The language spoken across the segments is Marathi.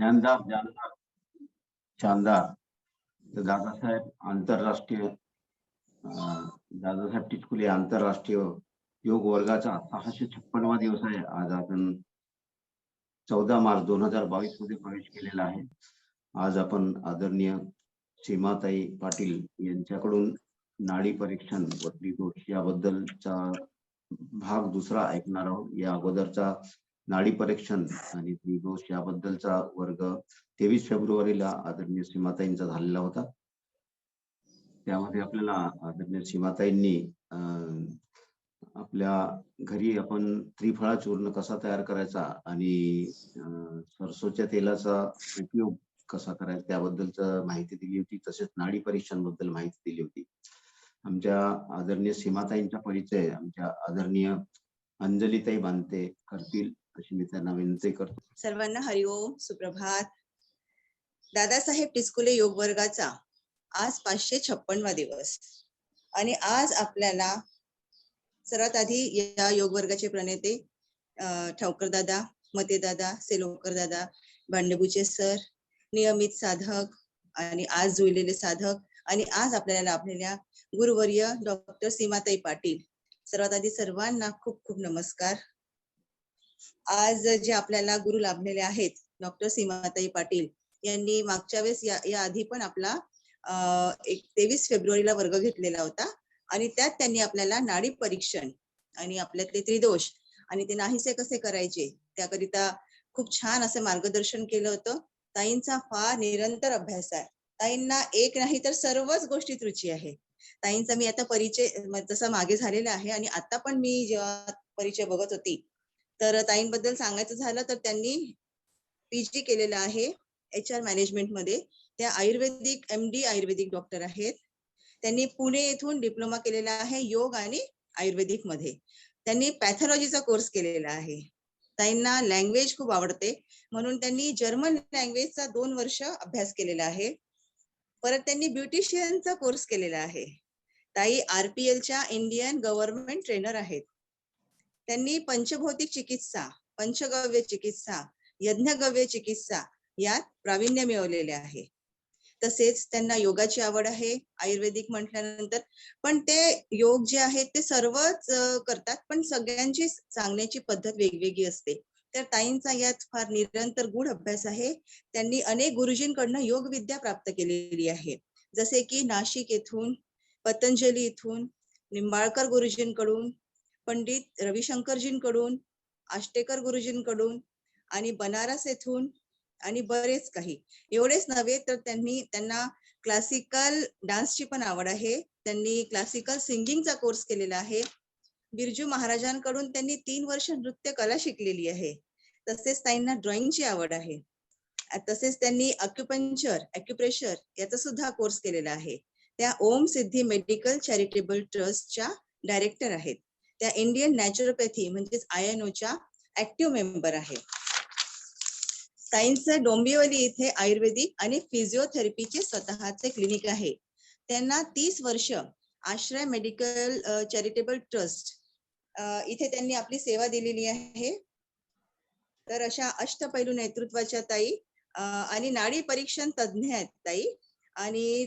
ज्ञानदार जानदार शानदार. तर दादासाहेब आंतरराष्ट्रीय दादासाहेब टिचकुले आंतरराष्ट्रीय योग वर्गाचा 656वा दिवस आहे. आज आपण 14 मार्च 2022 मध्ये प्रवेश केलेला आहे. आज आपण आदरणीय सीमाताई पाटील यांच्याकडून नाडी परीक्षण व त्रिदोष याबद्दलचा भाग दुसरा ऐकणार आहोत. या अगोदरचा नाडी परीक्षण आणि त्रिदोष याबद्दलचा वर्ग 23 फेब्रुवारीला आदरणीय सीमाताईंचा झालेला होता. त्यामध्ये आपल्याला आदरणीय सीमाताईंनी आपल्या घरी आपण त्रिफळा चूर्ण कसा तयार करायचा आणि सरसोच्या तेलाचा उपयोग कसा करायचा त्याबद्दलच माहिती दिली होती. तसेच नाडी परीक्षण बद्दल माहिती दिली होती. आमच्या आदरणीय सीमाताईंचा परिचय आमच्या आदरणीय अंजलीताई बांते करतील अशी मी त्यांना विनंती करतो. सर्वांना हरिओम, सुप्रभात. दादासाहेब टिचकुले योग वर्गाचा आज 556वा दिवस आणि आज आपल्याला सर्वात आधी या योग वर्गाचे प्रणेते ठावकर दादा, मते दादा, सेलोकर दादा, भांडेबुचे सर, नियमित साधक आणि आज जुळलेले साधक आणि आज आपल्याला लाभलेल्या गुरुवर्य डॉक्टर सीमाताई पाटील, सर्वात आधी सर्वांना खूप खूप नमस्कार. आज जे आपल्याला गुरु लाभलेले आहेत डॉक्टर सीमाताई पाटील यांनी मागच्या वेळेस या आधी पण आपला 23 फेब्रुवारीला वर्ग घेतलेला होता आणि त्यात त्यांनी आपल्याला नाडी परीक्षण आणि आपल्यातले त्रिदोष आणि ते नाहीसे कसे करायचे त्याकरिता खूप छान असं मार्गदर्शन केलं होतं. ताईंचा फार निरंतर अभ्यास आहे. ताईंना एक नाही तर सर्वच गोष्टीत रुची आहे. ताईंचा मी आता परिचय जसा मागे झालेला आहे आणि आता पण मी जेव्हा परिचय बघत होती तर ताईंबद्दल सांगायचं झालं तर त्यांनी पीएचडी केलेला आहे HR मॅनेजमेंट मध्ये. त्या आयुर्वेदिक MD आयुर्वेदिक डॉक्टर आहेत. त्यांनी पुणे येथून डिप्लोमा केलेला आहे योग आणि आयुर्वेदिक मध्ये. त्यांनी पॅथॉलॉजीचा कोर्स केलेला आहे. ताईंना लँग्वेज खूप आवडते म्हणून त्यांनी जर्मन लँग्वेजचा 2 वर्ष अभ्यास केलेला आहे. परत त्यांनी ब्युटिशियनचा कोर्स केलेला आहे. ताई RPLच्या इंडियन गव्हर्नमेंट ट्रेनर आहेत. त्यांनी पंचभौतिक चिकित्सा, पंचगव्य चिकित्सा, यज्ञगव्य चिकित्सा यात प्रावीण्य मिळवलेले आहे. तसेच त्यांना योगाची आवड आहे आयुर्वेदिक म्हटल्यानंतर. पण ते योग जे आहेत ते सर्वच करतात पण सगळ्यांची सांगण्याची पद्धत वेगवेगळी असते. तर ताईंचा यात फार निरंतर गूढ अभ्यास आहे. त्यांनी अनेक गुरुजींकडनं योग विद्या प्राप्त केलेली आहे. जसे की नाशिक येथून, पतंजली इथून, निंबाळकर गुरुजींकडून, पंडित रविशंकरजींकडून, आष्टेकर गुरुजींकडून आणि बनारस येथून आणि बरेच काही. एवढेच नव्हे तर त्यांना क्लासिकल डान्सची पण आवड आहे. त्यांनी क्लासिकल सिंगिंगचा कोर्स केलेला आहे. बिरजू महाराजांकडून त्यांनी 3 वर्ष नृत्य कला शिकलेली आहे. तसेच ताईंना ड्रॉइंगची आवड आहे. तसेच त्यांनी अॅक्युप्रेशर याचा सुद्धा कोर्स केलेला आहे. त्या ओम सिद्धी मेडिकल चॅरिटेबल ट्रस्टच्या डायरेक्टर आहेत. त्या इंडियन नॅचरोपॅथी म्हणजेच INOच्या ऍक्टिव्ह मेंबर आहे. ताईंचं डोंबिवली इथे आयुर्वेदिक आणि फिजिओथेरपीचे स्वतःचे क्लिनिक आहे. त्यांना 30 वर्ष आश्रय मेडिकल चॅरिटेबल ट्रस्ट इथे त्यांनी आपली सेवा दिलेली आहे. तर अशा अष्टपैलू नेतृत्वाच्या ताई आणि नाडी परीक्षण तज्ज्ञ आहेत ताई आणि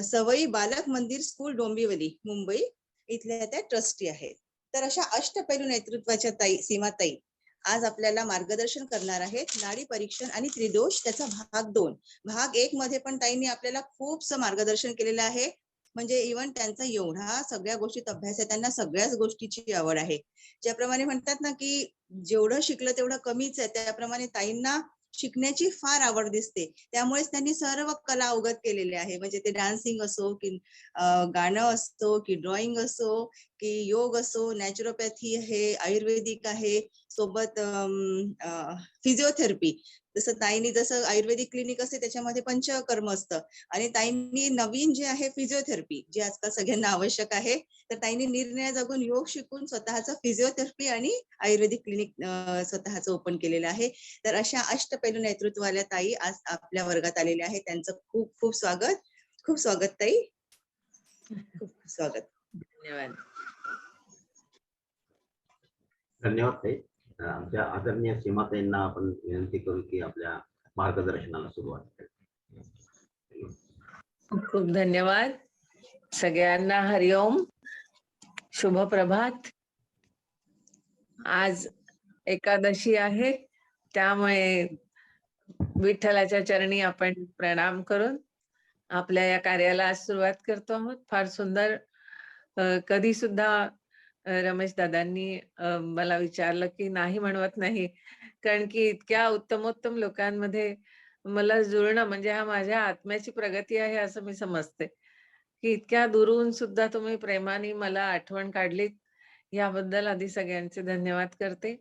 सवई बालक मंदिर स्कूल डोंबिवली मुंबई इथल्या त्या ट्रस्टी आहेत. तर अशा अष्टपैलू नेतृत्वाच्या ताई सीमाताई आज आपल्याला मार्गदर्शन करणार आहेत नाडी परीक्षण आणि त्रिदोष त्याचा भाग 2. भाग 1 मध्ये पण ताईंनी आपल्याला खूपसं मार्गदर्शन केलेलं आहे. म्हणजे इव्हन त्यांचा एवढा सगळ्या गोष्टीत अभ्यास आहे. त्यांना सगळ्याच गोष्टीची आवड आहे. ज्याप्रमाणे म्हणतात ना की जेवढं शिकलं तेवढं कमीच आहे त्याप्रमाणे ताईंना शिकण्याची फार आवड दिसते. त्यामुळेच त्यांनी सर्व कला अवगत केलेले आहे. म्हणजे ते डान्सिंग असो की गाणं असो की ड्रॉइंग असो की योग असो, नॅचरोपॅथी आहे, आयुर्वेदिक आहे, सोबत फिजिओथेरपी. जसं ताईंनी जसं आयुर्वेदिक क्लिनिक असते त्याच्यामध्ये पंचकर्म असतं आणि ताईंनी नवीन जे आहे फिजिओथेरपी जे आजकाल सगळ्यांना आवश्यक आहे तर ताईंनी निर्णय जगून योग शिकून स्वतःचं फिजिओथेरपी आणि आयुर्वेदिक क्लिनिक स्वतःचं ओपन केलेलं आहे. तर अशा अष्टपैलू नेतृत्वाल्या ताई आज आपल्या वर्गात आलेल्या आहेत. त्यांचं खूप खूप स्वागत. खूप स्वागत ताई. खूप खूप स्वागत. धन्यवाद. धन्यवाद ताई. आमच्या आदरणीय सीमाताईंना आपण विनंती करू की आपल्या मार्गदर्शनाला सुरुवात करू. खूप खूप धन्यवाद. सगळ्यांना हरिओम, शुभ प्रभात. आज एकादशी आहे, त्यामुळे विठ्ठलाच्या चरणी आपण प्रणाम करून आपल्या या कार्याला आज सुरुवात करतो आहोत. फार सुंदर. कधी सुद्धा रमेश दादांनी मला विचारलं की नाही म्हणवत नाही, कारण की इतक्या उत्तमोत्तम लोकांमध्ये मला जुळणं म्हणजे हा माझ्या आत्म्याची प्रगती आहे असं मी समजते, की इतक्या दुरून सुद्धा तुम्ही प्रेमाने मला आठवण काढलीत, याबद्दल आधी सगळ्यांचे धन्यवाद करते.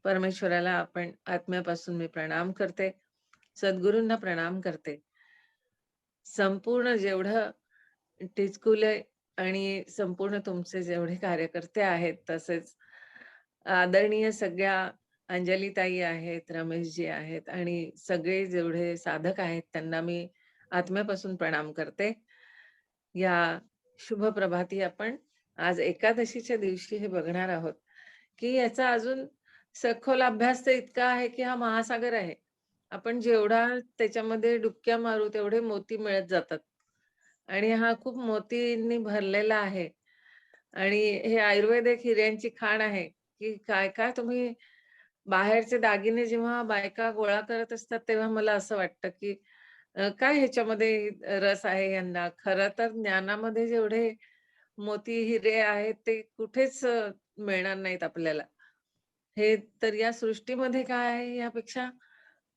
परमेश्वराला आपण आत्म्यापासून मी प्रणाम करते, सद्गुरूंना प्रणाम करते. संपूर्ण जेवढं टिचकुले आणि संपूर्ण तुमचे जेवढे कार्यकर्ते आहेत, तसेच आदरणीय सगळ्या अंजलीताई आहेत, रमेशजी आहेत आणि सगळे जेवढे साधक आहेत त्यांना मी आत्म्यापासून प्रणाम करते. या शुभ प्रभाती आपण आज एकादशीच्या दिवशी हे बघणार आहोत, की याचा अजून सखोल अभ्यास तर इतका आहे की हा महासागर आहे. आपण जेवढा त्याच्यामध्ये डुबक्या मारू तेवढे मोती मिळत जातात आणि हा खूप मोतींनी भरलेला आहे. आणि हे आयुर्वेद एक हिऱ्यांची खाण आहे, की काय काय तुम्ही बाहेरचे दागिने जेव्हा बायका गोळा करत असतात तेव्हा मला असं वाटतं की काय ह्याच्यामध्ये रस आहे यांना. खरं तर ज्ञानामध्ये जेवढे मोती हिरे आहेत ते कुठेच मिळणार नाहीत आपल्याला. हे तर या सृष्टीमध्ये काय आहे यापेक्षा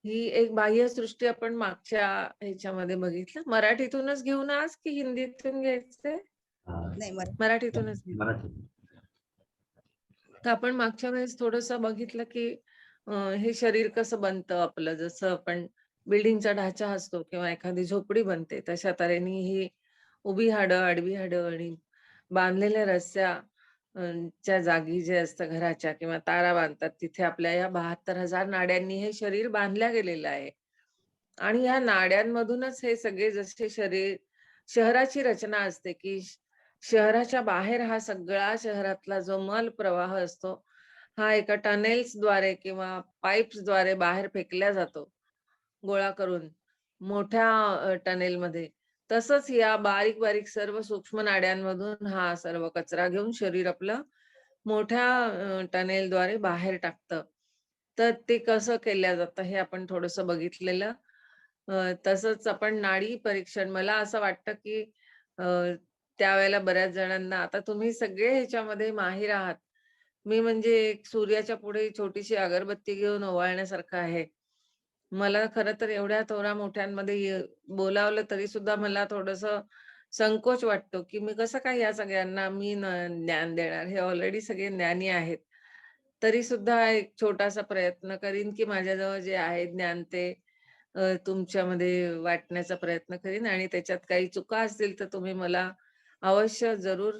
ही एक बाह्य सृष्टी आपण मागच्या ह्याच्यामध्ये बघितलं. मराठीतूनच घेऊन आज की हिंदीतून घ्यायचंय? नाही मराठीतूनच घेऊ. मराठी. तर आपण मागच्या वेळेस थोडंसं बघितलं की हे शरीर कसं बनतं आपलं, जसं आपण बिल्डिंगचा ढाचा असतो किंवा एखादी झोपडी बनते तशा तऱ्हेने ही उभी हाडं, आडवी हाडं आणि बांधलेल्या रस्स्या च्या जागी जे असतं घराच्या किंवा तारा बांधतात तिथे आपल्या या 72,000 नाड्यांनी हे शरीर बांधल्या गेलेलं आहे. आणि या नाड्यांमधूनच हे सगळे जसे शरीर शहराची रचना असते की शहराच्या बाहेर हा सगळा शहरातला जो मल प्रवाह असतो हा एका टनेल्सद्वारे किंवा पाईप्सद्वारे बाहेर फेकला जातो गोळा करून मोठ्या टनेलमध्ये. तसंच या बारीक बारीक सर्व सूक्ष्म नाड्यांमधून हा सर्व कचरा घेऊन शरीर आपलं मोठ्या टनेलद्वारे बाहेर टाकतं. तर ते कसं केलं जातं हे आपण थोडंसं बघितलेलं. तसंच आपण नाडी परीक्षण मला असं वाटतं की अ, त्यावेळेला बऱ्याच जणांना आता तुम्ही सगळे ह्याच्यामध्ये माहीर आहात. मी म्हणजे एक सूर्याच्या पुढे छोटीशी अगरबत्ती घेऊन ओवाळण्यासारखं आहे. मला खरं तर एवढ्या थोरा मोठ्यांमध्ये बोलावलं तरी सुद्धा मला थोडंसं संकोच वाटतो, की मी कसं काय या सगळ्यांना मी ज्ञान देणार? हे ऑलरेडी सगळे ज्ञानी आहेत. तरी सुद्धा एक छोटासा प्रयत्न करीन, की माझ्याजवळ जे आहे ज्ञान ते तुमच्यामध्ये वाटण्याचा प्रयत्न करीन आणि त्याच्यात काही चुका असतील तर तुम्ही मला अवश्य जरूर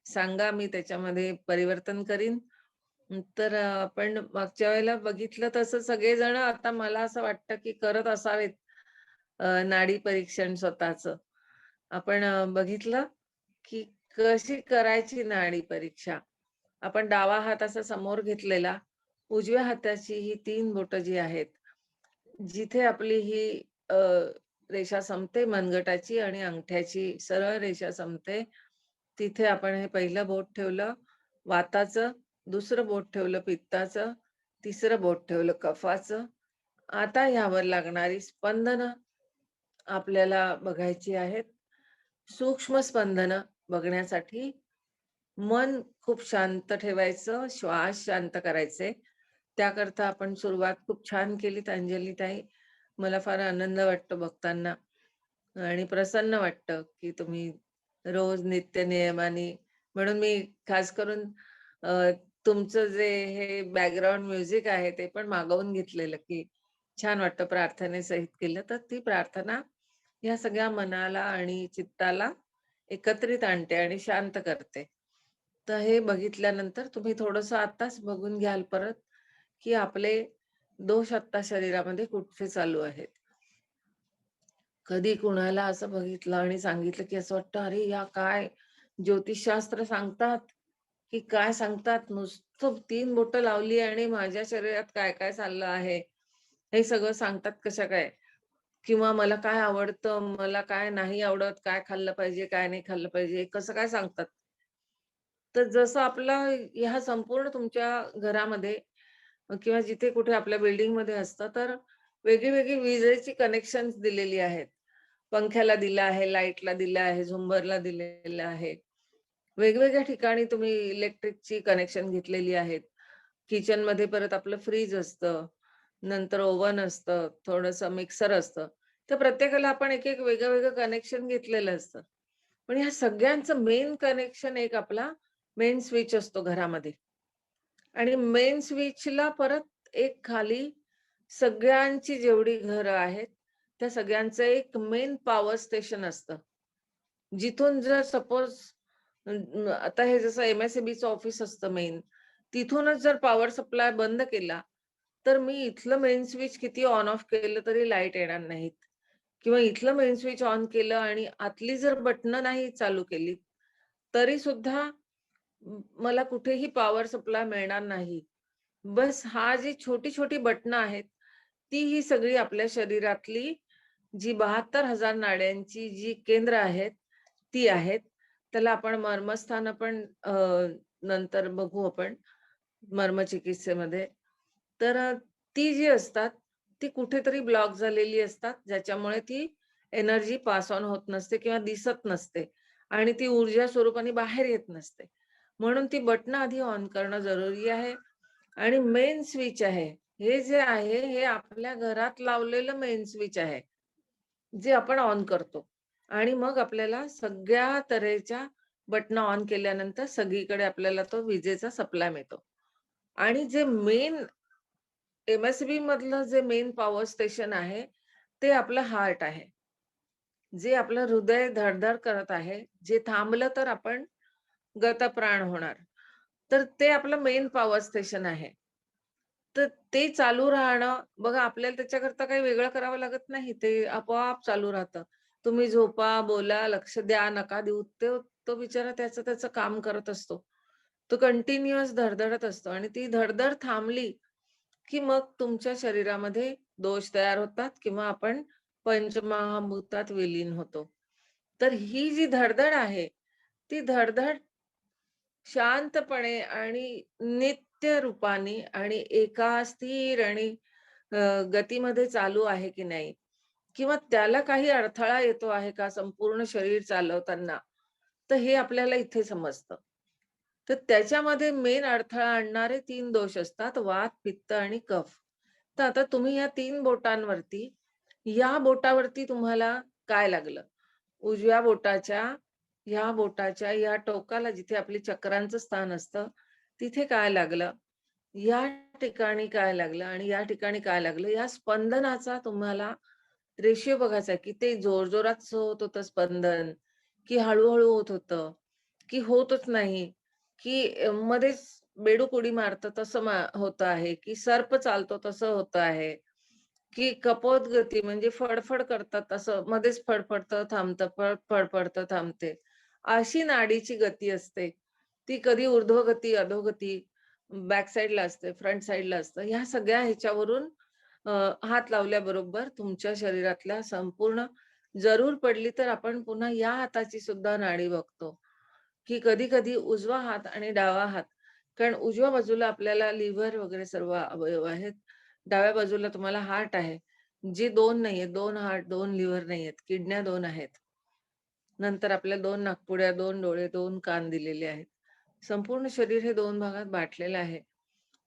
सांगा. मी त्याच्यामध्ये परिवर्तन करीन. तर आपण मागच्या वेळेला बघितलं तसं सगळेजण आता मला असं वाटतं, की करत असावेत नाडी परीक्षण स्वतःचं. आपण बघितलं, की कशी करायची नाडी परीक्षा. आपण डावा हात असा समोर घेतलेला, उजव्या हाताची ही 3 बोटं जी आहेत, जिथे आपली ही अ, रेषा संपते मनगटाची आणि अंगठ्याची सरळ रेषा संपते, तिथे आपण हे पहिलं बोट ठेवलं वाताचं, दुसरं बोट ठेवलं पित्ताचं, तिसरं बोट ठेवलं कफाचं. आता ह्यावर लागणारी स्पंदनं आपल्याला बघायची आहेत. सूक्ष्म स्पंदनं बघण्यासाठी मन खूप शांत ठेवायचं, श्वास शांत करायचे. त्याकरता आपण सुरुवात खूप छान केलीत अंजलीताई. मला फार आनंद वाटतो बघताना आणि प्रसन्न वाटतं, की तुम्ही रोज नित्य नियमाने म्हणून मी खास करून अ, तुमचं जे हे बॅकग्राऊंड म्युझिक आहे ते पण मागवून घेतलेलं, की छान वाटतं प्रार्थनेसहित केलं तर ती प्रार्थना या सगळ्या मनाला आणि चित्ताला एकत्रित आणते आणि शांत करते. तर हे बघितल्यानंतर तुम्ही थोडंसं आत्ताच बघून घ्याल परत, की आपले दोष आत्ता शरीरामध्ये कुठचे चालू आहेत. कधी कुणाला असं बघितलं आणि सांगितलं, की असं वाटतं, "अरे, या काय ज्योतिषशास्त्र सांगतात की काय सांगतात, नुसतं 3 बोटं लावली आणि माझ्या शरीरात काय काय चाललं आहे, हे सगळं सांगतात कसं काय? किंवा मला काय आवडतं, मला काय नाही आवडत, काय खाल्लं पाहिजे, काय नाही खाल्लं पाहिजे, कसं काय सांगतात? तर जसं आपला ह्या संपूर्ण तुमच्या घरामध्ये किंवा जिथे कुठे आपल्या बिल्डिंगमध्ये असतं, तर वेगळी-वेगळी विजेची कनेक्शन्स दिलेली आहेत. पंख्याला दिलं आहे, लाईटला दिलं आहे, झुंबरला दिलेलं आहे. वेगवेगळ्या ठिकाणी तुम्ही इलेक्ट्रिकची कनेक्शन घेतलेली आहेत. किचनमध्ये परत आपलं फ्रीज असतं, नंतर ओव्हन असतं, थोडंसं मिक्सर असतं. तर प्रत्येकाला आपण एक-एक वेगळं-वेगळं कनेक्शन घेतलेलं असतं. पण ह्या सगळ्यांचं मेन कनेक्शन एक आपला मेन स्विच असतो घरामध्ये आणि मेन स्विचला परत एक खाली सगळ्यांची जेवढी घरं आहेत, त्या सगळ्यांचं एक मेन पॉवर स्टेशन असतं. जिथून जर सपोज आता हे जसं एम-एस-सी-बीचं ऑफिस असतं मेन, तिथूनच जर पॉवर सप्लाय बंद केला, तर मी इथलं मेन स्विच किती ऑन ऑफ केलं तरी लाईट येणार नाहीत. किंवा इथलं मेन स्विच ऑन केलं आणि आतली जर बटणं नाही चालू केली, तरी सुद्धा मला कुठेही पॉवर सप्लाय मिळणार नाही. बस हा जी छोटी-छोटी बटणं आहेत, ती ही सगळी आपल्या शरीरातली जी 72,000 नाड्यांची जी केंद्र आहेत, ती आहेत. त्याला आपण मर्मस्थानं पण नंतर बघू आपण मर्मचिकित्सेमध्ये. तर ती जी असतात, ती कुठेतरी ब्लॉक झालेली असतात, ज्याच्यामुळे ती एनर्जी पास ऑन होत नसते किंवा दिसत नसते आणि ती ऊर्जा स्वरूपाने बाहेर येत नसते. म्हणून ती बटणं आधी ऑन करणं जरुरी आहे आणि मेन स्विच आहे. हे जे आहे, हे आपल्या घरात लावलेलं मेन स्विच आहे. जे आपण ऑन करतो आणि मग आपल्याला सगळ्या तऱ्हेच्या बटणं ऑन केल्यानंतर सगळीकडे आपल्याला तो विजेचा सप्लाय मिळतो. आणि जे मेन एम-एस-सी-बी मधलं जे मेन पॉवर स्टेशन आहे, ते आपलं हार्ट आहे. जे आपलं हृदय धड करत आहे, जे थांबलं तर आपण गतप्राण होणार. तर ते आपलं मेन पॉवर स्टेशन आहे. तर ते चालू राहणं बघा आपल्याला त्याच्याकरता काही वेगळं करावं लागत नाही. ते आपोआप चालू राहतं. तुम्ही झोपा, बोला, लक्ष द्या, नका देऊ. तो बिचारा त्याचं काम करत असतो. तो कंटिन्युअस धडधडत असतो आणि ती धडधड थांबली, की मग तुमच्या शरीरामध्ये दोष तयार होतात किंवा आपण पंचमहाभूतात विलीन होतो. तर ही जी धडधड आहे, ती धडधड शांतपणे आणि नित्य रूपाने आणि एका स्थिर आणि गतीमध्ये चालू आहे की नाही किंवा त्याला काही अडथळा येतो आहे का संपूर्ण शरीर चालवताना, तर हे आपल्याला इथे समजतं. तर त्याच्यामध्ये मेन अडथळा आणणारे 3 दोष असतात वात, पित्त आणि कफ. तर आता तुम्ही या 3 बोटांवरती, या बोटावरती तुम्हाला काय लागलं? उजव्या बोटाच्या ह्या बोटाच्या या टोकाला जिथे आपली चक्रांचं स्थान असतं, तिथे काय लागलं? या ठिकाणी काय लागलं आणि या ठिकाणी काय लागलं? या स्पंदनाचा तुम्हाला रेशिओ बघायचा आहे, की ते जोरजोरात होत होतं स्पंदन, की हळू-हळू होत होतं, की होतच नाही, की मध्येच बेडूक उडी मारतं तसं होत आहे, की सर्प चालतो तसं होतं आहे, की कपोत गती म्हणजे फडफड करतात असं मध्येच फडफडतं, थांबतं, फडफडतं, थांबते. अशी नाडीची गती असते. ती कधी ऊर्ध्वगती, अधोगती, बॅक साइडला असते, फ्रंट साइडला असतं. ह्या सगळ्या ह्याच्यावरून अ, हात लावल्याबरोबर तुमच्या शरीरातल्या संपूर्ण जरूर पडली तर आपण पुन्हा या हाताची सुद्धा नाडी बघतो, की कधी-कधी उजवा हात आणि डावा हात कारण उजव्या बाजूला आपल्याला लिव्हर वगैरे सर्व अवयव आहेत. डाव्या बाजूला तुम्हाला हार्ट आहे. जे 2 नाहीयेत, 2 हार्ट, 2 लिव्हर नाहीयेत, किडन्या 2 आहेत. नंतर आपल्याला 2 नाकपुड्या, 2 डोळे, 2 कान दिलेले आहेत. संपूर्ण शरीर हे 2 भागात बाटलेलं आहे.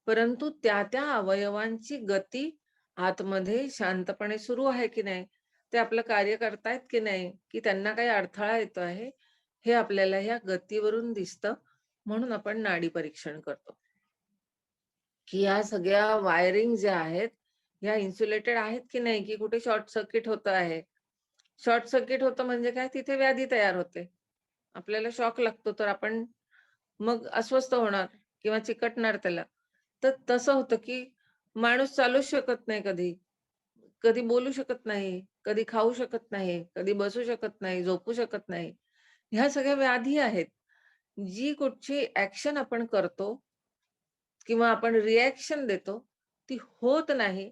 परंतु त्या अवयवांची गती आतमध्ये शांतपणे सुरू आहे की नाही, ते आपलं कार्य करतायत की नाही, की त्यांना काही अडथळा येतो आहे, हे आपल्याला ह्या गतीवरून दिसतं. म्हणून आपण नाडी परीक्षण करतो. की ह्या सगळ्या वायरिंग ज्या आहेत, ह्या इन्सुलेटेड आहेत की नाही, की कुठे शॉर्ट सर्किट होतं आहे. शॉर्ट सर्किट होतं म्हणजे काय? तिथे व्याधी तयार होते. आपल्याला शॉक लागतो तर आपण मग अस्वस्थ होणार किंवा चिकटणार त्याला. तर तसं होतं, की माणूस चालूच शकत नाही कधी. कधी बोलू शकत नाही, कधी खाऊ शकत नाही, कधी बसू शकत नाही, झोपू शकत नाही. ह्या सगळ्या व्याधी आहेत. जी कुठची ऍक्शन आपण करतो किंवा आपण रिॲक्शन देतो, ती होत नाही,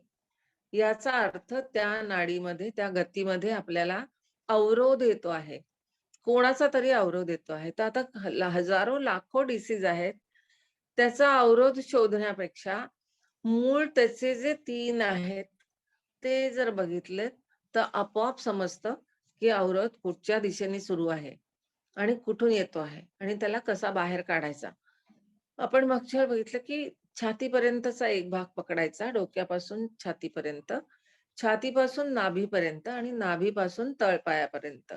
याचा अर्थ त्या नाडीमध्ये, त्या गतीमध्ये आपल्याला अवरोध येतो आहे. कोणाचा तरी अवरोध येतो आहे. तर आता हजारो, लाखो डिसीज आहेत. त्याचा अवरोध शोधण्यापेक्षा मूळ त्याचे जे 3 आहेत, ते जर बघितलेत, तर आपोआप समजतं, की अवरोध कुठच्या दिशेने सुरू आहे आणि कुठून येतो आहे आणि त्याला कसा बाहेर काढायचा. आपण मागच्या वेळी बघितलं, की छातीपर्यंतचा एक भाग पकडायचा, डोक्यापासून छातीपर्यंत, छातीपासून नाभीपर्यंत आणि नाभीपासून तळपायापर्यंत.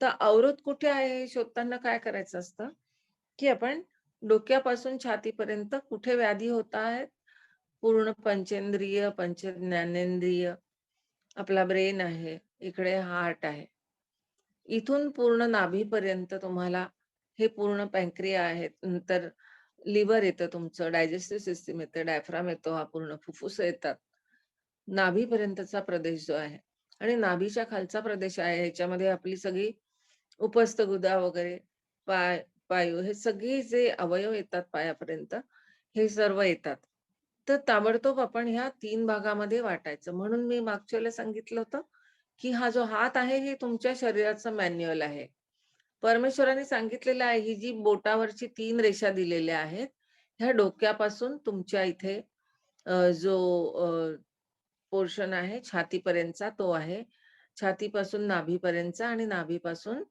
तर अवरोध कुठे आहे हे शोधताना काय करायचं असतं, की आपण डोक्यापासून छातीपर्यंत कुठे व्याधी होत आहेत, पूर्ण पंचेंद्रिय, पंचज्ञानेंद्रिय, आपला ब्रेन आहे, इकडे हार्ट आहे. इथून पूर्ण नाभीपर्यंत तुम्हाला हे पूर्ण पॅनक्रिया आहेत. नंतर लिव्हर येतं तुमचं, डायजेस्टिव्ह सिस्टम येते, डायफ्राम येतो, हा पूर्ण फुफ्फुसं येतात. नाभीपर्यंतचा प्रदेश जो आहे आणि नाभीच्या खालचा प्रदेश आहे, ह्याच्यामध्ये आपली सगळी उपस्थ गुदा वगैरे, पाय, पाय हे सगळे जे अवयव येतात पायापर्यंत, हे सर्व येतात. तर ताबडतोब आपण ह्या 3 भागामध्ये वाटायचं. म्हणून मी मागच्या वेळेला सांगितलं होतं, की हा जो हात आहे, हे तुमच्या शरीराचं मॅन्युअल आहे. परमेश्वराने सांगितलेलं आहे, ही जी बोटावरची 3 रेषा दिलेल्या आहेत, ह्या डोक्यापासून तुमच्या इथे जो पोर्शन आहे छातीपर्यंतचा तो आहे. छातीपासून नाभीपर्यंतचा आणि नाभीपासून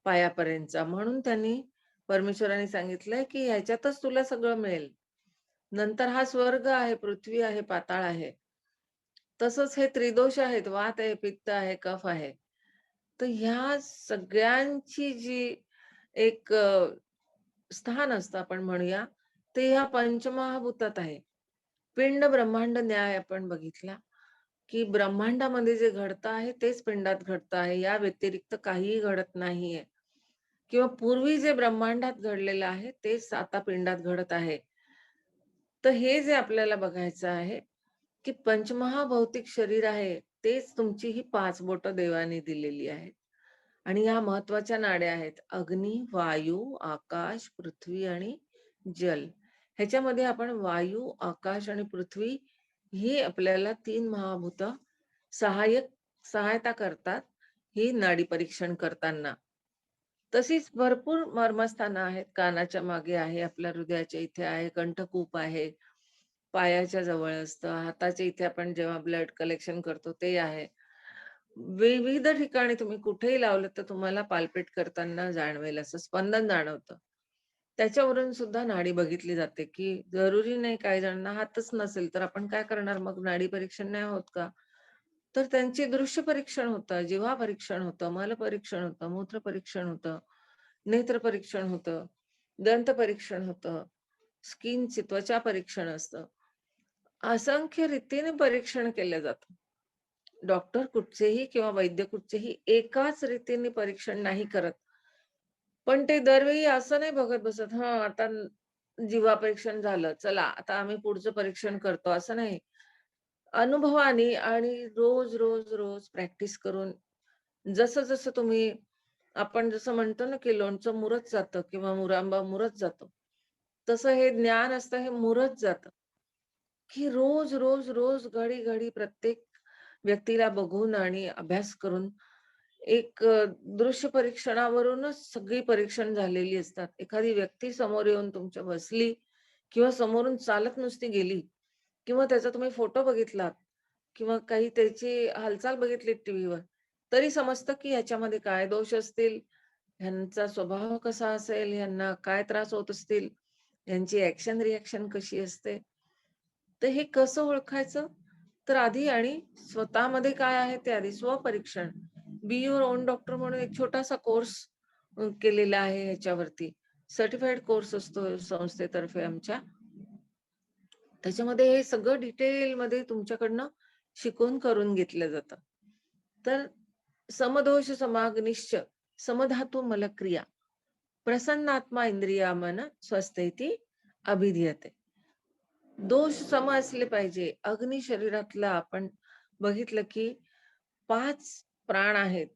पायापर्यंतचा. म्हणून त्यांनी परमेश्वराने सांगितलंय, की ह्याच्यातच तुला सगळं मिळेल. नंतर हा स्वर्ग आहे, पृथ्वी आहे, पाताळ आहे. तसंच हे त्रिदोष आहेत, वात आहे, पित्त आहे, कफ आहे. तर ह्या सगळ्यांची जी एक स्थान असतं आपण म्हणूया, ते ह्या पंचमहाभूतात आहे. पिंड ब्रह्मांड न्याय आपण बघितला, की ब्रह्मांडामध्ये जे घडतं आहे तेच पिंडात घडतं आहे. या व्यतिरिक्त काहीही घडत नाहीये. किंवा पूर्वी जे ब्रह्मांडात घडलेलं आहे तेच आता पिंडात घडत आहे. तर हे जे आपल्याला बघायचं आहे, की पंचमहाभौतिक शरीर आहे, तेच तुमची ही 5 बोटं देवाने दिलेली आहेत. आणि या महत्वाच्या नाड्या आहेत. अग्नी, वायू, आकाश, पृथ्वी आणि जल. ह्याच्यामध्ये आपण वायू, आकाश आणि पृथ्वी ही आपल्याला 3 महाभूत सहायता करतात, ही नाडी परीक्षण करताना. तशीच भरपूर मर्मस्थानं आहेत. कानाच्या मागे आहे, आपल्या हृदयाच्या इथे आहे, कंठकूप आहे, पायाच्या जवळ असतं, हाताच्या इथे आपण जेव्हा ब्लड कलेक्शन करतो ते आहे. विविध ठिकाणी तुम्ही कुठेही लावलं तर तुम्हाला पाल्पिट करताना जाणवेल, असं स्पंदन जाणवतं. त्याच्यावरून सुद्धा नाडी बघितली जाते, की जरुरी नाही काही जणांना हातच नसेल, तर आपण काय करणार मग नाडी परीक्षण नाही होत का? तर त्यांचे दृश्य परीक्षण होतं, जिव्हा परीक्षण होतं, मल परीक्षण होतं, मूत्र परीक्षण होतं, नेत्र परीक्षण होतं, दंत परीक्षण होतं, स्किनचे त्वचा परीक्षण असतं. असंख्य रीतीने परीक्षण केलं जातं. डॉक्टर कुठचेही किंवा वैद्य कुठचेही एकाच रीतीने परीक्षण नाही करत. पण ते दरवेळी असं नाही बघत बसत, हां, आता जिव्हा परीक्षण झालं, चला आता आम्ही पुढचं परीक्षण करतो, असं नाही. अनुभवाने आणि रोज प्रॅक्टिस करून जसं तुम्ही आपण जसं म्हणतो ना, की लोणचं मुरत जातं किंवा मुरांबा मुरत जातो. तसं हे ज्ञान असतं, हे मुरत जातं. की रोज, घडी-घडी प्रत्येक व्यक्तीला बघून आणि अभ्यास करून एक दृश्य परीक्षणावरूनच सगळी परीक्षण झालेली असतात. एखादी व्यक्ती समोर येऊन तुमच्या बसली किंवा समोरून चालत नुसती गेली किंवा त्याचा तुम्ही फोटो बघितलात किंवा काही त्याची हालचाल बघितली टीव्हीवर, तरी समजतं की ह्याच्यामध्ये काय दोष असतील, ह्यांचा स्वभाव कसा असेल, ह्यांना काय त्रास होत असतील, ह्यांची ॲक्शन रिएक्शन कशी असते. तर हे कसं ओळखायचं? तर आधी आणि स्वतःमध्ये काय आहे ते आधी स्वपरीक्षण. बी युअर ओन डॉक्टर म्हणून एक छोटासा कोर्स केलेला आहे ह्याच्यावरती. सर्टिफाईड कोर्स असतो संस्थेतर्फे आमच्या. त्याच्यामध्ये हे सगळं डिटेलमध्ये तुमच्याकडनं शिकून करून घेतलं जातं. तर समदोष समाग्निश्च समधातू मलक्रिया प्रसन्नात्मा इंद्रिया मन स्वस्थेती अभिधीयते. दोष सम असले पाहिजे. अग्नी शरीरातला आपण बघितलं की 5 प्राण आहेत,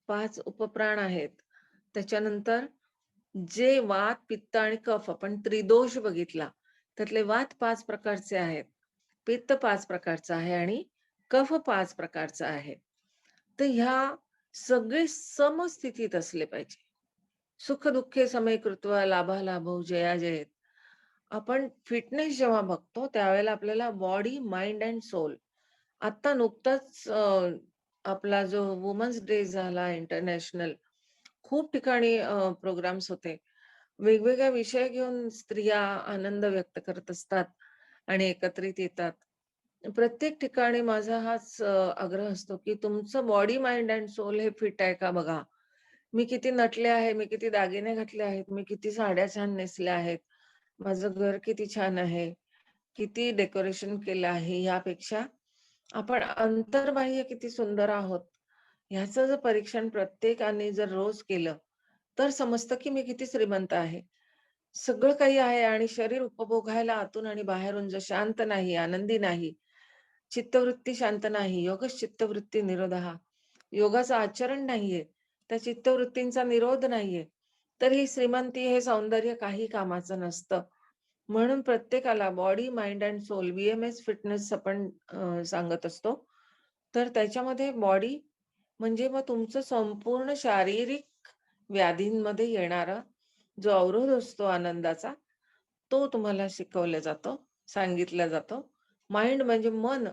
5 उपप्राण आहेत. त्याच्यानंतर जे वात, पित्त आणि कफ आपण त्रिदोष बघितला, त्यातले वात 5 प्रकारचे आहेत, पित्त 5 प्रकारचं आहे आणि कफ 5 प्रकारचा आहे. तर ह्या सगळे समस्थितीत असले पाहिजे. सुख-दुःखे समे कृत्वा लाभालाभौ जयाजयेत. आपण फिटनेस जेव्हा बघतो त्यावेळेला आपल्याला बॉडी, माइंड एंड सोल. आता नुकताच आपला जो वुमन्स डे झाला इंटरनॅशनल, खूप ठिकाणी प्रोग्राम्स होते. वेगवेगळ्या विषय घेऊन स्त्रिया आनंद व्यक्त करत असतात आणि एकत्रित येतात. प्रत्येक ठिकाणी माझा हाच आग्रह असतो, की तुमचं बॉडी, माइंड एंड सोल हे फिट आहे का बघा. मी किती नटले आहे, मी किती दागिने घातले आहेत, मी किती साड्या छान नेसल्या आहेत, माझं घर किती छान आहे, किती डेकोरेशन केलं आहे, यापेक्षा आपण अंतर्बाह्य किती सुंदर आहोत, ह्याचं जर परीक्षण प्रत्येकाने जर रोज केलं, तर समजतं की मी किती श्रीमंत आहे. सगळं काही आहे आणि शरीर उपभोगायला आतून आणि बाहेरून जर शांत नाही, आनंदी नाही, चित्तवृत्ती शांत नाही, योगच चित्तवृत्ती निरोधः. योगाचं आचरण नाहीये, त्या चित्तवृत्तींचा निरोध नाहीये, तर ही श्रीमंती, हे सौंदर्य काही कामाचं नसतं. म्हणून प्रत्येकाला body, mind and soul BMS fitness आपण सांगत असतो. तर त्याच्यामध्ये बॉडी म्हणजे मग तुमचं संपूर्ण शारीरिक व्याधींमध्ये येणारा जो अवरोध असतो आनंदाचा, तो तुम्हाला शिकवला जातो, सांगितला जातो. माइंड म्हणजे मन.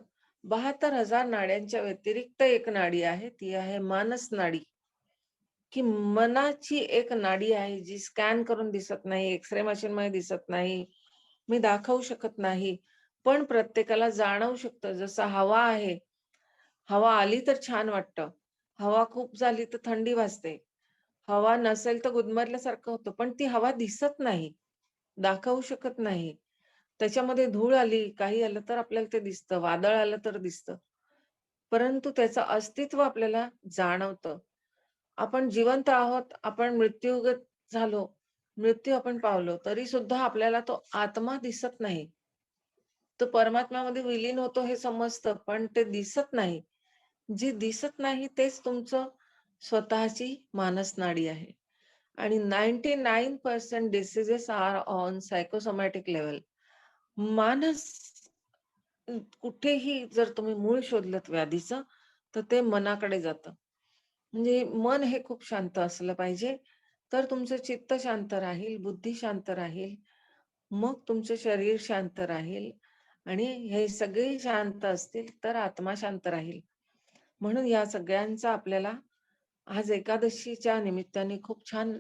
72,000 नाड्यांच्या व्यतिरिक्त एक नाडी आहे, ती आहे मानस नाडी. की मनाची एक नाडी आहे, जी स्कॅन करून दिसत नाही, एक्स-रे मशीनमध्ये दिसत नाही. मी दाखवू शकत नाही. पण प्रत्येकाला जाणवू शकतं. जसं हवा आहे. हवा आली तर छान वाटतं. हवा खूप झाली तर थंडी वाजते. हवा नसेल तर गुदमरल्यासारखं होतं. पण ती हवा दिसत नाही. दाखवू शकत नाही. त्याच्यामध्ये धूळ आली, काही आलं तर आपल्याला ते दिसतं. वादळ आलं तर दिसतं. परंतु त्याचं अस्तित्व आपल्याला जाणवतं. आपण जिवंत आहोत, आपण मृत्यूगत झालो, मृत्यू आपण पावलो, तरी सुद्धा आपल्याला तो आत्मा दिसत नाही. तो परमात्म्यामध्ये विलीन होतो हे समजतं, पण ते दिसत नाही. जे दिसत नाही तेच तुमचं स्वतःची मानसनाडी आहे. आणि 99% diseases are on psychosomatic level. मानस कुठेही जर तुम्ही मूळ शोधलत व्याधीचं, तर ते मनाकडे जातं. म्हणजे मन हे खूप शांत असलं पाहिजे, तर तुमचं चित्त शांत राहील, बुद्धी शांत राहील. मग तुमचं शरीर शांत राहील आणि हे सगळे शांत असतील, तर आत्मा शांत राहील. म्हणून या सगळ्यांचा आपल्याला आज एकादशीच्या निमित्ताने खूप छान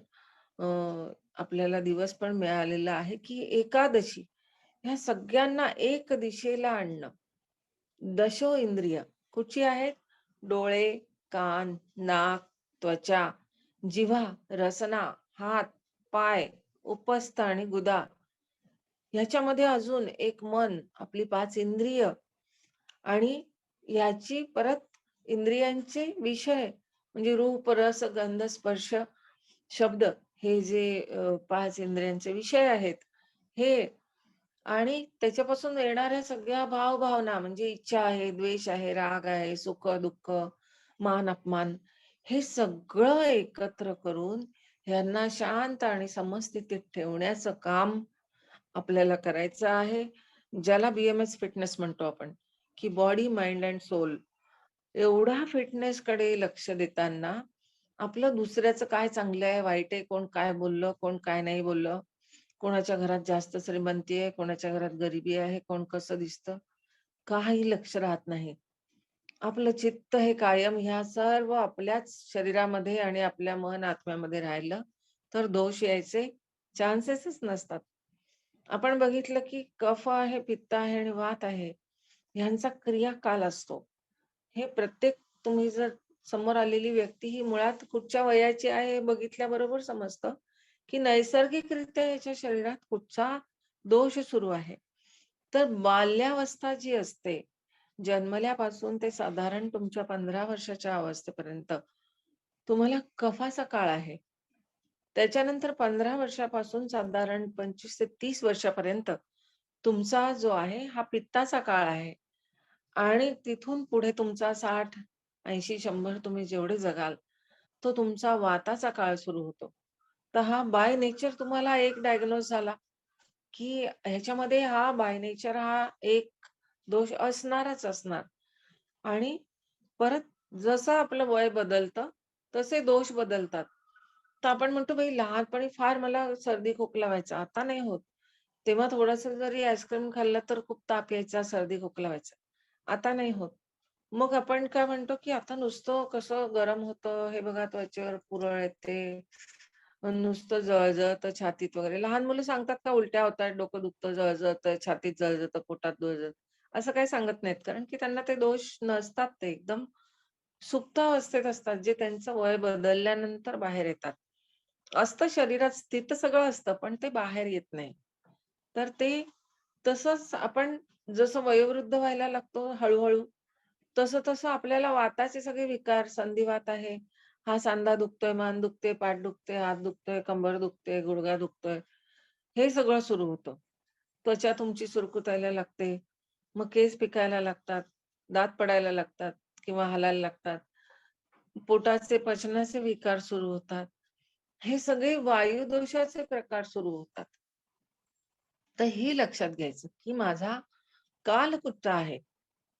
अ, आपल्याला दिवस पण मिळालेला आहे, की एकादशी ह्या सगळ्यांना एक दिशेला आणणं. दशो इंद्रिय कुठची आहेत? डोळे, कान, नाक, त्वचा, जिव्हा, रसना, हात, पाय, उपस्थ आणि गुदा. ह्याच्यामध्ये अजून एक मन, आपली 5 इंद्रिय आणि याची परत इंद्रियांचे विषय म्हणजे रूप, रस, गंध, स्पर्श, शब्द, हे जे 5 इंद्रियांचे विषय आहेत, हे आणि त्याच्यापासून येणाऱ्या सगळ्या भाव-भावना म्हणजे इच्छा आहे, द्वेष आहे, राग आहे, सुख-दुःख, मान-अपमान, हे सगळं एकत्र करून ह्यांना शांत आणि समस्थितीत ठेवण्याचं काम आपल्याला करायचं आहे. ज्याला BMS फिटनेस म्हणतो आपण, की बॉडी, माइंड एंड सोल. एवढा फिटनेसकडे लक्ष देताना आपलं दुसऱ्याचं काय चांगलं आहे, वाईट आहे, कोण काय बोललं, कोण काय नाही बोललं, कोणाच्या घरात जास्त श्रीमंती आहे, कोणाच्या घरात गरिबी आहे, कोण कसं दिसतं, काही लक्ष राहत नाही. आपलं चित्त हे कायम ह्या सर्व आपल्याच शरीरामध्ये आणि आपल्या मन आत्म्यामध्ये राहिलं, तर दोष यायचे चान्सेसच नसतात. आपण बघितलं की कफ आहे, पित्त आहे आणि वात आहे. ह्यांचा क्रियाकाल असतो. हे प्रत्येक तुम्ही जर समोर आलेली व्यक्ती ही मुळात कुठच्या वयाची आहे हे बघितल्याबरोबर समजतं, की नैसर्गिकरित्या याच्या शरीरात कुठचा दोष सुरू आहे. तर बाल्यावस्था जी असते, जन्मल्यापासून ते साधारण तुमच्या 15 वर्षाच्या अवस्थेपर्यंत तुम्हाला कफाचा काळ आहे. त्याच्यानंतर 15 वर्षापासून साधारण 25 ते 30 वर्षापर्यंत तुमचा जो आहे हा पित्ताचा काळ आहे. आणि तिथून पुढे तुमचा 60, 80, 100 तुम्ही जेवढे जगाल, तो तुमचा वाताचा काळ सुरू होतो. तर हा बाय नेचर तुम्हाला एक डायग्नोज झाला, की ह्याच्यामध्ये हा बाय नेचर हा एक दोष असणारच असणार. आणि परत जसं आपलं वय बदलतं, तसे दोष बदलतात. तर आपण म्हणतो बाई लहानपणी फार मला सर्दी खोकला व्हायचा, आता नाही होत. तेव्हा थोडंसं जरी आईस्क्रीम खाल्लं तर खूप ताप यायचा, सर्दी खोकला व्हायचा. आता नाही होत. मग आपण काय म्हणतो, की आता नुसतं कसं गरम होतं, हे बघा त्वचेवर पुरळ येते, नुसतं जळजळतं छातीत वगैरे. लहान मुलं सांगतात का उलट्या होतायत, डोकं दुखतं, जळजळतं, छातीत जळजळतं, पोटात जळजळतं. असं काही सांगत नाहीत. कारण की त्यांना ते दोष नसतात ते एकदम सुप्त अवस्थेत असतात, जे त्यांचं वय बदलल्यानंतर बाहेर येतात. असतं शरीरात स्थित सगळं असतं, पण ते बाहेर येत नाही. तर ते तसंच आपण जसं वयोवृद्ध व्हायला लागतो हळू-हळू, तसं-तसं आपल्याला वाताचे सगळे विकार, संधिवात आहे, हा सांधा दुखतोय, मान दुखते, पाठ दुखते, हात दुखतोय, कंबर दुखते, गुडघा दुखतोय, हे सगळं सुरू होतं. त्वचा तुमची सुरकुतायला लागते, मग केस पिकायला लागतात, दात पडायला लागतात किंवा हलायला लागतात. पोटाचे, पचनाचे विकार सुरू होतात. हे सगळे वायुदोषाचे प्रकार सुरू होतात. तर हे लक्षात घ्यायचं, की माझा काल कुठचा आहे.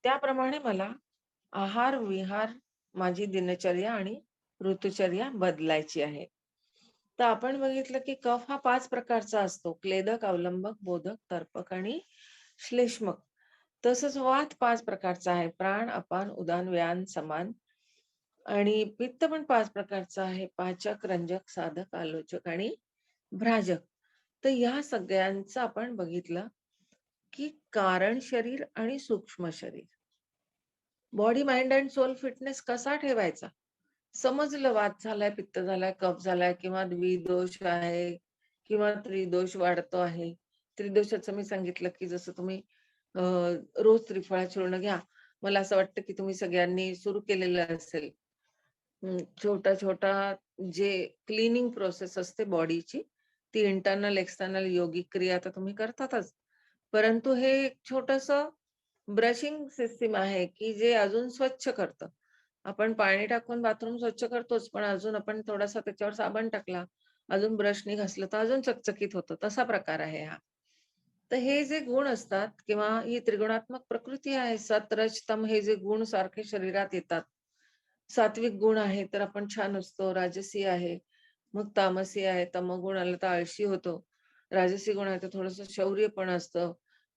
त्याप्रमाणे मला आहार, विहार, माझी दिनचर्या आणि ऋतुचर्या बदलायची आहे. तर आपण बघितलं, की कफ हा 5 प्रकारचा असतो. क्लेदक, अवलंबक, बोधक, तर्पक आणि श्लेष्मक. तसंच वात 5 प्रकारचा आहे. प्राण, अपान, उदान, व्यान, समान आणि पित्त पण 5 प्रकारचा आहे. पाचक, रंजक, साधक, आलोचक आणि भ्राजक. तर ह्या सगळ्यांचं आपण बघितलं, की कारण शरीर आणि सूक्ष्म शरीर. Body, mind and soul fitness कसा ठेवायचा? समजलं वात झालाय, पित्त झालाय, कफ झालाय किंवा द्विदोष आहे किंवा त्रिदोष वाढतो आहे. त्रिदोषाचं मी सांगितलं, की जसं तुम्ही अ, रोज त्रिफळा चूर्ण घ्या. मला असं वाटतं, की तुम्ही सगळ्यांनी सुरू केलेलं असेल. छोटा-छोटा जे क्लीनिंग प्रोसेस असते बॉडीची, ती इंटरनल, एक्सटर्नल यौगिक क्रिया तर तुम्ही करतातच. परंतु हे एक छोटंसं ब्रशिंग सिस्टम आहे, की जे अजून स्वच्छ करतं. आपण पाणी टाकून बाथरूम स्वच्छ करतोच, पण अजून आपण थोडासा त्याच्यावर साबण टाकला, अजून ब्रशनी घासलं तर अजून चकचकीत होतं. तसा प्रकार आहे हा. तर हे जे गुण असतात किंवा ही त्रिगुणात्मक प्रकृती आहे, सत, रज, तम हे जे गुण सारखे शरीरात येतात. सात्विक गुण आहे तर आपण छान असतो, राजसी आहे, मग तामसी आहे, तमोगुण आला तर आळशी होतो. राजसी गुण आहे तर थोडंसं शौर्य पण असतं,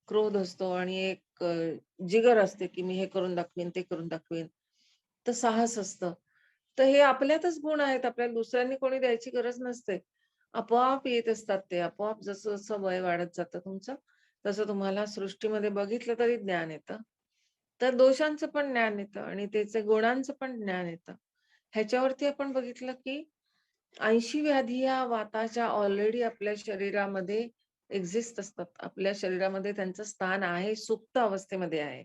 क्रोध असतो आणि एक जिगर असते, की मी हे करून दाखवीन, ते करून दाखवीन. तर साहस असतं. तर हे आपल्यातच गुण आहेत. आपल्याला दुसऱ्यांनी कोणी द्यायची गरज नसते. आपोआप येत असतात ते. आपोआप जसं-जसं वय वाढत जातं तुमचं, तसं तुम्हाला सृष्टीमध्ये बघितलं तरी ज्ञान येतं. तर दोषांचं पण ज्ञान येतं आणि त्याचे गुणांचं पण ज्ञान येतं. ह्याच्यावरती आपण बघितलं, की 80 व्याधी या वाताच्या ऑलरेडी आपल्या शरीरामध्ये एक्झिस्ट असतात. आपल्या शरीरामध्ये त्यांचं स्थान आहे, सुप्त अवस्थेमध्ये आहे.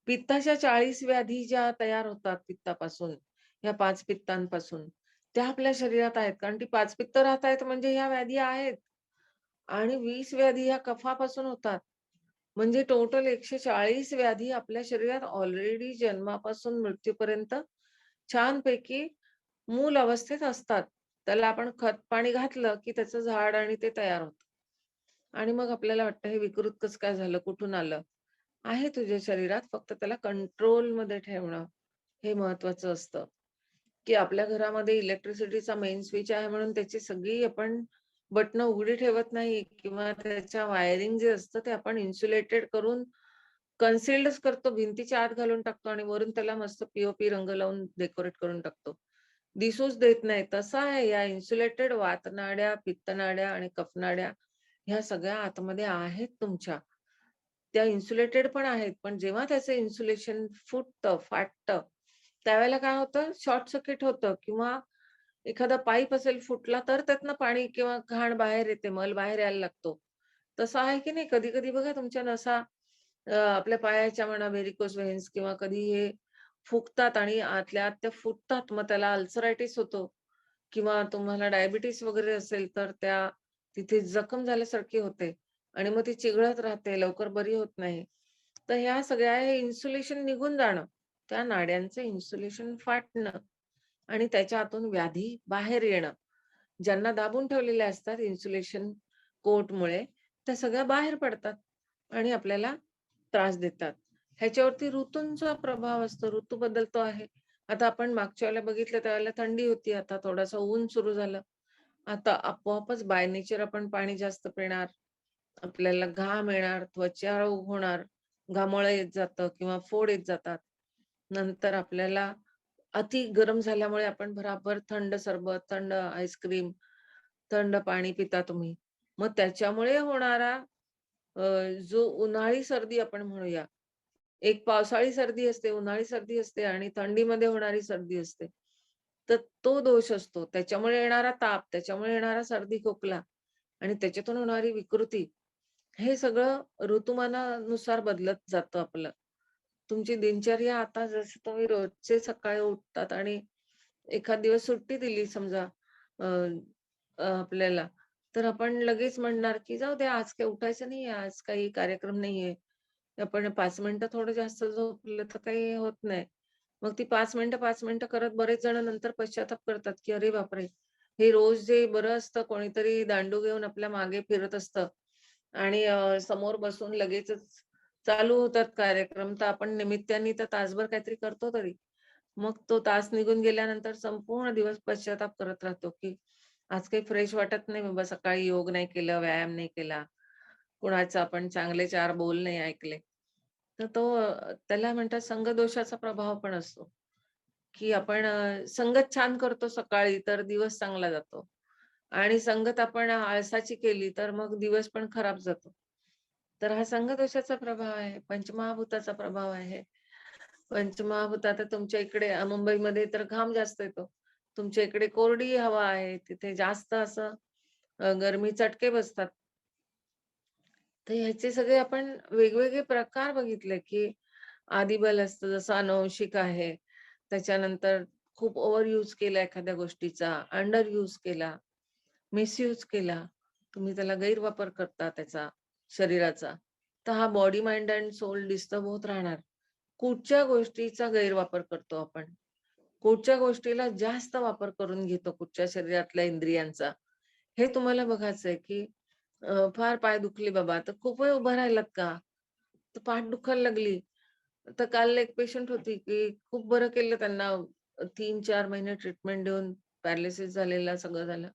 पित्ताच्या 40 व्याधी ज्या तयार होतात पित्तापासून, ह्या 5 पित्तांपासून, त्या आपल्या शरीरात आहेत. कारण ती 5 पित्त राहतायत म्हणजे ह्या व्याधी आहेत आणि 20 व्याधी ह्या कफापासून होतात. म्हणजे टोटल 140 व्याधी आपल्या शरीरात ऑलरेडी जन्मापासून मृत्यूपर्यंत छानपैकी मूल अवस्थेत असतात. त्याला आपण खत-पाणी घातलं, की त्याचं झाड आणि ते तयार होतं. आणि मग आपल्याला वाटतं हे विकृत कसं काय झालं? कुठून आलं? आहे तुझ्या शरीरात, फक्त त्याला कंट्रोलमध्ये ठेवणं हे महत्वाचं असतं. की आपल्या घरामध्ये इलेक्ट्रिसिटीचा मेन स्विच आहे म्हणून त्याची सगळी आपण बटणं उघडी ठेवत नाही किंवा त्याच्या वायरिंग जे असतं ते आपण इन्सुलेटेड करून कन्सील्डच करतो. भिंतीच्या आत घालून टाकतो आणि वरून त्याला मस्त पी रंग लावून डेकोरेट करून टाकतो. दिसूच देत नाही. तसं आहे या इन्सुलेटेड वातनाड्या, पित्तनाड्या आणि कफनाड्या ह्या सगळ्या आतमध्ये आहेत तुमच्या. त्या इन्सुलेटेड पण आहेत. पण जेव्हा त्याचं इन्सुलेशन फुटतं, फाटतं, त्यावेळेला काय होतं शॉर्ट सर्किट होतं किंवा एखादा पाईप असेल फुटला तर त्यातनं पाणी किंवा घाण बाहेर येते, मल बाहेर यायला लागतो. तसं आहे की नाही? कधी-कधी बघा तुमच्या नसा आपल्या पायाच्या म्हणा व्हेरिकोज व्हेन्स किंवा कधी हे फुगतात आणि आतल्या आत त्या फुटतात. मग त्याला अल्सरायटिस होतो किंवा तुम्हाला डायबिटीज वगैरे असेल तर त्या तिथे जखम झाल्यासारखी होते आणि मग ती चिघळत राहते, लवकर बरी होत नाही. तर ह्या सगळ्या हे इन्सुलेशन निघून जाणं, त्या नाड्यांचं इन्सुलेशन फाटणं आणि त्याच्या आतून व्याधी बाहेर येणं. ज्यांना दाबून ठेवलेल्या असतात इन्सुलेशन कोटमुळे, त्या सगळ्या बाहेर पडतात आणि आपल्याला त्रास देतात. ह्याच्यावरती ऋतूंचा प्रभाव असतो. ऋतू बदलतो आहे. आता आपण मागच्या वेळेला बघितलं त्यावेळेला थंडी होती. आता थोडंसं ऊन सुरू झालं. आता आपोआपच बाय नेचर आपण पाणी जास्त पिणार. आपल्याला घाम येणार, त्वचा होणार, घामोळं येत जातं किंवा फोड येत जातात. नंतर आपल्याला अति गरम झाल्यामुळे आपण भराभर थंड सरबत, थंड आईस्क्रीम, थंड पाणी पिता तुम्ही. मग त्याच्यामुळे होणारा अ, जो उन्हाळी सर्दी आपण म्हणूया, एक पावसाळी सर्दी असते, उन्हाळी सर्दी असते आणि थंडीमध्ये होणारी सर्दी असते. तर तो दोष असतो. त्याच्यामुळे येणारा ताप, त्याच्यामुळे येणारा सर्दी, खोकला आणि त्याच्यातून होणारी विकृती, हे सगळं ऋतुमानानुसार बदलत जातं आपलं. तुमची दिनचर्या आता जसं तुम्ही रोजचे सकाळी उठतात आणि एखाद दिवस सुट्टी दिली समजा अ, अ, आपल्याला, तर आपण लगेच म्हणणार, की जाऊ दे आज काही उठायचं नाहीये, आज काही कार्यक्रम नाहीये. आपण 5 मिनिटं थोडं जास्त झोपलं तर काही होत नाही. मग ती 5 मिनिटं करत बरेच जण नंतर पश्चाताप करतात, की "अरे बापरे! हे रोज जे बरं असतं कोणीतरी दांडू घेऊन आपल्या मागे फिरत असतं आणि समोर बसून लगेचच चालू होतात कार्यक्रम, तर आपण निमित्ताने तर तासभर काहीतरी करतो तरी." मग तो तास निघून गेल्यानंतर संपूर्ण दिवस पश्चाताप करत राहतो, की आज काही फ्रेश वाटत नाही बाबा, सकाळी योग नाही केलं, व्यायाम नाही केला, कुणाचं आपण चांगले 4 बोल नाही ऐकले. तर तो त्याला म्हणतात संगदोषाचा प्रभाव पण असतो, की आपण संगत छान करतो सकाळी तर दिवस चांगला जातो आणि संगत आपण आळसाची केली तर मग दिवस पण खराब जातो. तर हा संगदोषाचा प्रभाव आहे, पंचमहाभूताचा प्रभाव आहे. पंचमहाभूत आता तुमच्या इकडे मुंबईमध्ये तर घाम जास्त येतो. तुमच्या इकडे कोरडी हवा आहे. तिथे जास्त असं गरमी चटके बसतात. तर ह्याचे सगळे आपण वेगवेगळे प्रकार बघितले, की आदिबल असतं जसं अनुवंशिक आहे. त्याच्यानंतर खूप ओव्हर यूज केला एखाद्या गोष्टीचा, अंडर यूज केला, मिसयूज केला. तुम्ही त्याला गैरवापर करता त्याचा शरीराचा. तर हा body, mind and soul disturb होत राहणार. कुठच्या गोष्टीचा गैरवापर करतो आपण? कुठच्या गोष्टीला जास्त वापर करून घेतो कुठच्या शरीरातल्या इंद्रियांचा? हे तुम्हाला बघायचंय, की फार पाय दुखले बाबा, तर खूप वेळ उभं राहिलात का? तर पाठ दुखायला लागली. तर काल एक पेशंट होती, की खूप बरं केलं त्यांना 3-4 महिने ट्रीटमेंट देऊन पॅरालिसिस झालेला, सगळं झालं.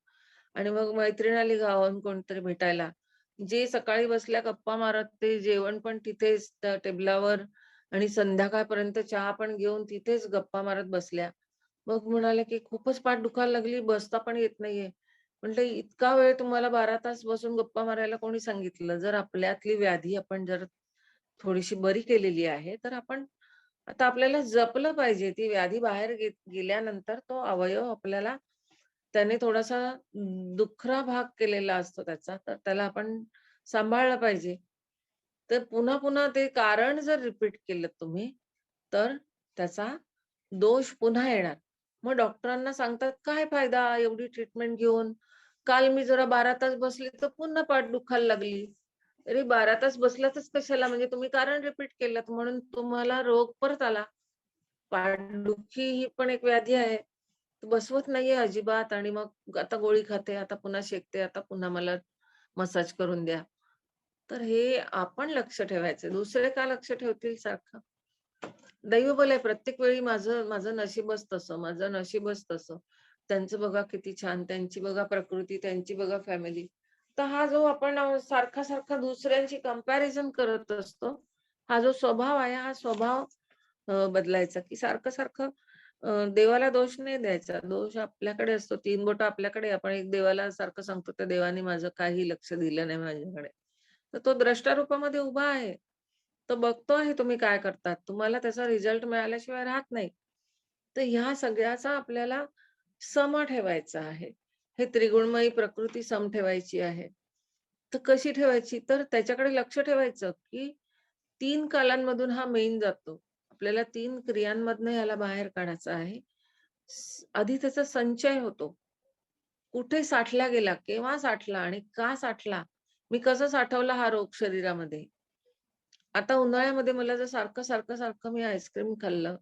आणि मग मैत्रीण आली गावाहून कोणतरी भेटायला. जे सकाळी बसल्या गप्पा मारत ते जेवण पण तिथेच त्या टेबलावर आणि संध्याकाळपर्यंत चहा पण घेऊन तिथेच गप्पा मारत बसल्या. मग म्हणाल्या, की "खूपच पाठ दुखायला लागली, बसता पण येत नाहीये." म्हटलं, "इतका वेळ तुम्हाला 12 तास बसून गप्पा मारायला कोणी सांगितलं? जर आपल्यातली व्याधी आपण जर थोडीशी बरी केलेली आहे, तर आपण आता आपल्याला जपलं पाहिजे. ती व्याधी बाहेर गेल्यानंतर तो अवयव आपल्याला त्याने थोडासा दुखरा भाग केलेला असतो त्याचा, तर त्याला आपण सांभाळलं पाहिजे. तर पुन्हा-पुन्हा ते कारण जर रिपीट केलं तुम्ही, तर त्याचा दोष पुन्हा येणार. मग डॉक्टरांना सांगतात, "काय फायदा एवढी ट्रीटमेंट घेऊन? काल मी जरा 12 तास बसले, तर पुन्हा पाठ दुखायला लागली." अरे 12 तास बसलातच कशाला? म्हणजे तुम्ही कारण रिपीट केलंत म्हणून तुम्हाला रोग परत आला. पाठदुखी ही पण एक व्याधी आहे. बसवत नाहीये अजिबात आणि मग आता गोळी खाते, आता पुन्हा शेकते, आता पुन्हा मला मसाज करून द्या. तर हे आपण लक्ष ठेवायचं. दुसरे का लक्ष ठेवतील सारखं? दैवबल आहे प्रत्येक वेळी माझं माझं नशीबच तसं, माझं नशीबच तसं. त्यांचं बघा किती छान, त्यांची बघा प्रकृती, त्यांची बघा फॅमिली. तर हा जो आपण सारखा-सारखा दुसऱ्यांची कंपॅरिझन करत असतो, हा जो स्वभाव आहे, हा स्वभाव बदलायचा, की सारखं-सारखं देवाला दोष नाही द्यायचा. दोष आपल्याकडे असतो. 3 बोटं आपल्याकडे, आपण एक देवाला सारखं सांगतो, "त्या देवाने माझं काही लक्ष दिलं नाही माझ्याकडे." तर तो द्रष्टा रूपामध्ये उभा आहे. तो बघतो आहे तुम्ही काय करतात. तुम्हाला त्याचा रिझल्ट मिळाल्याशिवाय राहत नाही. तर ह्या सगळ्याचा आपल्याला सम ठेवायचा आहे. हे त्रिगुणमयी प्रकृती सम ठेवायची आहे. तर कशी ठेवायची? तर त्याच्याकडे लक्ष ठेवायचं, की 3 कालांमधून हा मेन जातो. आपल्याला 3 क्रियांमधनं ह्याला बाहेर काढायचं आहे. आधी त्याचा संचय होतो. कुठे साठला गेला, केव्हा साठला आणि का साठला? मी कसं साठवला हा रोग शरीरामध्ये? आता उन्हाळ्यामध्ये मला जर सारखं मी आईस्क्रीम खाल्लं,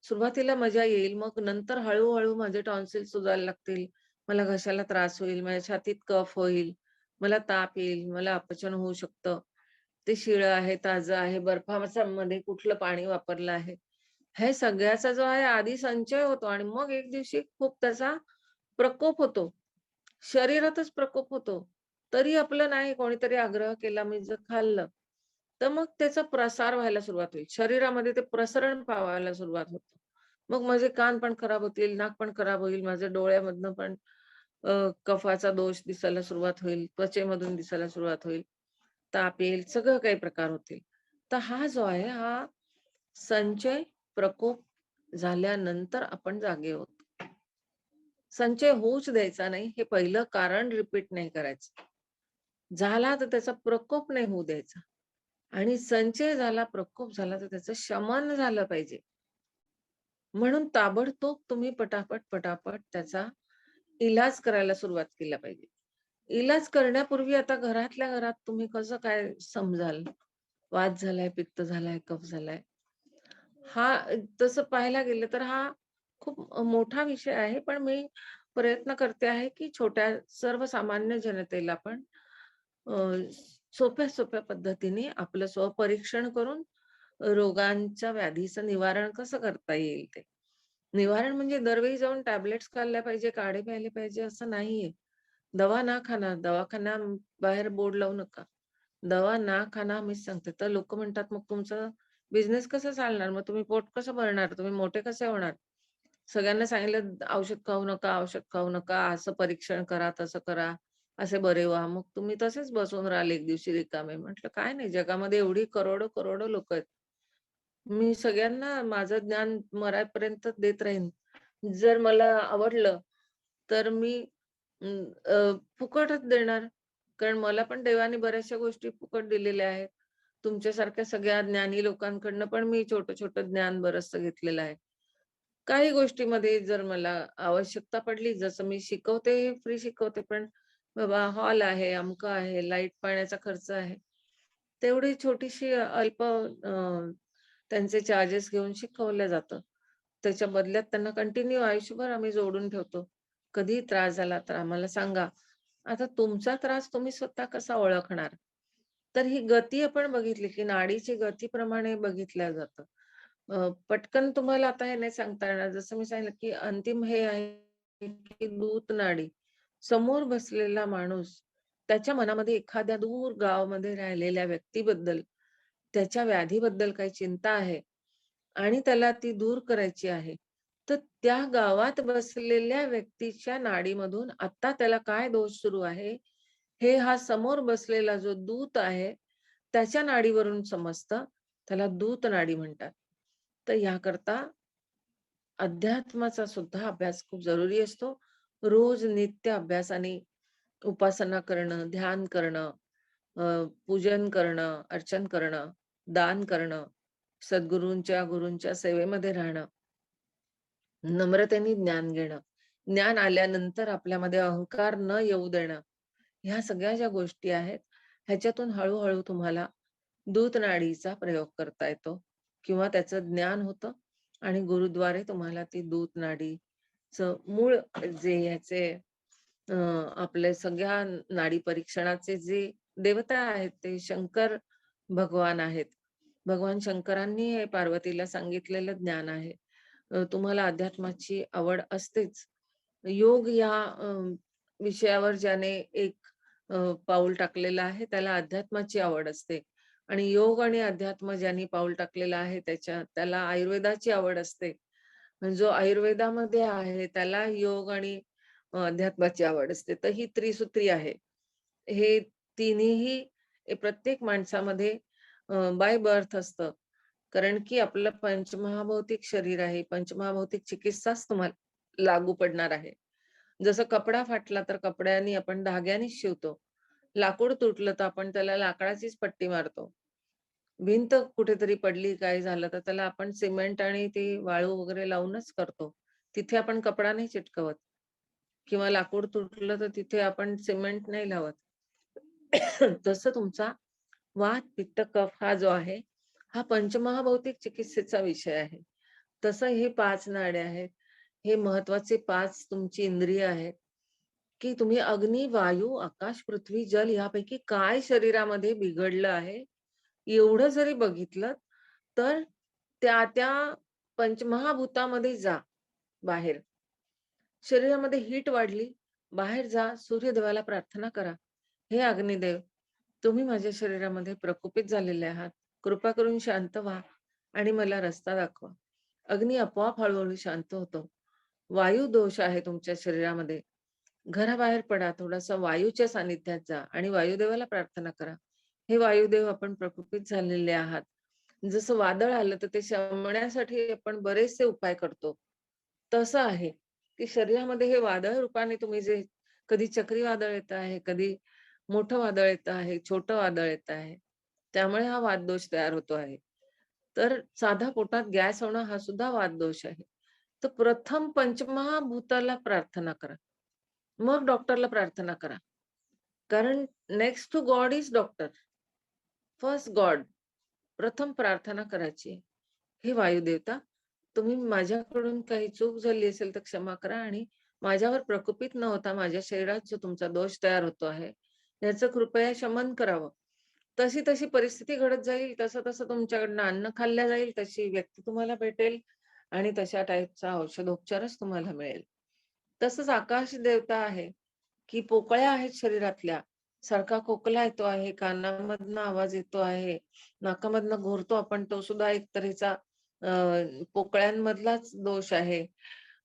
सुरुवातीला मजा येईल. मग नंतर हळू-हळू माझे टॉन्सिल सुजायला लागतील. मला घशाला त्रास होईल, माझ्या छातीत कफ होईल, मला ताप येईल, मला अपचन होऊ शकतं. ते शिळं आहे, ताजं आहे, बर्फामध्ये कुठलं पाणी वापरलं आहे. हे सगळ्याचा जो आहे आधी संचय होतो आणि मग एक दिवशी खूप त्याचा प्रकोप होतो. शरीरातच प्रकोप होतो. तरी आपलं नाही कोणीतरी आग्रह केला, मी जर खाल्लं, तर मग त्याचा प्रसार व्हायला सुरुवात होईल. शरीरामध्ये ते प्रसरण पावायला सुरुवात होतं. मग माझे कान पण खराब होतील, नाक पण खराब होईल, माझ्या डोळ्यामधनं पण कफाचा दोष दिसायला सुरुवात होईल, त्वचेमधून दिसायला सुरुवात होईल, ताप येईल, सगळं काही प्रकार होतील. तर हा जो आहे हा संचय, प्रकोप झाल्यानंतर आपण जागे होतो. संचय होऊच द्यायचा नाही, हे पहिलं कारण रिपीट नाही करायचं. झाला तर त्याचा प्रकोप नाही होऊ द्यायचा आणि संचय झाला, प्रकोप झाला तर त्याचं शमन झालं पाहिजे. म्हणून ताबडतोब तुम्ही पटापट त्याचा इलाज करायला सुरुवात केला पाहिजे. इलाज करण्यापूर्वी आता घरातल्या घरात तुम्ही कसं काय समजाल? वात झालाय, पित्त झालाय, कफ झालाय. हा तसं पाहायला गेलं तर हा खूप मोठा विषय आहे. पण मी प्रयत्न करते आहे, की छोट्या सर्वसामान्य जनतेला पण अ, सोप्या-सोप्या पद्धतीने आपलं स्वपरीक्षण करून रोगांच्या व्याधीचं निवारण कसं करता येईल ते. निवारण म्हणजे दरवेळी जाऊन टॅबलेट्स खाल्ल्या पाहिजे, काढे प्यायले पाहिजे असं नाहीये. दवा ना खाना, दवाखाना बाहेर बोर्ड लावू नका. दवा ना खाना मीच सांगते. तर लोकं म्हणतात, "मग तुमचं बिझनेस कसं चालणार? मग तुम्ही पोट कसं भरणार? तुम्ही मोठे कसे होणार?" सगळ्यांना सांगितलं, "औषध खाऊ नका, औषध खाऊ नका. असं परीक्षण करा, तसं करा. असे बरे व्हा." मग तुम्ही तसेच बसून राहाल एक दिवशी रिकामे. म्हटलं, "काय नाही, जगामध्ये एवढी करोडो लोकं आहेत. मी सगळ्यांना माझं ज्ञान मरेपर्यंत देत राहीन. जर मला आवडलं, तर मी फुकटच देणार. कारण मला पण देवाने बऱ्याचशा गोष्टी फुकट दिलेल्या आहेत. तुमच्यासारख्या सगळ्या ज्ञानी लोकांकडनं पण मी छोटं-छोटं ज्ञान बरचसं घेतलेलं आहे. काही गोष्टीमध्ये जर मला आवश्यकता पडली, जसं मी शिकवते, फ्री शिकवते, पण बाबा हॉल आहे, अमकं आहे, लाईट पाण्याचा खर्च आहे. तेवढी छोटीशी अल्प त्यांचे चार्जेस घेऊन शिकवलं जातं. त्याच्या बदल्यात त्यांना कंटिन्यू आयुष्यभर आम्ही जोडून ठेवतो. कधीही त्रास झाला तर आम्हाला सांगा. आता तुमचा त्रास तुम्ही स्वतः कसा ओळखणार? तर ही गती आपण बघितली, की नाडीची गतीप्रमाणे बघितलं जातं. पटकन तुम्हाला आता हे नाही सांगता येणार. जसं मी सांगितलं, की अंतिम हे आहे, की दूत नाडी. समोर बसलेला माणूस त्याच्या मनामध्ये एखाद्या दूर गावामध्ये राहिलेल्या व्यक्तीबद्दल, त्याच्या व्याधीबद्दल काही चिंता आहे आणि त्याला ती दूर करायची आहे. तर त्या गावात बसलेल्या व्यक्तीच्या नाडीमधून आता त्याला काय दोष सुरू आहे, हे हा समोर बसलेला जो दूत आहे, त्याच्या नाडीवरून समजतं. त्याला दूत नाडी म्हणतात. तर याकरता अध्यात्माचा सुद्धा अभ्यास खूप जरुरी असतो. रोज नित्य अभ्यासाने उपासना करणं, ध्यान करणं, अ, पूजन करणं, अर्चन करणं, दान करणं, गुरूंच्या सेवेमध्ये राहणं, नम्रतेने ज्ञान घेणं, ज्ञान आल्यानंतर आपल्यामध्ये अहंकार न येऊ देणं, ह्या सगळ्या ज्या गोष्टी आहेत, ह्याच्यातून हळू तुम्हाला दूत नाडीचा प्रयोग करता येतो किंवा त्याचं ज्ञान होतं आणि गुरुद्वारे तुम्हाला ती दूत नाडीचं मूळ जे ह्याचे अ, आपले सगळ्या नाडी परीक्षणाचे जे देवता आहेत ते शंकर भगवान आहेत. भगवान शंकरांनी हे पार्वतीला सांगितलेलं ज्ञान आहे. तुम्हाला अध्यात्माची आवड असतेच. योग या विषयावर ज्याने एक पाऊल टाकलेलं आहे त्याला अध्यात्माची आवड असते आणि योग आणि अध्यात्म ज्यांनी पाऊल टाकलेलं आहे त्याला आयुर्वेदाची आवड असते. जो आयुर्वेदामध्ये आहे त्याला योग आणि अध्यात्माची आवड असते. तर ही त्रिसूत्री आहे. हे तिन्हीही प्रत्येक माणसामध्ये बाय बर्थ असतं. कारण की आपलं पंचमहाभौतिक शरीर आहे. पंचमहाभौतिक चिकित्साच तुम्हाला लागू पडणार आहे. जसं कपडा फाटला तर कपड्याने आपण धाग्यानेच शिवतो. लाकूड तुटलं तर आपण त्याला लाकडाचीच पट्टी मारतो. भिंत कुठेतरी पडली, काय झालं तर त्याला आपण सिमेंट आणि ती वाळू वगैरे लावूनच करतो. तिथे आपण कपडा नाही चिटकवत किंवा लाकूड तुटलं तर तिथे आपण सिमेंट नाही लावत. तसं तुमचा वात, पित्त, कफ हा जो आहे, हा पंचमहाभौतिक चिकित्सेचा विषय आहे. तसं हे 5 नाड्या आहेत. हे महत्वाचे 5 तुमची इंद्रिय आहेत. की तुम्ही अग्नी, वायू, आकाश, पृथ्वी, जल यापैकी काय शरीरामध्ये बिघडलं आहे, एवढं जरी बघितलं तर त्या पंचमहाभूतामध्ये जा बाहेर. शरीरामध्ये हीट वाढली, बाहेर जा, सूर्यदेवाला प्रार्थना करा. हे अग्निदेव, तुम्ही माझ्या शरीरामध्ये प्रकोपित झालेले आहात. कृपा करून शांत व्हा आणि मला रस्ता दाखवा. अग्नी आपोआप हळूहळू शांत होतो. वायू दोष आहे तुमच्या शरीरामध्ये. घराबाहेर पडा, थोडासा वायूच्या सानिध्यात जा आणि वायुदेवाला प्रार्थना करा. हे वायुदेव, आपण प्रकोपित झालेले आहात. जसं वादळ आलं तर ते शमण्यासाठी आपण बरेचसे उपाय करतो. तसं आहे, की शरीरामध्ये हे वादळ रूपाने तुम्ही जे कधी चक्रीवादळ येत आहे, कधी मोठं वादळ येत आहे, छोटं वादळ येत आहे. त्यामुळे हा वातदोष तयार होतो आहे. तर साधा पोटात गॅस होणं हा सुद्धा वातदोष आहे. तर प्रथम पंचमहाभूताला प्रार्थना करा. मग डॉक्टरला प्रार्थना करा. कारण next to God is doctor. First God. प्रथम प्रार्थना करायची आहे. हे वायुदेवता, तुम्ही माझ्याकडून काही चूक झाली असेल तर क्षमा करा आणि माझ्यावर प्रकोपित न होता माझ्या शरीरात जो तुमचा दोष तयार होतो आहे, याचं कृपया शमन करावं. तशी तशी परिस्थिती घडत जाईल, तसं तुमच्याकडनं अन्न खाल्लं जाईल, तशी व्यक्ती तुम्हाला भेटेल आणि तशा टाईपचा औषधोपचारच तुम्हाला मिळेल. तसंच आकाश देवता आहे, की पोकळ्या आहेत शरीरातल्या. सारखा खोकला येतो आहे, कानामधनं आवाज येतो आहे, नाकामधनं घोरतो आपण, तो सुद्धा एक तऱ्हेचा पोकळ्यांमधलाच दोष आहे.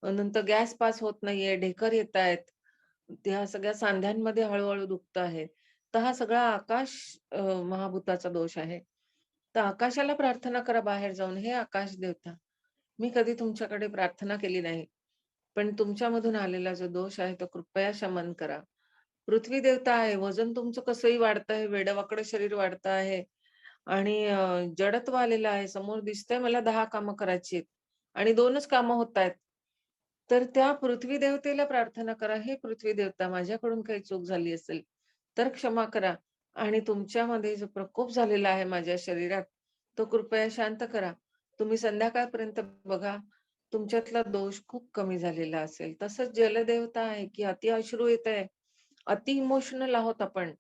नंतर गॅस पास होत नाहीये, ढेकर येतायत. त्या सगळ्या सांध्यांमध्ये हळू दुखतं आहे. तर हा सगळा आकाश महाभूताचा दोष आहे. तर आकाशाला प्रार्थना करा बाहेर जाऊन, "हे आकाश देवता, मी कधी तुमच्याकडे प्रार्थना केली नाही. पण तुमच्यामधून आलेला जो दोष आहे तो कृपया शमन करा." पृथ्वी देवता आहे, वजन तुमचं कसंही वाढतंय, वेडं-वाकडं शरीर वाढतं आहे आणि जडत्व आलेलं आहे. समोर दिसतंय मला 10 कामं करायची आहेत आणि 2च कामं होतायत. तर त्या पृथ्वी देवतेला प्रार्थना करा, "हे पृथ्वी देवता, माझ्याकडून काही चूक झाली असेल तर क्षमा करा आणि तुमच्यामध्ये जो प्रकोप झालेला आहे माझ्या शरीरात, तो कृपया शांत करा." तुम्ही संध्याकाळपर्यंत बघा, तुमच्यातला दोष खूप कमी झालेला असेल. तसंच जलदेवता आहे, की अति अश्रू येतंय, अति इमोशनल आहोत आपण.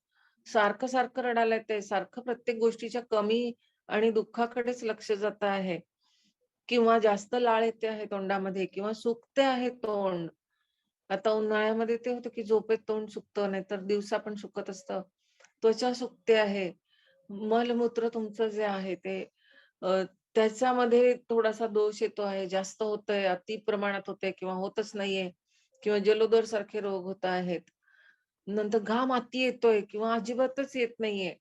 सारखं-सारखं रडायला येतंय, सारखं प्रत्येक गोष्टीच्या कमी आणि दुःखाकडेच लक्ष जात आहे किंवा जास्त लाळ येते आहे तोंडामध्ये किंवा सुकते आहे तोंड. आता उन्हाळ्यामध्ये ते होतं, की झोपेत तोंड सुकतं, नाहीतर दिवसा पण सुकत असतं. त्वचा सुकते आहे. मलमूत्र तुमचं जे आहे ते अ, त्याच्यामध्ये थोडासा दोष येतो आहे. जास्त होतंय, अति प्रमाणात होतंय किंवा होतच नाहीये किंवा जलोदर सारखे रोग होत आहेत. नंतर घाम अति येतोय किंवा अजिबातच येत नाहीये.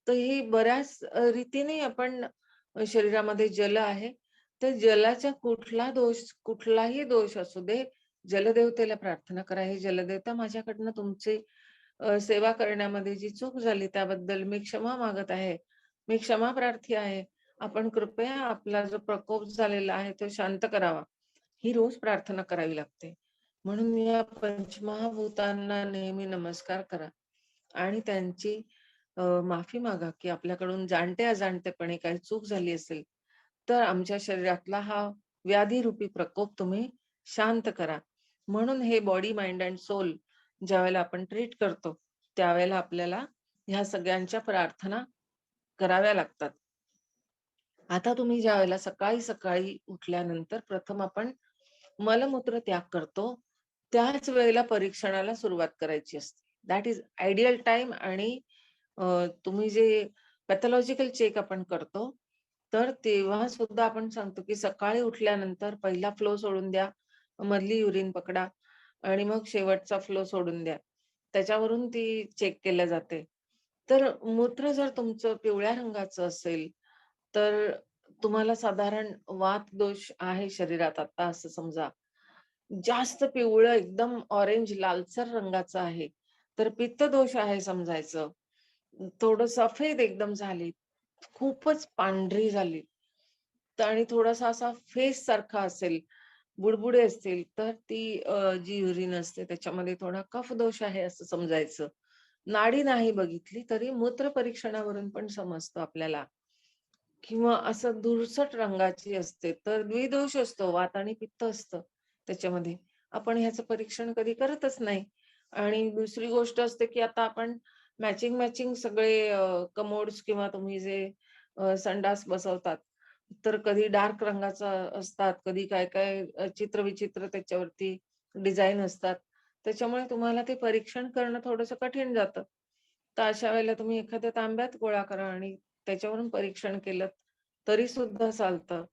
तर हे बऱ्याच रीतीने आपण शरीरामध्ये जल आहे. तर जलाचा कुठलाही दोष असू दे, जलदेवतेला प्रार्थना करा. हे जलदेवता, माझ्याकडनं तुमची सेवा करण्यामध्ये जी चूक झाली त्याबद्दल मी क्षमा मागत आहे. मी क्षमाप्रार्थी आहे. आपण कृपया आपला जो प्रकोप झालेला आहे तो शांत करावा. ही रोज प्रार्थना करावी लागते. म्हणून या पंचमहाभूतांना नेहमी नमस्कार करा आणि त्यांची माफी मागा, की आपल्याकडून जाणत्या-अजाणतेपणी काही चूक झाली असेल, तर आमच्या शरीरातला हा व्याधीरूपी प्रकोप तुम्ही शांत करा. म्हणून हे बॉडी, माइंड एंड सोल ज्यावेळेला आपण ट्रीट करतो, त्यावेळेला आपल्याला ह्या सगळ्यांच्या प्रार्थना कराव्या लागतात. आता तुम्ही ज्यावेळेला सकाळी-सकाळी उठल्यानंतर प्रथम आपण मलमूत्र त्याग करतो, त्याच वेळेला परीक्षणाला सुरुवात करायची असते. दॅट इज आयडियल टाईम आणि तुम्ही जे पॅथॉलॉजिकल चेक आपण करतो, तर तेव्हा सुद्धा आपण सांगतो, की सकाळी उठल्यानंतर पहिला फ्लो सोडून द्या, मधली युरिन पकडा आणि मग शेवटचा फ्लो सोडून द्या. त्याच्यावरून ती चेक केल्या जाते. तर मूत्र जर तुमचं पिवळ्या रंगाचं असेल, तर तुम्हाला साधारण वातदोष आहे शरीरात आता असं समजा. जास्त पिवळं एकदम ऑरेंज लालसर रंगाचं आहे, तर पित्तदोष आहे समजायचं. थोडं सफेद एकदम झाली, खूपच पांढरी झाली आणि थोडासा असा फेस सारखा असेल, बुडबुडे असतील, तर ती जी युरिन असते त्याच्यामध्ये थोडा कफ दोष आहे असं समजायचं. नाडी नाही बघितली तरी मूत्र परीक्षणावरून पण समजतं आपल्याला. किंवा असं धुरसट रंगाची असते, तर द्विदोष असतो, वात आणि पित्त असतं त्याच्यामध्ये. आपण ह्याचं परीक्षण कधी करतच नाही. आणि दुसरी गोष्ट असते, की आता आपण मॅचिंग सगळे कमोड्स किंवा तुम्ही जे संडास बसवतात, तर कधी डार्क रंगाचा असतात, कधी काय-काय चित्रविचित्र त्याच्यावरती डिझाइन असतात. त्याच्यामुळे तुम्हाला ते परीक्षण करणं थोडंसं कठीण जातं. तर अशा वेळेला तुम्ही एखाद्या तांब्यात गोळा करा आणि त्याच्यावरून परीक्षण केलंत तरी सुद्धा चालतं.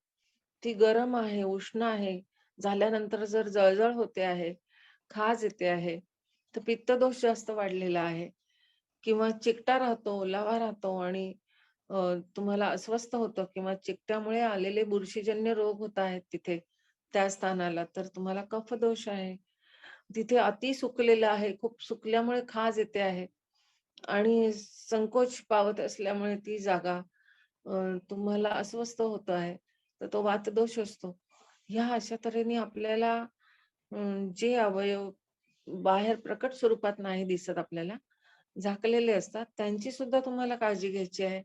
ती गरम आहे, उष्ण आहे, झाल्यानंतर जर जळजळ होते आहे, खाज येते आहे, तर पित्तदोष जास्त वाढलेला आहे किंवा चिकटा राहतो, ओलावा राहतो आणि तुम्हाला अस्वस्थ होतं किंवा चिकट्यामुळे आलेले बुरशीजन्य रोग होत आहेत तिथे, त्या स्थानाला, तर तुम्हाला कफदोष आहे. तिथे अति सुकलेलं आहे, खूप सुकल्यामुळे खाज येते आहे आणि संकोच पावत असल्यामुळे ती जागा तुम्हाला अस्वस्थ होत आहे, तर तो वातदोष असतो. ह्या अशा तऱ्हेने आपल्याला जे अवयव बाहेर प्रकट स्वरूपात नाही दिसत आपल्याला, झाकलेले असतात, त्यांची सुद्धा तुम्हाला काळजी घ्यायची आहे.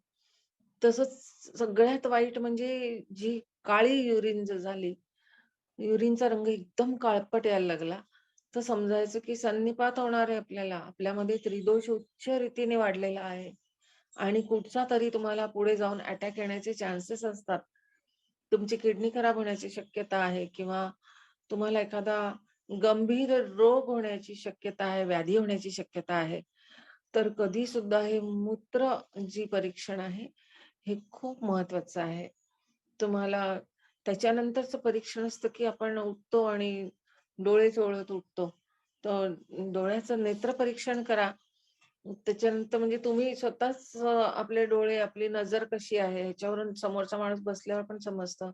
तसंच सगळ्यात वाईट म्हणजे जी काळी युरिन जर झाली, युरिनचा रंग एकदम काळपट यायला लागला, तर समजायचं की संनिपात होणार आहे आपल्याला. आपल्यामध्ये त्रिदोष उच्च रीतीने वाढलेला आहे आणि कुठचा तरी तुम्हाला पुढे जाऊन अटॅक येण्याचे चान्सेस असतात. तुमची किडनी खराब होण्याची शक्यता आहे किंवा तुम्हाला एखादा गंभीर रोग होण्याची शक्यता आहे, व्याधी होण्याची शक्यता आहे. तर कधी सुद्धा हे मूत्र जी परीक्षण आहे, हे खूप महत्वाचं आहे. तुम्हाला त्याच्यानंतरचं परीक्षण असतं, की आपण उठतो आणि डोळे चोळत उठतो. तर डोळ्याचं नेत्रपरीक्षण करा. त्याच्यानंतर म्हणजे तुम्ही स्वतःच आपले डोळे, आपली नजर कशी आहे ह्याच्यावरून समोरचा माणूस बसल्यावर पण समजतं.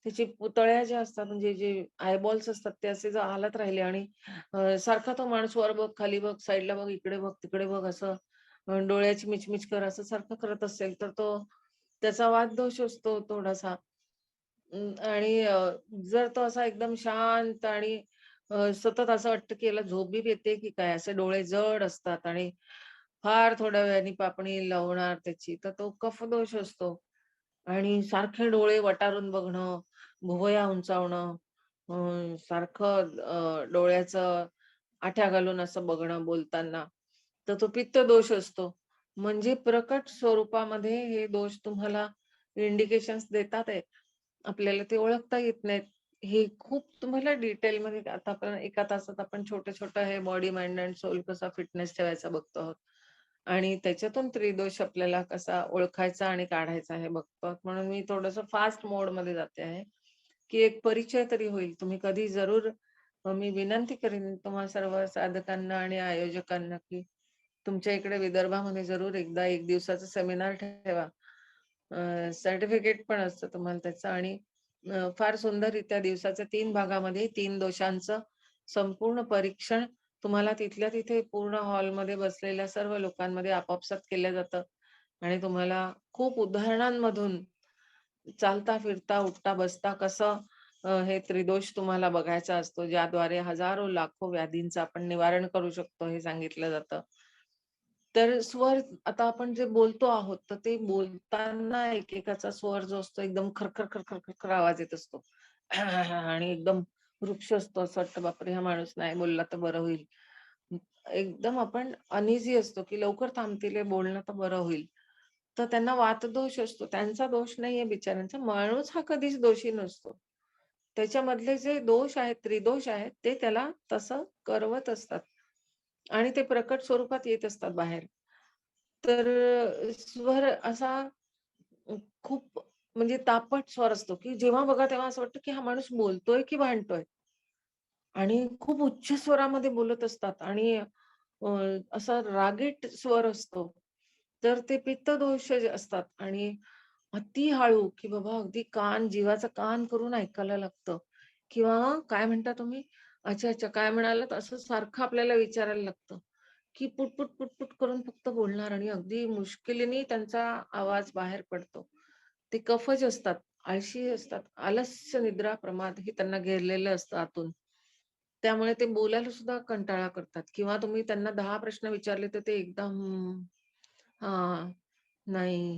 त्याची पुतळ्या ज्या असतात म्हणजे जे आयबॉल्स असतात ते असे जर हालत राहिले आणि सारखा तो माणूस वर बघ, खाली बघ, साइडला बघ, इकडे बघ, तिकडे बघ असं डोळ्याची मिचमिच कर असं सारखं करत असेल तर तो त्याचा वातदोष असतो थोडासा. आणि जर तो असा एकदम शांत आणि सतत असं वाटतं की याला झोप बीप येते की काय असे डोळे जड असतात आणि फार थोड्या वेळाने पापणी लावणार त्याची, तर तो कफदोष असतो. आणि सारखे डोळे वटारून बघणं, भुवया उंचावणं, सारखं डोळ्याचं आठ्या घालून असं बघणं बोलताना, तर तो पित्तदोष असतो. म्हणजे प्रकट स्वरूपामध्ये हे दोष तुम्हाला इंडिकेशन्स देतात आहे. आपल्याला ते ओळखता येत नाहीत. हे खूप तुम्हाला डिटेलमध्ये आता आपण एका तासात आपण छोटं-छोटं हे बॉडी, माइंड एंड सोल कसा फिटनेस ठेवायचा बघतो आहोत. आणि त्याच्यातून त्रिदोष आपल्याला कसा ओळखायचा आणि काढायचा हे बघतो आहोत. म्हणून मी थोडंसं फास्ट मोडमध्ये जाते आहे, की एक परिचय तरी होईल. तुम्ही कधी जरूर मी विनंती करीन तुम्हा सर्व साधकांना आणि आयोजकांना, की तुमच्या इकडे विदर्भामध्ये जरूर एकदा 1 दिवसाचा सेमिनार ठेवा. सर्टिफिकेट पण असतं तुम्हाला त्याचं आणि फार सुंदररीत्या दिवसाच्या 3 भागामध्ये 3 दोषांचं संपूर्ण परीक्षण तुम्हाला तिथल्या तिथे पूर्ण हॉलमध्ये बसलेल्या सर्व लोकांमध्ये आपापसात केलं जातं आणि तुम्हाला खूप उदाहरणांमधून चालता, फिरता, उठता, बसता कसं हे त्रिदोष तुम्हाला बघायचा असतो, ज्याद्वारे हजारो, लाखो व्याधींचं आपण निवारण करू शकतो हे सांगितलं जातं. तर स्वर आता आपण जे बोलतो आहोत, तर ते बोलताना एकेकाचा स्वर जो असतो एकदम खरखर, खरखर, खरखर आवाज येत असतो. आणि एकदम वृक्ष असतो असं वाटतं, बापरे! हा माणूस नाही बोलला तर बरं होईल. एकदम आपण अनइझी असतो, की लवकर थांबतील हे बोलणं तर बरं होईल. तर त्यांना वातदोष असतो. त्यांचा दोष नाहीये बिचाऱ्यांचा. माणूस हा कधीच दोषी नसतो. त्याच्यामधले जे दोष आहेत, त्रिदोष आहेत, ते त्याला तसं करवत असतात आणि ते प्रकट स्वरूपात येत असतात बाहेर. तर स्वर असा खूप म्हणजे तापट स्वर असतो, की जेव्हा बघा तेव्हा असं वाटतं, की हा माणूस बोलतोय की भांडतोय आणि खूप उच्च स्वरामध्ये बोलत असतात आणि असा रागीट स्वर असतो. तर ते पित्तदोष जे असतात आणि अति हळू, की बाबा अगदी कान जीवाचा कान करून ऐकायला लागतं किंवा काय म्हणता तुम्ही? अच्छा, अच्छा. काय म्हणालात? असं सारखं आपल्याला विचारायला लागतं, की पुट-पुट, पुट-पुट करून फक्त बोलणार आणि अगदी मुश्किलीने त्यांचा आवाज बाहेर पडतो. ते कफज असतात, आळशी असतात. आलस्य, निद्रा, प्रमाद हे त्यांना घेरलेलं असतं आतून. त्यामुळे ते बोलायला सुद्धा कंटाळा करतात किंवा तुम्ही त्यांना 10 प्रश्न विचारले तर ते एकदम हां, नाही,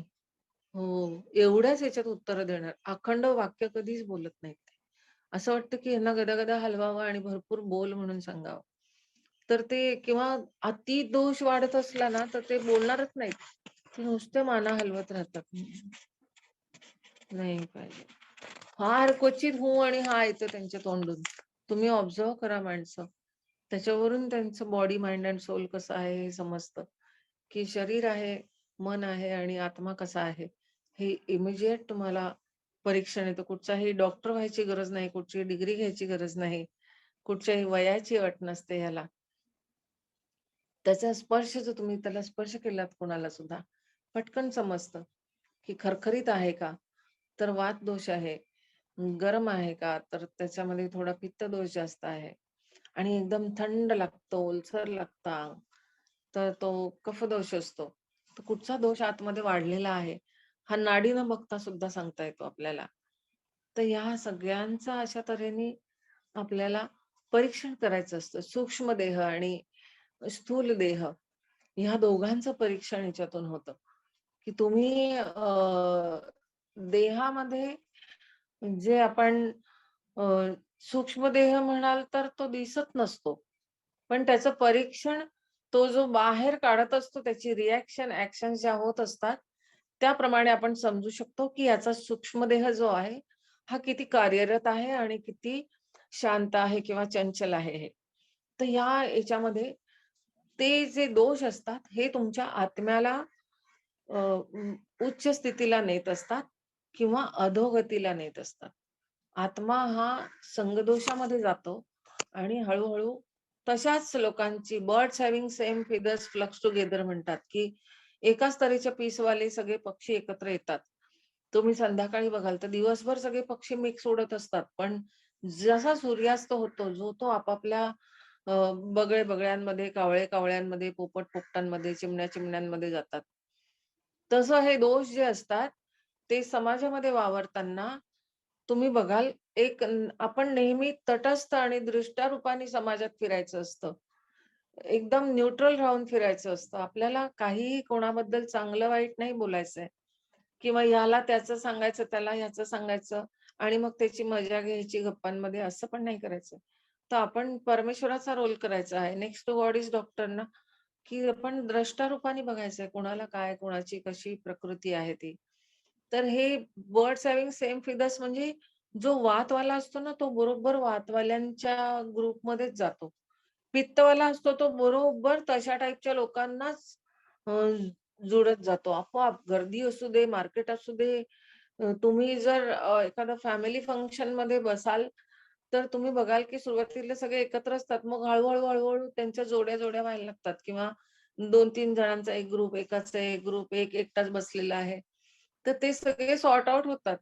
हो, एवढ्याच ह्याच्यात उत्तरं देणार. अखंड वाक्य कधीच बोलत नाहीत ते. असं वाटतं की ह्यांना गदा-गदा हलवावं आणि भरपूर बोल म्हणून सांगावं. तर ते किंवा अति दोष वाढत असला ना तर ते बोलणारच नाहीत. ते नुसते माना हलवत राहतात. नाही पाहिजे. फार क्वचित हो आणि हा येतो त्यांच्या तोंडून. तुम्ही ऑब्झर्व्ह करा माणसं. त्याच्यावरून त्यांचं बॉडी, माइंड अँड सोल कसं आहे हे समजतं, की शरीर आहे, मन आहे आणि आत्मा कसा आहे. हे इमिजिएट तुम्हाला परीक्षण येतं. कुठचाही डॉक्टर व्हायची गरज नाही, कुठची डिग्री घ्यायची गरज नाही, कुठच्याही वयाची अट नसते ह्याला. त्याचा स्पर्श जो तुम्ही त्याला स्पर्श केलात कोणाला सुद्धा, पटकन समजतं, की खरखरीत आहे का? तर वात दोष आहे. गरम आहे का? तर त्याच्यामध्ये थोडा पित्त दोष जास्त आहे. आणि एकदम थंड लागतं, ओलसर लागतं अंग, तर तो कफ दोष असतो. तर कुठचा दोष आतमध्ये वाढलेला आहे, हा नाडी न बघता सुद्धा सांगता येतो आपल्याला. तर ह्या सगळ्यांचा अशा तऱ्हेने आपल्याला परीक्षण करायचं असतं. सूक्ष्म देह आणि स्थूल देह ह्या दोघांचं परीक्षण ह्याच्यातून होतं, की तुम्ही देहामध्ये जे आपण अ, सूक्ष्म देह म्हणाल तर तो दिसत नसतो. पण त्याचं परीक्षण तो जो बाहेर काढत असतो त्याची रिएक्शन, ॲक्शन ज्या होत असतात, त्याप्रमाणे आपण समजू शकतो, की याचा सूक्ष्मदेह जो आहे, हा किती कार्यरत आहे आणि किती शांत आहे किंवा चंचल आहे हे. तर या याच्यामध्ये ते जे दोष असतात, हे तुमच्या आत्म्याला उच्च स्थितीला नेत असतात किंवा अधोगतीला नेत असतात. आत्मा हा संगदोषामध्ये जातो आणि हळू-हळू तशाच लोकांची birds having same feathers flux together म्हणतात, की एकाच तऱ्हेचे पीसवाले सगळे पक्षी एकत्र येतात. तुम्ही संध्याकाळी बघाल तर दिवसभर सगळे पक्षी मिक्स उडत असतात. पण जसा सूर्यास्त होतो, जो तो आपापल्या अ, बगळे-बगळ्यांमध्ये, कावळे-कावळ्यांमध्ये, पोपट-पोपटांमध्ये, चिमण्या-चिमण्यांमध्ये जातात. तसं हे दोष जे असतात, ते समाजामध्ये वावरताना तुम्ही बघाल आपण नेहमी तटस्थ आणि दृष्टारूपाने समाजात फिरायचं असतं. एकदम न्यूट्रल राहून फिरायचं असतं. आपल्याला काहीही कोणाबद्दल चांगलं वाईट नाही बोलायचंय किंवा ह्याला त्याचं सांगायचं, त्याला ह्याचं सांगायचं आणि मग त्याची मजा घ्यायची गप्पांमध्ये असं पण नाही करायचं. तर आपण परमेश्वराचा रोल करायचा आहे. Next to God is doctor ना, की आपण द्रष्टारूपाने बघायचंय कोणाला काय, कोणाची कशी प्रकृती आहे ती. तर हे बर्ड्स हॅव्हिंग सेम फिदर्स म्हणजे जो वातवाला असतो ना, तो बरोबर वातवाल्यांच्या ग्रुपमध्येच जातो. पित्तवाला असतो तो बरोबर तशा टाइपच्या लोकांनाच अ, जुळत जातो. आपोआप गर्दी असू दे, मार्केट असू दे. तुम्ही जर एखादं फॅमिली फंक्शनमध्ये बसाल, तर तुम्ही बघाल की सुरुवातीला सगळे एकत्र असतात. मग हळू-हळू त्यांच्या जोड्या-जोड्या व्हायला लागतात किंवा 2-3 जणांचा एक ग्रुप, एकाचा एक ग्रुप, एक एकटाच बसलेला आहे. तर ते सगळे सॉर्ट आउट होतात.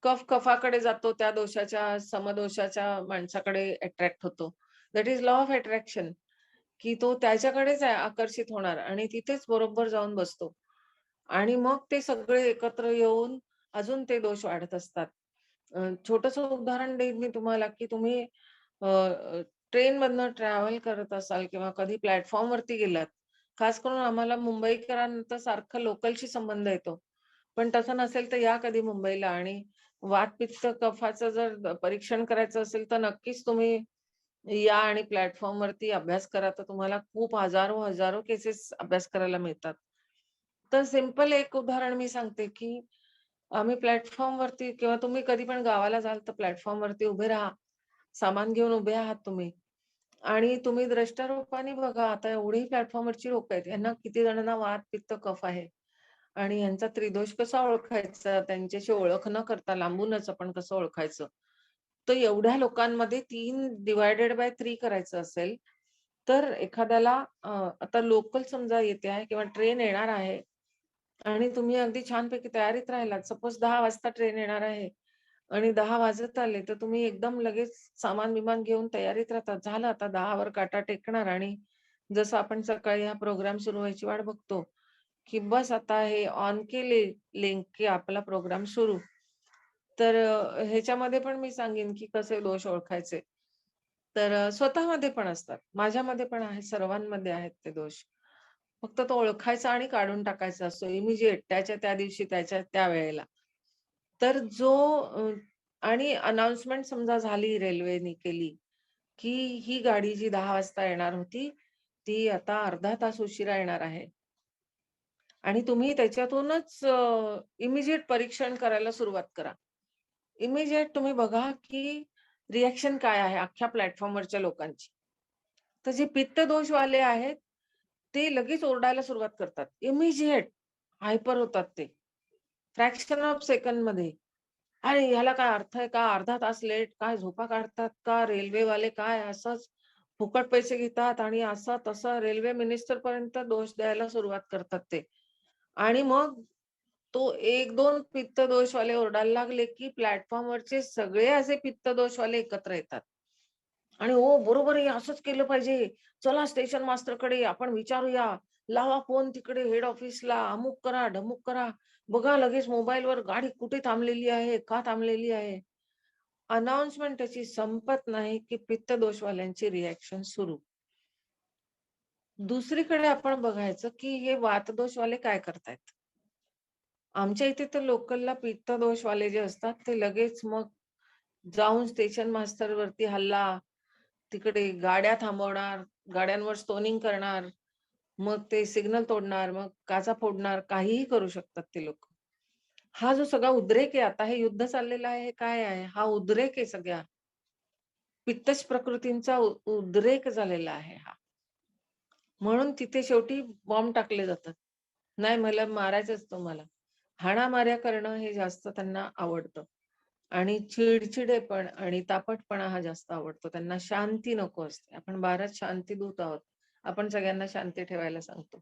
कफ कफाकडे जातो, त्या दोषाच्या, समदोषाच्या माणसाकडे अट्रॅक्ट होतो. That is law of attraction. की तो त्याच्याकडेच आकर्षित होणार आणि तिथेच बरोबर जाऊन बसतो. आणि मग ते सगळे एकत्र येऊन अजून ते दोष वाढत असतात. छोटंसं उदाहरण देईन मी तुम्हाला, की तुम्ही ट्रेनमधनं ट्रॅव्हल करत असाल किंवा कधी प्लॅटफॉर्मवरती गेलात. खास करून आम्हाला मुंबईकरांना तर सारखं लोकलशी संबंध येतो. पण तसं नसेल तर या कधी मुंबईला आणि वात, पित्त, कफाचं जर परीक्षण करायचं असेल तर नक्कीच तुम्ही या आणि प्लॅटफॉर्मवरती अभ्यास करा, तर तुम्हाला खूप हजारो केसेस अभ्यास करायला मिळतात. तर सिंपल एक उदाहरण मी सांगते, की आम्ही प्लॅटफॉर्मवरती किंवा तुम्ही कधी पण गावाला जाल, तर प्लॅटफॉर्मवरती उभे राहा. सामान घेऊन उभे आहात तुम्ही आणि तुम्ही द्रष्टारूपाने बघा, आता एवढी प्लॅटफॉर्मवरची लोकं आहेत. यांना किती जणांना वात, पित्त, कफ आहे आणि यांचा त्रिदोष कसा ओळखायचा? त्यांच्याशी ओळख न करता लांबूनच आपण कसं ओळखायचं? तर एवढ्या लोकांमध्ये 3 डिव्हायडेड बाय 3 करायचं असेल, तर एखाद्याला आता लोकल समजा येते आहे किंवा ट्रेन येणार आहे आणि तुम्ही अगदी छानपैकी तयारीत राहिलात. सपोज 10 वाजता ट्रेन येणार आहे आणि 10 वाजत आले, तर तुम्ही एकदम लगेच सामान-बिमान घेऊन तयारीत राहतात. झालं आता 10 वर काटा टेकणार आणि जसं आपण सकाळी हा प्रोग्राम सुरू व्हायची वाट बघतो, की बस आता हे ऑन केले लिंक, की आपला प्रोग्राम सुरू. तर ह्याच्यामध्ये पण मी सांगेन, की कसे दोष ओळखायचे. तर स्वतःमध्ये पण असतात. माझ्यामध्ये पण आहेत, सर्वांमध्ये आहेत ते दोष. फक्त तो ओळखायचा आणि काढून टाकायचा असतो इमिजिएट त्याच्या त्या दिवशी, त्याच्या त्या वेळेला. तर जो आणि अनाउन्समेंट समजा झाली रेल्वेने केली, की ही गाडी जी 10 वाजता येणार होती, ती आता अर्धा तास उशिरा येणार आहे. आणि तुम्ही त्याच्यातूनच इमिजिएट परीक्षण करायला सुरुवात करा. इमिजिएट तुम्ही बघा, की रिएक्शन काय आहे अख्ख्या प्लॅटफॉर्मवरच्या लोकांची. तर जे पित्तदोषवाले आहेत, ते लगेच ओरडायला सुरुवात करतात. इमिजिएट हायपर होतात ते. फ्रॅक्शन ऑफ सेकंडमध्ये. अरे ह्याला काय अर्थ आहे का? अर्धा तास लेट, काय झोपा काढतात का? रेल्वेवाले काय असंच फुकट पैसे घेतात आणि असं तसं रेल्वे मिनिस्टर पर्यंत दोष द्यायला सुरुवात करतात ते. आणि मग तो 1-2 पित्तदोषवाले ओरडायला लागले, की प्लॅटफॉर्मवरचे सगळे असे पित्तदोषवाले एकत्र येतात. आणि हो, बरोबर आहे, असंच केलं पाहिजे. चला स्टेशन मास्टरकडे आपण विचारूया. लावा फोन तिकडे हेड ऑफिसला, अमुक करा, ढमुक करा. बघा लगेच मोबाईलवर गाडी कुठे थांबलेली आहे, का थांबलेली आहे. अनाउन्समेंट त्याची संपत नाही, की पित्तदोषवाल्यांची रिएक्शन सुरू. दुसरीकडे आपण बघायचं, की हे वातदोषवाले काय करतायत. आमच्या इथे तर लोकलला पित्तदोषवाले जे असतात, ते लगेच मग जाऊन स्टेशन मास्टरवरती हल्ला, तिकडे गाड्या थांबवणार, गाड्यांवर स्टोनिंग करणार, मग ते सिग्नल तोडणार, मग काचा फोडणार, काहीही करू शकतात ते लोक. हा जो सगळा उद्रेक आहे, आता हे युद्ध चाललेलं आहे, हे काय आहे? हा उद्रेक आहे सगळ्या. पित्तश प्रकृतींचा उद्रेक झालेला आहे हा. म्हणून तिथे शेवटी बॉम्ब टाकले जातात. नाही मला मारायचंच तुम्हाला. हाणामाऱ्या करणं हे जास्त त्यांना आवडतं. आणि चिडचिडेपण आणि तापटपणा हा जास्त आवडतो. त्यांना शांती नको असते. आपण भारत शांतीदूत आहोत. आपण सगळ्यांना शांती ठेवायला सांगतो.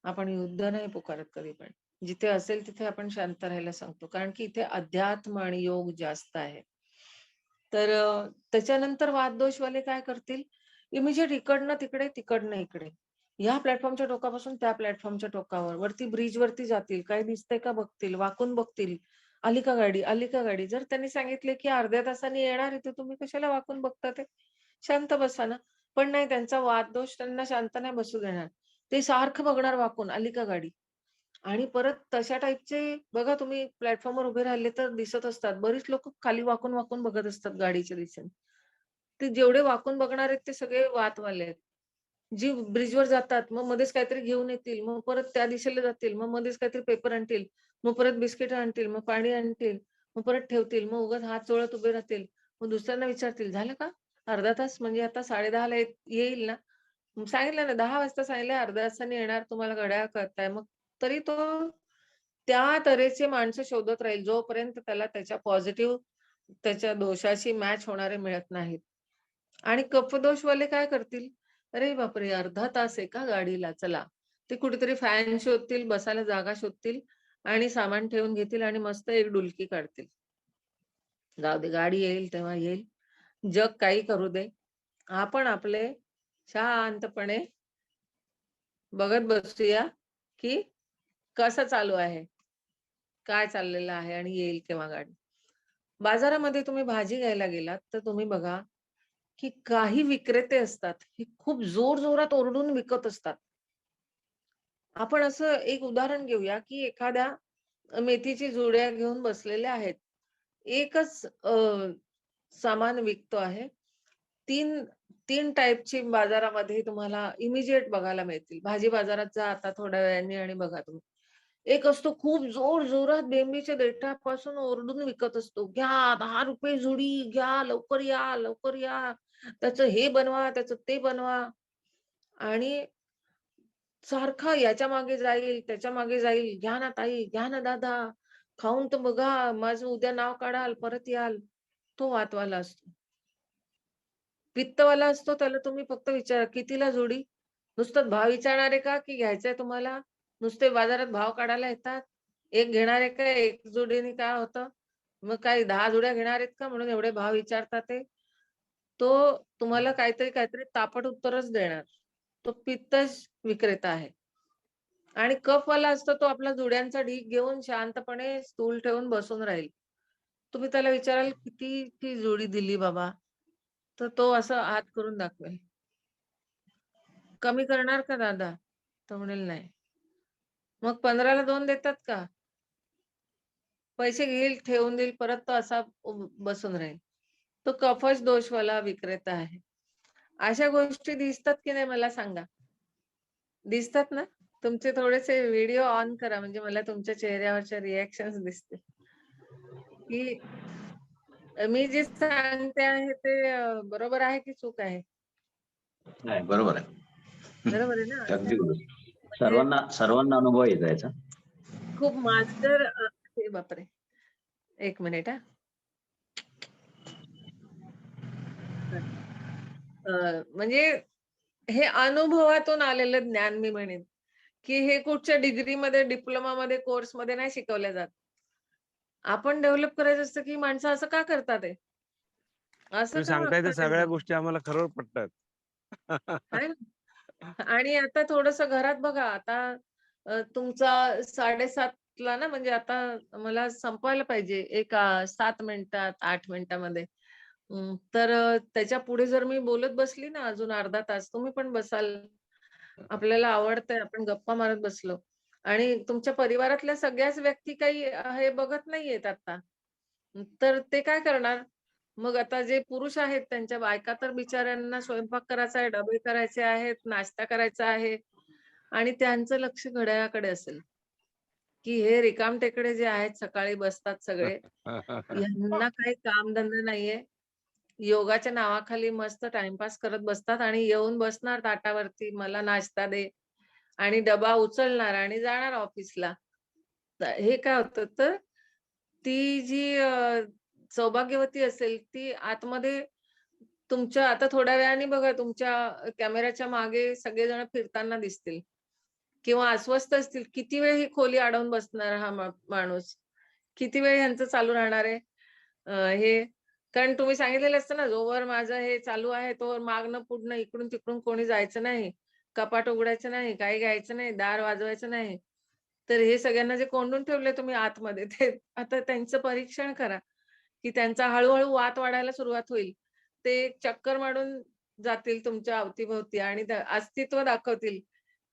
आपण युद्ध नाही पुकारत कधी पण. जिथे असेल तिथे आपण शांत राहायला सांगतो. कारण की इथे अध्यात्म आणि योग जास्त आहे. तर त्याच्यानंतर वाददोषवाले काय करतील? इमिजिएट इकडनं तिकडे, तिकडनं इकडे. ह्या प्लॅटफॉर्मच्या टोकापासून त्या प्लॅटफॉर्मच्या टोकावर, वरती ब्रिजवरती जातील, काय दिसतंय का बघतील, वाकून बघतील. आली का गाडी? आली का गाडी? जर त्यांनी सांगितले, की अर्ध्या तासाने येणार आहे, तर तुम्ही कशाला वाकून बघता ते? शांत बसा ना. पण नाही त्यांचा वाददोष त्यांना शांत नाही बसू देणार. ते सारखं बघणार वाकून, आली का गाडी? आणि परत तशा टाईपचे बघा तुम्ही प्लॅटफॉर्मवर उभे राहिले तर दिसत असतात. बरीच लोकं खाली वाकून बघत असतात गाडीच्या दिशेने. ते जेवढे वाकून बघणार आहेत ते सगळे वातवाले आहेत. जी ब्रिजवर जातात, मग मध्येच काहीतरी घेऊन येतील, मग परत त्या दिशेला जातील, मग मध्येच काहीतरी पेपर आणतील, मग परत बिस्किटं आणतील, मग पाणी आणतील, मग परत ठेवतील, मग उगाच हात चोळत उभे राहतील. मग दुसऱ्यांना विचारतील, "झालं का? अर्धा तास म्हणजे आता 10:30 ला येईल ना?" मग सांगितलं ना 10 वाजता सांगितलंय, अर्ध्या तासाने येणार, तुम्हाला घड्याळ कळताय. मग तरी तो त्या तऱ्हेचे माणसं शोधत राहील, जोपर्यंत त्याला त्याच्या पॉझिटिव्ह त्याच्या दोषाशी मॅच होणारे मिळत नाहीत. आणि कपदोषवाले काय करतील? अरे बापरे! अर्धा तास आहे का गाडीला? चला. ते कुठेतरी फॅन शोधतील, बसायला जागा शोधतील आणि सामान ठेवून घेतील आणि मस्त एक डुलकी काढतील. जाऊ दे, गाडी येईल तेव्हा येईल. जग काही करू दे. आपण आपले शांतपणे बघत बसूया, की कसं चालू आहे, काय चाललेलं आहे आणि येईल केव्हा गाडी. बाजारामध्ये तुम्ही भाजी घ्यायला गेलात, तर तुम्ही बघा, की काही विक्रेते असतात, हे खूप जोरजोरात ओरडून विकत असतात. आपण असं एक उदाहरण घेऊया, की एखाद्या मेथीची जुड्या घेऊन बसलेले आहेत. एकच सामान विकतो आहे. 3 3 टाइपची बाजारामध्ये तुम्हाला इमिजिएट बघायला मिळतील. भाजी बाजारात जा आता थोड्या वेळाने आणि बघा तुम्ही. एक असतो खूप जोरजोरात बेंबीच्या देठापासून ओरडून विकत असतो. "घ्या ₹10 जुडी, घ्या, लवकर या, लवकर या. त्याचं हे बनवा, त्याचं ते बनवा." आणि सारखा याच्या मागे जाईल, त्याच्या मागे जाईल. "घ्या ना ताई, घ्या ना दादा, खाऊन तर बघा, माझं उद्या नाव काढाल, परत याल." तो वातवाला असतो. पित्तवाला असतो त्याला तुम्ही फक्त विचारा, "कितीला जोडी?" नुसतं भाव विचारणार आहे का, की घ्यायचंय तुम्हाला? नुसते बाजारात भाव काढायला येतात. एक घेणार आहे का? एक जोडीने काय होतं? मग काय 10 जोड्या घेणार आहेत का म्हणून एवढे भाव विचारतात ते? तो तुम्हाला काहीतरी तापट उत्तरच देणार. तो पित्तच विक्रेता आहे. आणि कपवाला असतो तो आपला जुड्यांचा ढीग घेऊन शांतपणे स्टूल ठेवून बसून राहील. तुम्ही त्याला विचाराल, "कितीची जोडी दिली बाबा?" तर तो असा हात करून दाखवेल. "कमी करणार का दादा?" तो म्हणेल, "नाही." "मग 15 ला 2 देतात का?" पैसे घेईल, ठेवून देईल, परत तो असा बसून राहील. तो कफश दोषवाला विक्रेता आहे. अशा गोष्टी दिसतात की नाही मला सांगा? दिसतात ना? तुमचे थोडेसे व्हिडिओ ऑन करा म्हणजे मला तुमच्या चेहऱ्यावरच्या रिएक्शन्स दिसतील. की मी जे सांगते आहे ते बरोबर आहे की चूक आहे? नाही, बरोबर आहे. बरोबर आहे ना? अगदी बरोबर. म्हणजे सर्वांना सर्वांना अनुभव येतो याचा. खूप मास्टर हे बापरे! 1 मिनिट हां. म्हणजे हे अनुभवातून आलेलं ज्ञान मी म्हणेन, की हे कुठच्या डिग्रीमध्ये, डिप्लोमामध्ये, कोर्समध्ये नाही शिकवलं जात. आपण डेव्हलप करायचं असतं, की माणसं असं का करतात आहे? असं तुम्ही का सांगताय त्या वागतात सगळ्या आहे? गोष्टी आम्हाला खरोखर पटतात. आहे ना? आणि आता थोडंसं घरात बघा आता तुमचा 7:30 ला ना म्हणजे आता मला संपवायला पाहिजे एक 7 मिनिटात, 8 मिनिटामध्ये. तर त्याच्या पुढे जर मी बोलत बसली ना अजून अर्धा तास, तुम्ही पण बसाल. आपल्याला आवडतंय, आपण गप्पा मारत बसलो आणि तुमच्या परिवारातल्या सगळ्याच व्यक्ती काही हे बघत नाहीयेत आता. तर ते काय करणार? मग आता जे पुरुष आहेत त्यांच्या बायका तर बिचाऱ्यांना स्वयंपाक करायचा आहे, डबे करायचे आहेत, नाश्ता करायचा आहे आणि त्यांचं लक्ष घड्याळाकडे असेल, की हे रिकामटेकडे जे आहेत सकाळी बसतात सगळे, यांना काही कामधंदा नाहीये. योगाच्या नावाखाली मस्त टाईमपास करत बसतात आणि येऊन बसणार ताटावरती, मला नाश्ता दे आणि डबा उचलणार आणि जाणार ऑफिसला. तर हे काय होतं तर ती जी सौभाग्यवती असेल ती आतमध्ये तुमच्या आता थोड्या वेळाने बघा तुमच्या कॅमेऱ्याच्या मागे सगळेजण फिरताना दिसतील किंवा अस्वस्थ असतील. किती वेळ ही खोली अडवून बसणार हा माणूस? किती वेळ ह्यांचं चालू राहणार आहे? हे कारण तुम्ही सांगितलेलं असतं ना, जोवर माझं हे चालू आहे, तोवर मागनं-पुढनं, इकडून-तिकडून कोणी जायचं नाही. कपाट उघडायचं नाही, काही घ्यायचं नाही, दार वाजवायचं नाही. तर हे सगळ्यांना जे कोंडून ठेवलंय तुम्ही आतमध्ये, ते आता त्यांचं परीक्षण करा, की त्यांचा हळू वात वाढायला सुरुवात होईल. ते एक चक्कर मारून जातील तुमच्या अवती-भोवती आणि अस्तित्व दाखवतील,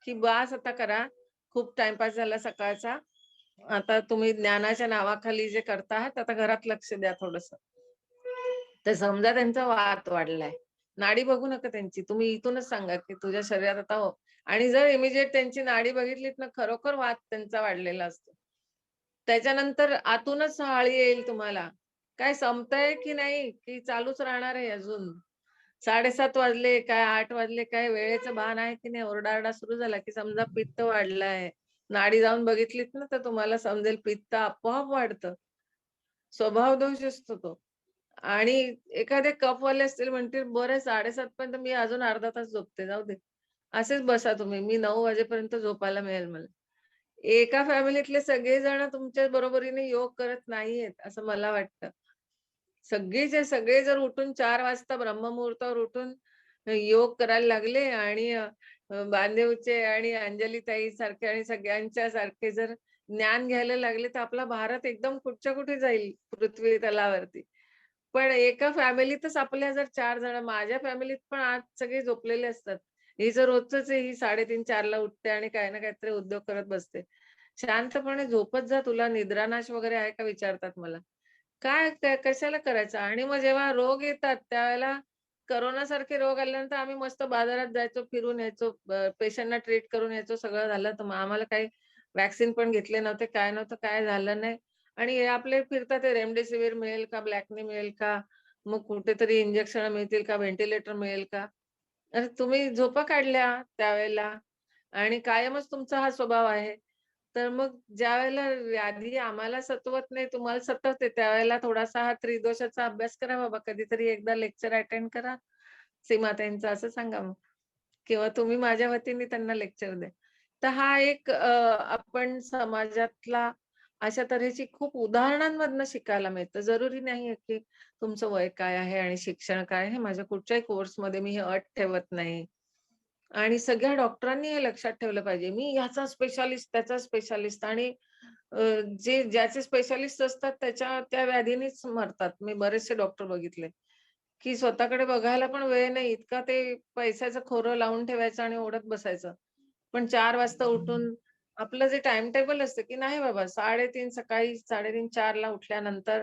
की "बास आता करा. खूप टाईमपास झाला सकाळचा. आता तुम्ही ज्ञानाच्या नावाखाली जे करता आहात, आता घरात लक्ष द्या थोडंसं." तर समजा त्यांचा वात वाढलाय. नाडी बघू नका त्यांची. तुम्ही इथूनच सांगा, की तुझ्या शरीरात आता हो आणि जर इमिजिएट त्यांची नाडी बघितलीत ना, खरोखर वात त्यांचा वाढलेला असतो. त्याच्यानंतर आतूनच आळी येईल तुम्हाला. काय संपतंय की नाही, की चालूच राहणार आहे अजून? 7:30 वाजले, काय 8 वाजले, काय वेळेचं भान आहे की नाही? ओरडा सुरू झाला, की समजा पित्त वाढलंय. नाडी जाऊन बघितलीत ना, तर तुम्हाला समजेल पित्त आपोआप वाढतं. स्वभाव दोष असतो तो. आणि एखादे कपवाले असतील म्हणतील, "बरं 7:30 पर्यंत मी अजून अर्धा तास झोपते, जाऊ दे." असेच बसा तुम्ही. मी 9 वाजेपर्यंत झोपायला मिळेल मला. एका फॅमिलीतले सगळेजण तुमच्या बरोबरीने योग करत नाहीयेत, असं मला वाटतं. सगळेच्या सगळे जर उठून 4 वाजता ब्रह्ममुहूर्तावर उठून योग करायला लागले आणि बांदेवचे आणि अंजलीताई सारखे आणि सगळ्यांच्या सारखे जर ज्ञान घ्यायला लागले, तर आपला भारत एकदम कुठच्या कुठे जाईल पृथ्वी तलावरती. पण एका फॅमिलीतच आपल्या जर 4 जण माझ्या फॅमिलीत पण आज सगळे झोपलेले असतात. हिचं रोजचंच आहे, ही 3:30-4 ला उठते आणि काही ना काहीतरी उद्योग करत बसते. शांतपणे झोपत जा, तुला निद्रानाश वगैरे आहे का विचारतात मला. कशाला करायचं? आणि मग जेव्हा रोग येतात त्यावेळेला कोरोनासारखे रोग आल्यानंतर आम्ही मस्त बाजारात जायचो, फिरून यायचो, पेशंटना ट्रीट करून यायचो, सगळं झालं. तर मग आम्हाला काही व्हॅक्सिन पण घेतले नव्हते, काय नव्हतं, काय झालं नाही. आणि हे आपले फिरतात ते रेमडेसिवीर मिळेल का, ब्लॅकनी मिळेल का, मग कुठेतरी इंजेक्शन मिळतील का, व्हेंटिलेटर मिळेल का? अरे तुम्ही झोपा काढल्या त्यावेळेला आणि कायमच तुमचा हा स्वभाव आहे. तर मग ज्यावेळेला व्याधी आम्हाला सतवत नाही, तुम्हाला सतवते, त्यावेळेला थोडासा हा त्रिदोषाचा अभ्यास करा बाबा. कधीतरी एकदा लेक्चर अटेंड करा सीमाताईंचं असं सांगा मग. किंवा तुम्ही माझ्या वतीने त्यांना लेक्चर द्या. तर हा एक आपण समाजातला अशा तऱ्हेची खूप उदाहरणांमधनं शिकायला मिळतं. जरुरी नाहीये, की तुमचं वय काय आहे आणि शिक्षण काय आहे. माझ्या कुठच्याही कोर्समध्ये मी ही अट ठेवत नाही. आणि सगळ्या डॉक्टरांनी हे लक्षात ठेवलं पाहिजे. मी ह्याचा स्पेशालिस्ट, त्याचा स्पेशालिस्ट आणि अ, जे ज्याचे स्पेशालिस्ट असतात त्या व्याधीनेच मरतात. मी बरेचसे डॉक्टर बघितले, की स्वतःकडे बघायला पण वेळ नाही. इतका ते पैशाचं खोरं लावून ठेवायचं आणि ओढत बसायचं. पण 4 वाजता उठून आपलं जे टाईम टेबल असतं, की नाही बाबा 3:30 सकाळी 3:30-4 ला उठल्यानंतर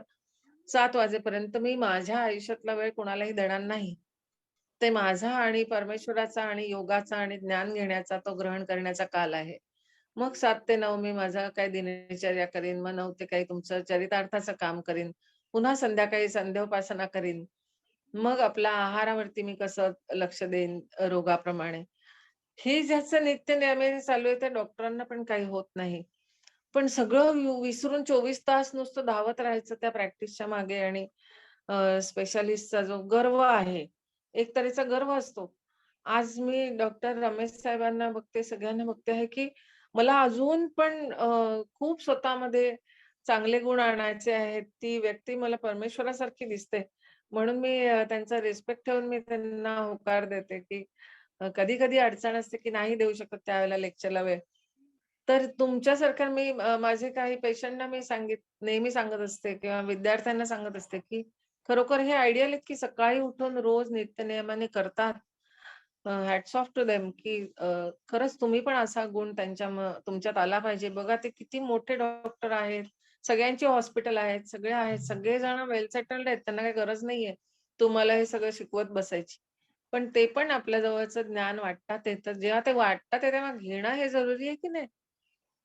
7 वाजेपर्यंत मी माझ्या आयुष्यातला वेळ कोणालाही देणार नाही. ते माझा आणि परमेश्वराचा आणि योगाचा आणि ज्ञान घेण्याचा, तो ग्रहण करण्याचा काल आहे. मग 7 ते 9 मी माझा काही दिनचर्या करीन. मग 9 ते काही तुमचं चरितार्थाचं काम करीन. पुन्हा संध्याकाळी संध्योपासना करीन. मग आपल्या आहारावरती मी कसं लक्ष देईन रोगाप्रमाणे. हे ज्याचं नित्य नेहमी चालू आहे, त्या डॉक्टरांना पण काही होत नाही. पण सगळं विसरून 24 तास नुसतं धावत राहायचं त्या प्रॅक्टिसच्या मागे आणि स्पेशालिस्टचा जो गर्व आहे, एक तऱ्हेचा गर्व असतो. आज मी डॉक्टर रमेश साहेबांना बघते, सगळ्यांना बघते आहे, की मला अजून पण खूप स्वतःमध्ये चांगले गुण आणायचे आहेत. ती व्यक्ती मला परमेश्वरासारखी दिसते. म्हणून मी त्यांचा रिस्पेक्ट ठेवून मी त्यांना होकार देते, की कधी-कधी अडचण असते, की नाही देऊ शकत त्यावेळेला लेक्चरला वेळ. तर तुमच्यासारख्या मी माझे काही पेशंटना मी नेहमी सांगत असते किंवा विद्यार्थ्यांना सांगत असते, की खरोखर हे आयडियल आहेत, की सकाळी उठून रोज नित्यनियमाने करतात. हॅट्स ऑफ टू देम, की खरंच तुम्ही पण असा गुण तुमच्यात आला पाहिजे. बघा ते किती मोठे डॉक्टर आहेत. सगळ्यांची हॉस्पिटल आहेत, सगळे आहेत. सगळेजण वेल सेटल्ड आहेत. त्यांना काही गरज नाहीये तुम्हाला हे सगळं शिकवत बसायची. पण ते पण आपल्या जवळचं ज्ञान वाटतात येतं. जेव्हा ते वाटतात आहे, तेव्हा घेणं हे जरुरी आहे की नाही?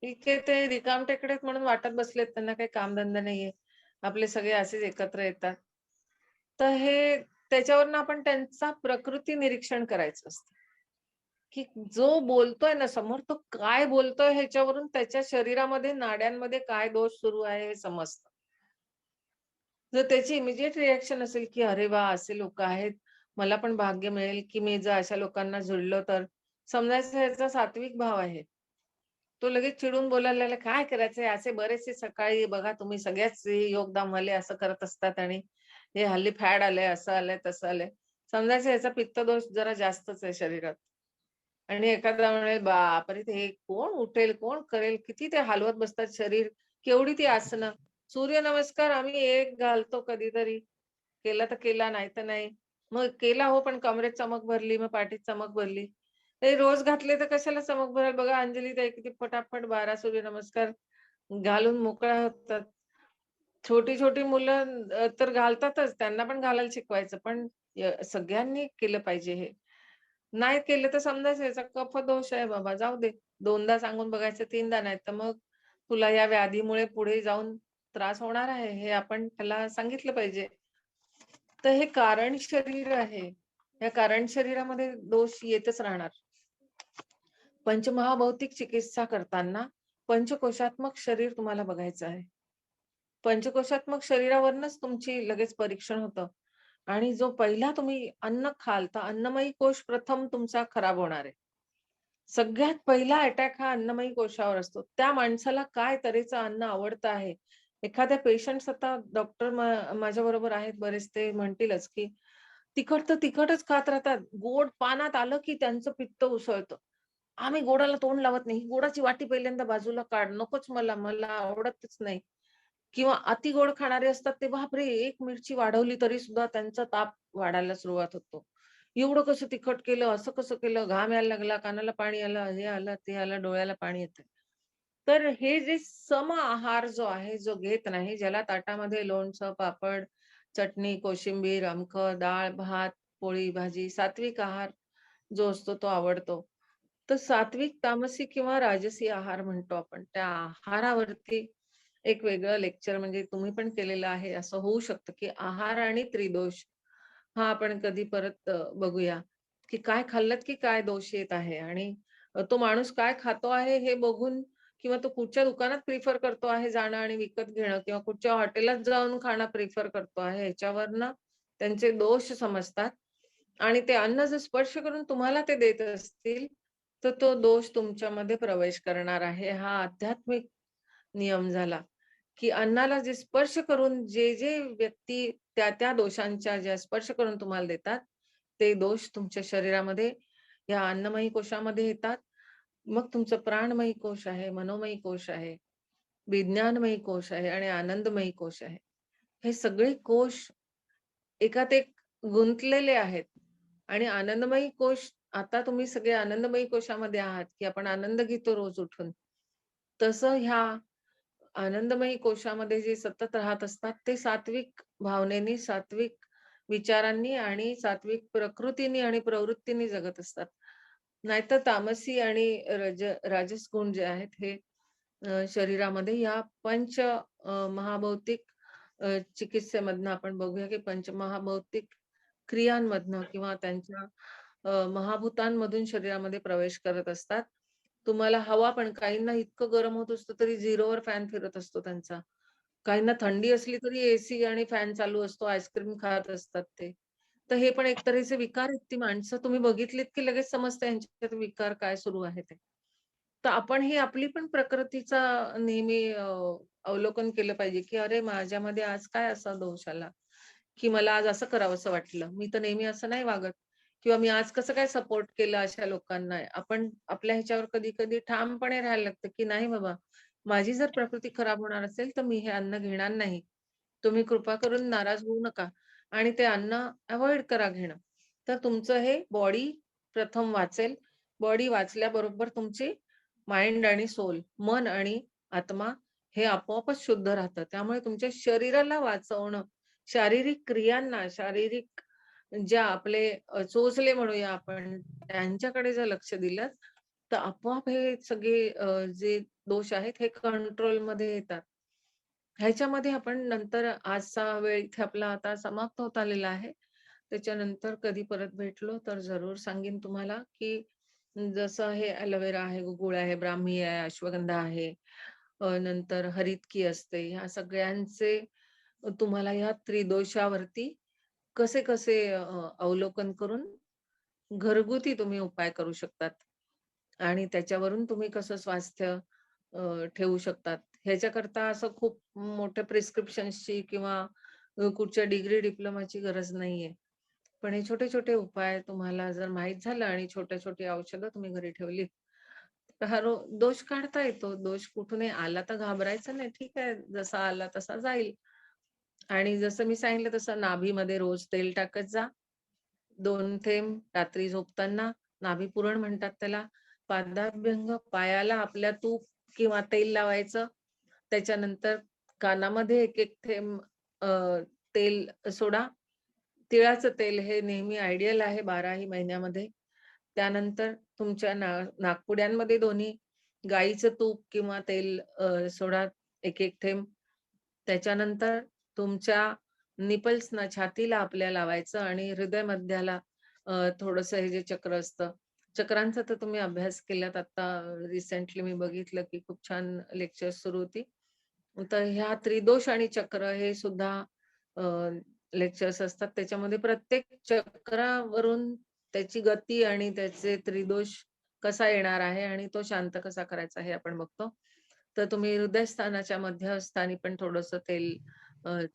इथे ते रिकामटेकडे आहेत म्हणून वाटत बसलेत, त्यांना काही कामधंदा नाहीये. आपले सगळे असेच एकत्र येतात. तर हे त्याच्यावरनं आपण त्यांचा प्रकृती निरीक्षण करायचं असतं, की जो बोलतोय ना समोर, तो काय बोलतोय ह्याच्यावरून त्याच्या शरीरामध्ये, नाड्यांमध्ये काय दोष सुरू आहे हे समजतं. जर त्याची इमिडिएट रिएक्शन असेल, की "अरे वाह! असे लोकं आहेत. मला पण भाग्य मिळेल, की मी जर अशा लोकांना जुळलो तर." समजायचं ह्याचा सात्विक भाव आहे. तो लगेच चिडून बोलायला लागला, "काय करायचंय? असे बरेचसे सकाळी बघा तुम्ही सगळ्याच योगदानवाले असं करत असतात आणि हे हल्ली फॅड आलंय, असं आलंय, तसं आलंय." समजायचं ह्याचा पित्तदोष जरा जास्तच आहे शरीरात. आणि एखादा म्हणेल, "बापरे! ते कोण उठेल, कोण करेल?" किती ते हलवत बसतात शरीर. केवढी ती आसनं. सूर्यनमस्कार आम्ही एक घालतो कधीतरी. केला तर केला, नाही तर नाही. मग केला हो, पण कमरेत चमक भरली, मग पाठीत चमक भरली. ते रोज घातले तर कशाला चमक भरेल? बघा अंजली ताई किती फटाफट 12 सूर्यनमस्कार घालून मोकळ्या होतात. छोटी-छोटी मुलं तर घालतातच. त्यांना पण घालायला शिकवायचं. पण सगळ्यांनी केलं पाहिजे हे. नाही केलं तर समजायचं याचा कफदोष आहे बाबा, जाऊ दे. 2दा सांगून बघायचं, 3दा नाही तर मग तुला या व्याधीमुळे पुढे जाऊन त्रास होणार आहे, हे आपण त्याला सांगितलं पाहिजे. तर हे कारण शरीर आहे. या कारण शरीरामध्ये दोष येतच राहणार. पंचमहाभौतिक चिकित्सा करताना पंचकोशात्मक शरीर तुम्हाला बघायचं आहे. पंचकोशात्मक शरीरावरूनच तुमची लगेच परीक्षण होतं आणि जो पहिला तुम्ही अन्न खाल, तर अन्नमयी कोश प्रथम तुमचा खराब होणार आहे. सगळ्यात पहिला अटॅक हा अन्नमयी कोशावर असतो. त्या माणसाला काय तऱ्हेचं अन्न आवडतं आहे. एखाद्या पेशंट्स आता डॉक्टर माझ्याबरोबर आहेत बरेच, ते म्हणतीलच, की तिखट तर तिखटच खात राहतात. गोड पानात आलं, की त्यांचं पित्त उसळतं. आम्ही गोडाला तोंड लावत नाही. गोडाची वाटी पहिल्यांदा बाजूला काढ. नकोच मला, मला आवडतच नाही. किंवा अति गोड खाणारे असतात ते बापरे! एक मिरची वाढवली तरी सुद्धा त्यांचा ताप वाढायला सुरुवात होतो. एवढं कसं तिखट केलं, असं कसं केलं, घाम यायला लागला, कानाला पाणी आलं, हे आलं, ते आलं, डोळ्याला पाणी येतंय. तर हे जे सम आहार जो आहे, जो घेत नाही, ज्याला ताटामध्ये लोणचं, पापड, चटणी, कोशिंबीर, अमकं, डाळ, भात, पोळी, भाजी, सात्विक आहार जो असतो तो आवडतो. तर सात्विक, तामसी किंवा राजसी आहार म्हणतो आपण. त्या आहारावरती एक वेगळं लेक्चर म्हणजे तुम्ही पण केलेलं आहे. असं होऊ शकतं, की आहार आणि त्रिदोष हा आपण कधी परत बघूया, की काय खाल्लत की काय दोष येत आहे आणि तो माणूस काय खातो आहे हे बघून किंवा तो कुठच्या दुकानात प्रिफर करतो आहे जाणं आणि विकत घेणं किंवा कुठच्या हॉटेलात जाऊन खाणं प्रिफर करतो आहे ह्याच्यावरनं त्यांचे दोष समजतात आणि ते अन्न जर स्पर्श करून तुम्हाला ते देत असतील, तर तो दोष तुमच्यामध्ये प्रवेश करणार आहे. हा आध्यात्मिक नियम झाला. की अन्नाला जे स्पर्श करून जे व्यक्ती त्या दोषांच्या ज्या स्पर्श करून तुम्हाला देतात, ते दोष तुमच्या शरीरामध्ये या अन्नमयी कोशामध्ये येतात. मग तुमचं प्राणमयी कोश आहे, मनोमयी कोश आहे, विज्ञानमयी कोश आहे आणि आनंदमयी कोश आहे. हे सगळे कोश एकात एक गुंतलेले आहेत आणि आनंदमयी कोश आता तुम्ही सगळे आनंदमयी कोशामध्ये आहात, की आपण आनंद घेतो रोज उठून. तसं ह्या आनंदमयी कोशामध्ये जे सतत राहत असतात, ते सात्विक भावनेने, सात्विक विचारांनी आणि सात्विक प्रकृतीने आणि प्रवृत्तीने जगत असतात. नाहीतर तामसी आणि राजस गुण जे आहेत हे शरीरामध्ये या महाभौतिक चिकित्सेमधनं आपण बघूया की पंचमहाभौतिक क्रियांमधनं किंवा त्यांच्या महाभूतांमधून शरीरामध्ये प्रवेश करत असतात. तुम्हाला हवा पण काहींना इतकं गरम होत असतं तरी 0वर फॅन फिरत असतो त्यांचा. काहींना थंडी असली तरी एसी आणि फॅन चालू असतो, आईस्क्रीम खात असतात ते. तर हे पण एक तऱ्हेचे विकार आहेत. ती माणसं तुम्ही बघितलीत की लगेच समजतं यांच्यात विकार काय सुरू आहे ते. तर आपण ही आपली पण प्रकृतीचा नेहमी अवलोकन केलं पाहिजे, की अरे माझ्यामध्ये आज काय असा दोष आला, की मला आज असं करावंसं वाटलं. मी तर नेहमी असं नाही वागत किंवा मी आज कसं काय सपोर्ट केलं अशा लोकांना. आपण आपल्या ह्याच्यावर कधी-कधी ठामपणे राहायला लागतं, की नाही बाबा, माझी जर प्रकृती खराब होणार असेल, तर मी हे अन्न घेणार नाही. तुम्ही कृपा करून नाराज होऊ नका आणि ते अन्न अव्हॉइड करा घेणं. तर तुमचं हे बॉडी प्रथम वाचेल. बॉडी वाचल्याबरोबर तुमची माइंड आणि सोल, मन आणि आत्मा हे आपोआपच शुद्ध राहतं. त्यामुळे तुमच्या शरीराला वाचवणं, शारीरिक क्रियांना, शारीरिक ज्या आपले चोचले म्हणूया आपण, त्यांच्याकडे जर लक्ष दिलं, तर आपोआप हे सगळे जे दोष आहेत हे कंट्रोलमध्ये येतात. ह्याच्यामध्ये आपण नंतर आजचा वेळ इथे आपला आता समाप्त होत आलेला आहे. त्याच्यानंतर कधी परत भेटलो तर जरूर सांगेन तुम्हाला, की जसं हे एलोवेरा आहे, गुगुळ आहे, ब्राह्मी आहे, अश्वगंधा आहे, नंतर हरितकी असते. ह्या सगळ्यांचे तुम्हाला ह्या त्रिदोषावरती कसे-कसे अवलोकन करून घरगुती तुम्ही उपाय करू शकतात आणि त्याच्यावरून तुम्ही कसं स्वास्थ्य ठेवू शकतात. ह्याच्याकरता असं खूप मोठ्या प्रिस्क्रिप्शन्सची किंवा कुठच्या डिग्री डिप्लोमाची गरज नाहीये. पण हे छोटे-छोटे उपाय तुम्हाला जर माहीत झालं आणि छोटी-छोटी औषधं तुम्ही घरी ठेवलीत, तर हा दोष काढता येतो. दोष कुठूनही आला तर घाबरायचं नाही. ठीक आहे, जसा आला तसा जाईल. आणि जसं मी सांगितलं तसं नाभीमध्ये रोज तेल टाकत जा. 2 थेंब रात्री झोपताना नाभी पुरण म्हणतात त्याला. पादाभ्यंग पायाला आपल्या तूप किंवा तेल लावायचं. त्याच्यानंतर कानामध्ये एक-एक थेंब अ, तेल सोडा. तिळाचं तेल हे नेहमी आयडियल आहे 12ही महिन्यामध्ये. त्यानंतर तुमच्या नाकपुड्यांमध्ये दोन्ही गाईचं तूप किंवा तेल सोडा 1-1 थेंब. त्याच्यानंतर तुमच्या निपल्सना, छातीला आपल्या लावायचं आणि हृदय मध्याला थोडंसं हे जे चक्र असतं, चक्रांचा तर तुम्ही अभ्यास केलात. आता रिसेंटली मी बघितलं, की खूप छान लेक्चर्स सुरू होती. तर ह्या त्रिदोष आणि चक्र हे सुद्धा लेक्चर्स असतात. त्याच्यामध्ये प्रत्येक चक्रावरून त्याची गती आणि त्याचे त्रिदोष कसा येणार आहे आणि तो शांत कसा करायचा हे आपण बघतो. तर तुम्ही हृदयस्थानाच्या मध्यस्थानी पण थोडंसं तेल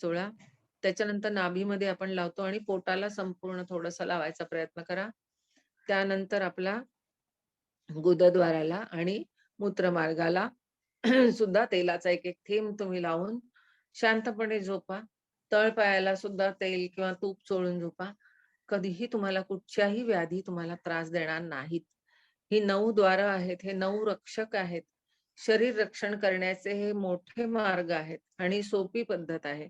चोळा. त्याच्यानंतर नाभीमध्ये आपण लावतो आणि पोटाला संपूर्ण थोडंसं लावायचा प्रयत्न करा. त्यानंतर आपला गुदद्वाराला आणि मूत्रमार्गाला सुद्धा तेलाचा एक-एक थेंब तुम्ही लावून शांतपणे झोपा. तळपायाला सुद्धा तेल किंवा तूप चोळून झोपा. कधीही तुम्हाला कुठच्याही व्याधी तुम्हाला त्रास देणार नाहीत. ही 9 द्वारं आहेत, हे 9 रक्षक आहेत. शरीर रक्षण करण्याचे हे मोठे मार्ग आहेत आणि सोपी पद्धत आहे.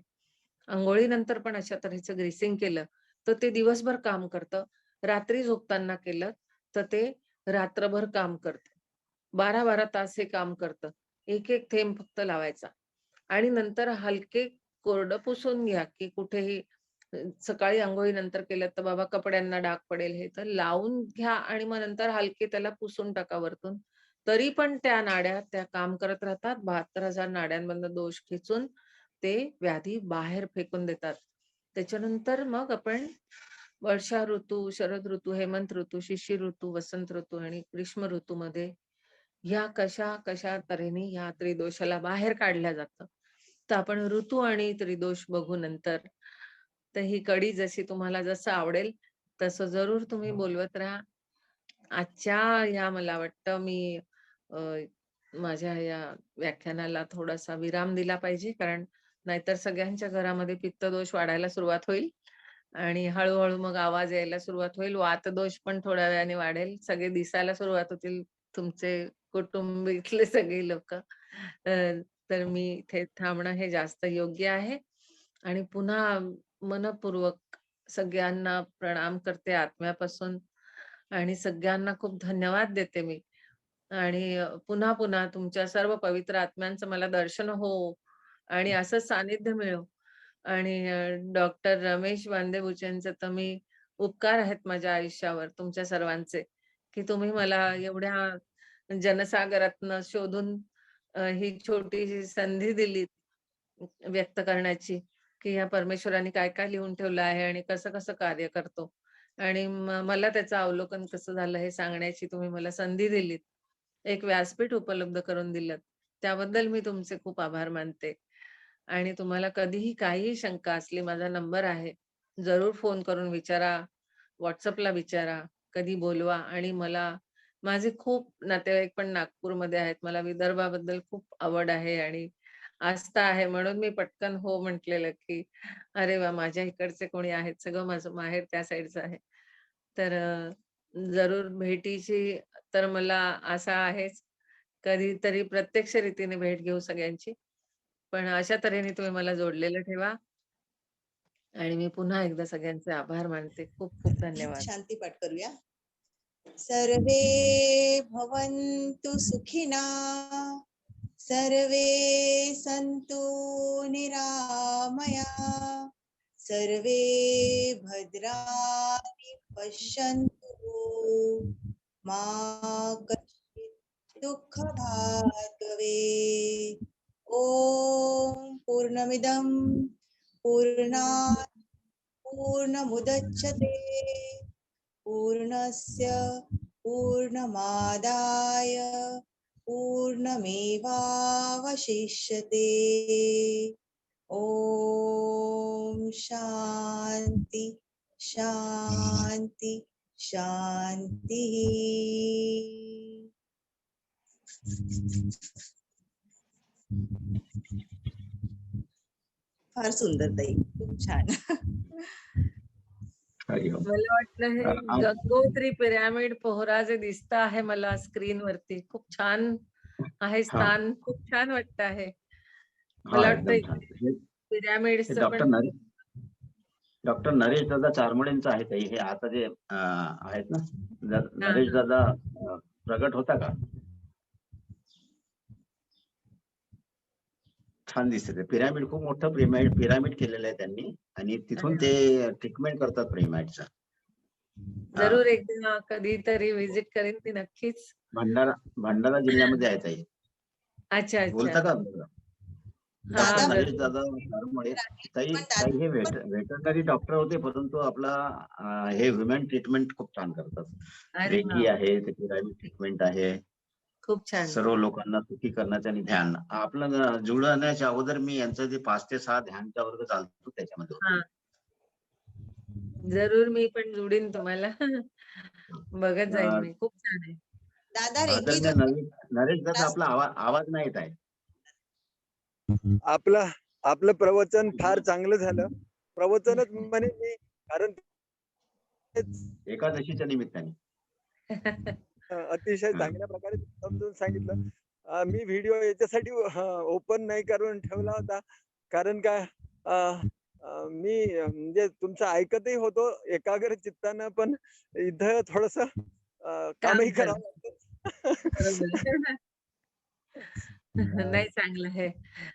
अंघोळीनंतर पण अशा तऱ्हेचं ग्रीसिंग केलं, तर ते दिवसभर काम करतं. रात्री झोपताना केलं, तर ते रात्रभर काम करतं. 12-12 तास हे काम करतं. एक-एक थेंब फक्त लावायचा आणि नंतर हलके कोरडं पुसून घ्या, की कुठेही सकाळी अंघोळीनंतर केलं तर बाबा कपड्यांना डाग पडेल हे, तर लावून घ्या आणि मग नंतर हलके त्याला पुसून टाका वरतून. तरी पण त्या नाड्या त्या काम करत राहतात. 72,000 नाड्यांमधनं दोष खेचून ते व्याधी बाहेर फेकून देतात. त्याच्यानंतर मग आपण वर्षा ऋतू, शरद ऋतू, हेमंत ऋतू, शिशिर ऋतू, वसंत ऋतू आणि ग्रीष्म ऋतूमध्ये ह्या कशा तऱ्हेने ह्या त्रिदोषाला बाहेर काढल्या जातं. तर आपण ऋतू आणि त्रिदोष बघू नंतर. तर ही कडी जशी तुम्हाला जसं आवडेल तसं जरूर तुम्ही बोलवत राहा. आजच्या या मला वाटतं मी अ, माझ्या या व्याख्यानाला थोडासा विराम दिला पाहिजे. कारण नाहीतर सगळ्यांच्या घरामध्ये पित्तदोष वाढायला सुरुवात होईल आणि हळू मग आवाज यायला सुरुवात होईल. वातदोष पण थोड्या वेळाने वाढेल. सगळे दिसायला सुरुवात होतील तुमचे कुटुंबातले सगळी लोकं. तर मी इथे थांबणं हे जास्त योग्य आहे आणि पुन्हा मनःपूर्वक सगळ्यांना प्रणाम करते आत्म्यापासून आणि सगळ्यांना खूप धन्यवाद देते मी. आणि पुन्हा पुन्हा तुमच्या सर्व पवित्र आत्म्यांचं मला दर्शन हो आणि असं सानिध्य मिळो. आणि डॉक्टर रमेश बांदेबुचेंचे तर मी उपकार आहेत माझ्या आयुष्यावर तुमच्या सर्वांचे, की तुम्ही मला एवढ्या जनसागरातनं शोधून ही छोटीशी संधी दिली व्यक्त करण्याची, की ह्या परमेश्वराने काय-काय लिहून ठेवलं आहे आणि कसं-कसं कार्य करतो. आणि मला त्याचं अवलोकन कसं झालं हे सांगण्याची तुम्ही मला संधी दिलीत. एक व्यासपीठ उपलब्ध करून दिलत. त्याबद्दल मी तुमचे खूप आभार मानते. आणि तुम्हाला कधीही काहीही शंका असली माझा नंबर आहे. जरूर फोन करून विचारा, WhatsAppला विचारा, कधी बोलवा आणि माझे खूप नातेवाईक पण नागपूरमध्ये आहेत. मला विदर्भाबद्दल खूप आवड आहे आणि आस्था आहे. म्हणून मी पटकन हो म्हटलेलं, की अरे वाह! माझ्या इकडचे कोणी आहेत. सगळं माझं माहेर त्या साइडचं आहे. तर जरूर भेटीची तर मला आशा आहेच. कधीतरी प्रत्यक्ष रीतीने भेट घेऊ सगळ्यांची. पण अशा तऱ्हेने तुम्ही मला जोडलेलं ठेवा आणि मी पुन्हा एकदा सगळ्यांचे आभार मानते. खूप खूप धन्यवाद. शांती पाठ करूया. सर्वे भवन्तु सुखिना, सर्वे सन्तु निरामया, सर्वे भद्राणि पश्यन्तु, मा कश्चित् दुःखभाग् भवेत्. ॐ पूर्णमिदं पूर्णात् पूर्णमुदच्यते पूर्णस्य पूर्णमादाय पूर्णमेवावशिष्यते. ॐ शान्ति शान्ति शान्तिः. फार सुंदर ताई, खूप छान. हरिओम. मला वाटलं हे आज- गंगोत्री पिरॅमिड पोहरा जे दिसत आहे मला स्क्रीनवरती खूप छान आहे स्थान. खूप छान वाटत आहे. मला वाटतं एकदम छान. हे पिरॅमिड्सचं डॉक्टर पण नरेश दादा चारमडेंचं आहे ताई. हे आता जे आहेत ना, नरेश दादा प्रगट होता का? छान दिसते ते. पिरॅमिड खूप मोठं पिरॅमिड केलेलं आहे त्यांनी आणि तिथून ते ट्रीटमेंट करतात पिरॅमिडचं. जरूर एकदा कधीतरी व्हिजिट करेन ती नक्कीच. भंडारा जिल्ह्यामध्ये आहे ताई. अच्छा बोलता अच्छा. का? दादा- नरेश दादा चारमडे ताई हे वेटरनरी डॉक्टर होते, परंतु आपला हे ह्युमन ट्रीटमेंट खूप छान करतात. अरे वा, रेकी आहे, ते पिरॅमिड ट्रीटमेंट आहे. खूप छान. सर्व लोकांना सुखी करण्याचं आणि ध्यान. आपलं जुळण्याच्या अगोदर मी यांचं जे 5 ते 6 ध्यानचा वर्ग चालतो त्याच्यामध्ये होतो. हा, जरूर मी पण जोडीन तुम्हाला. बघत जाईल मी. खूप छान आहे. दादा रेकी आदरणीय नरेश दादा, आपला आवाज नाही येत आहे. आपलं प्रवचन फार चांगलं झालं. प्रवचनच म्हणे मी, कारण एकादशीच्या निमित्ताने अतिशय चांगल्या प्रकारे समजून सांगितलं. मी व्हिडिओ याच्यासाठी ओपन नाही करून ठेवला होता, कारण काय मी म्हणजे तुमचं ऐकतही होतो एकाग्र चित्तानं, पण इथं थोडस कामही करावं लागतं. नाही, चांगलं आहे.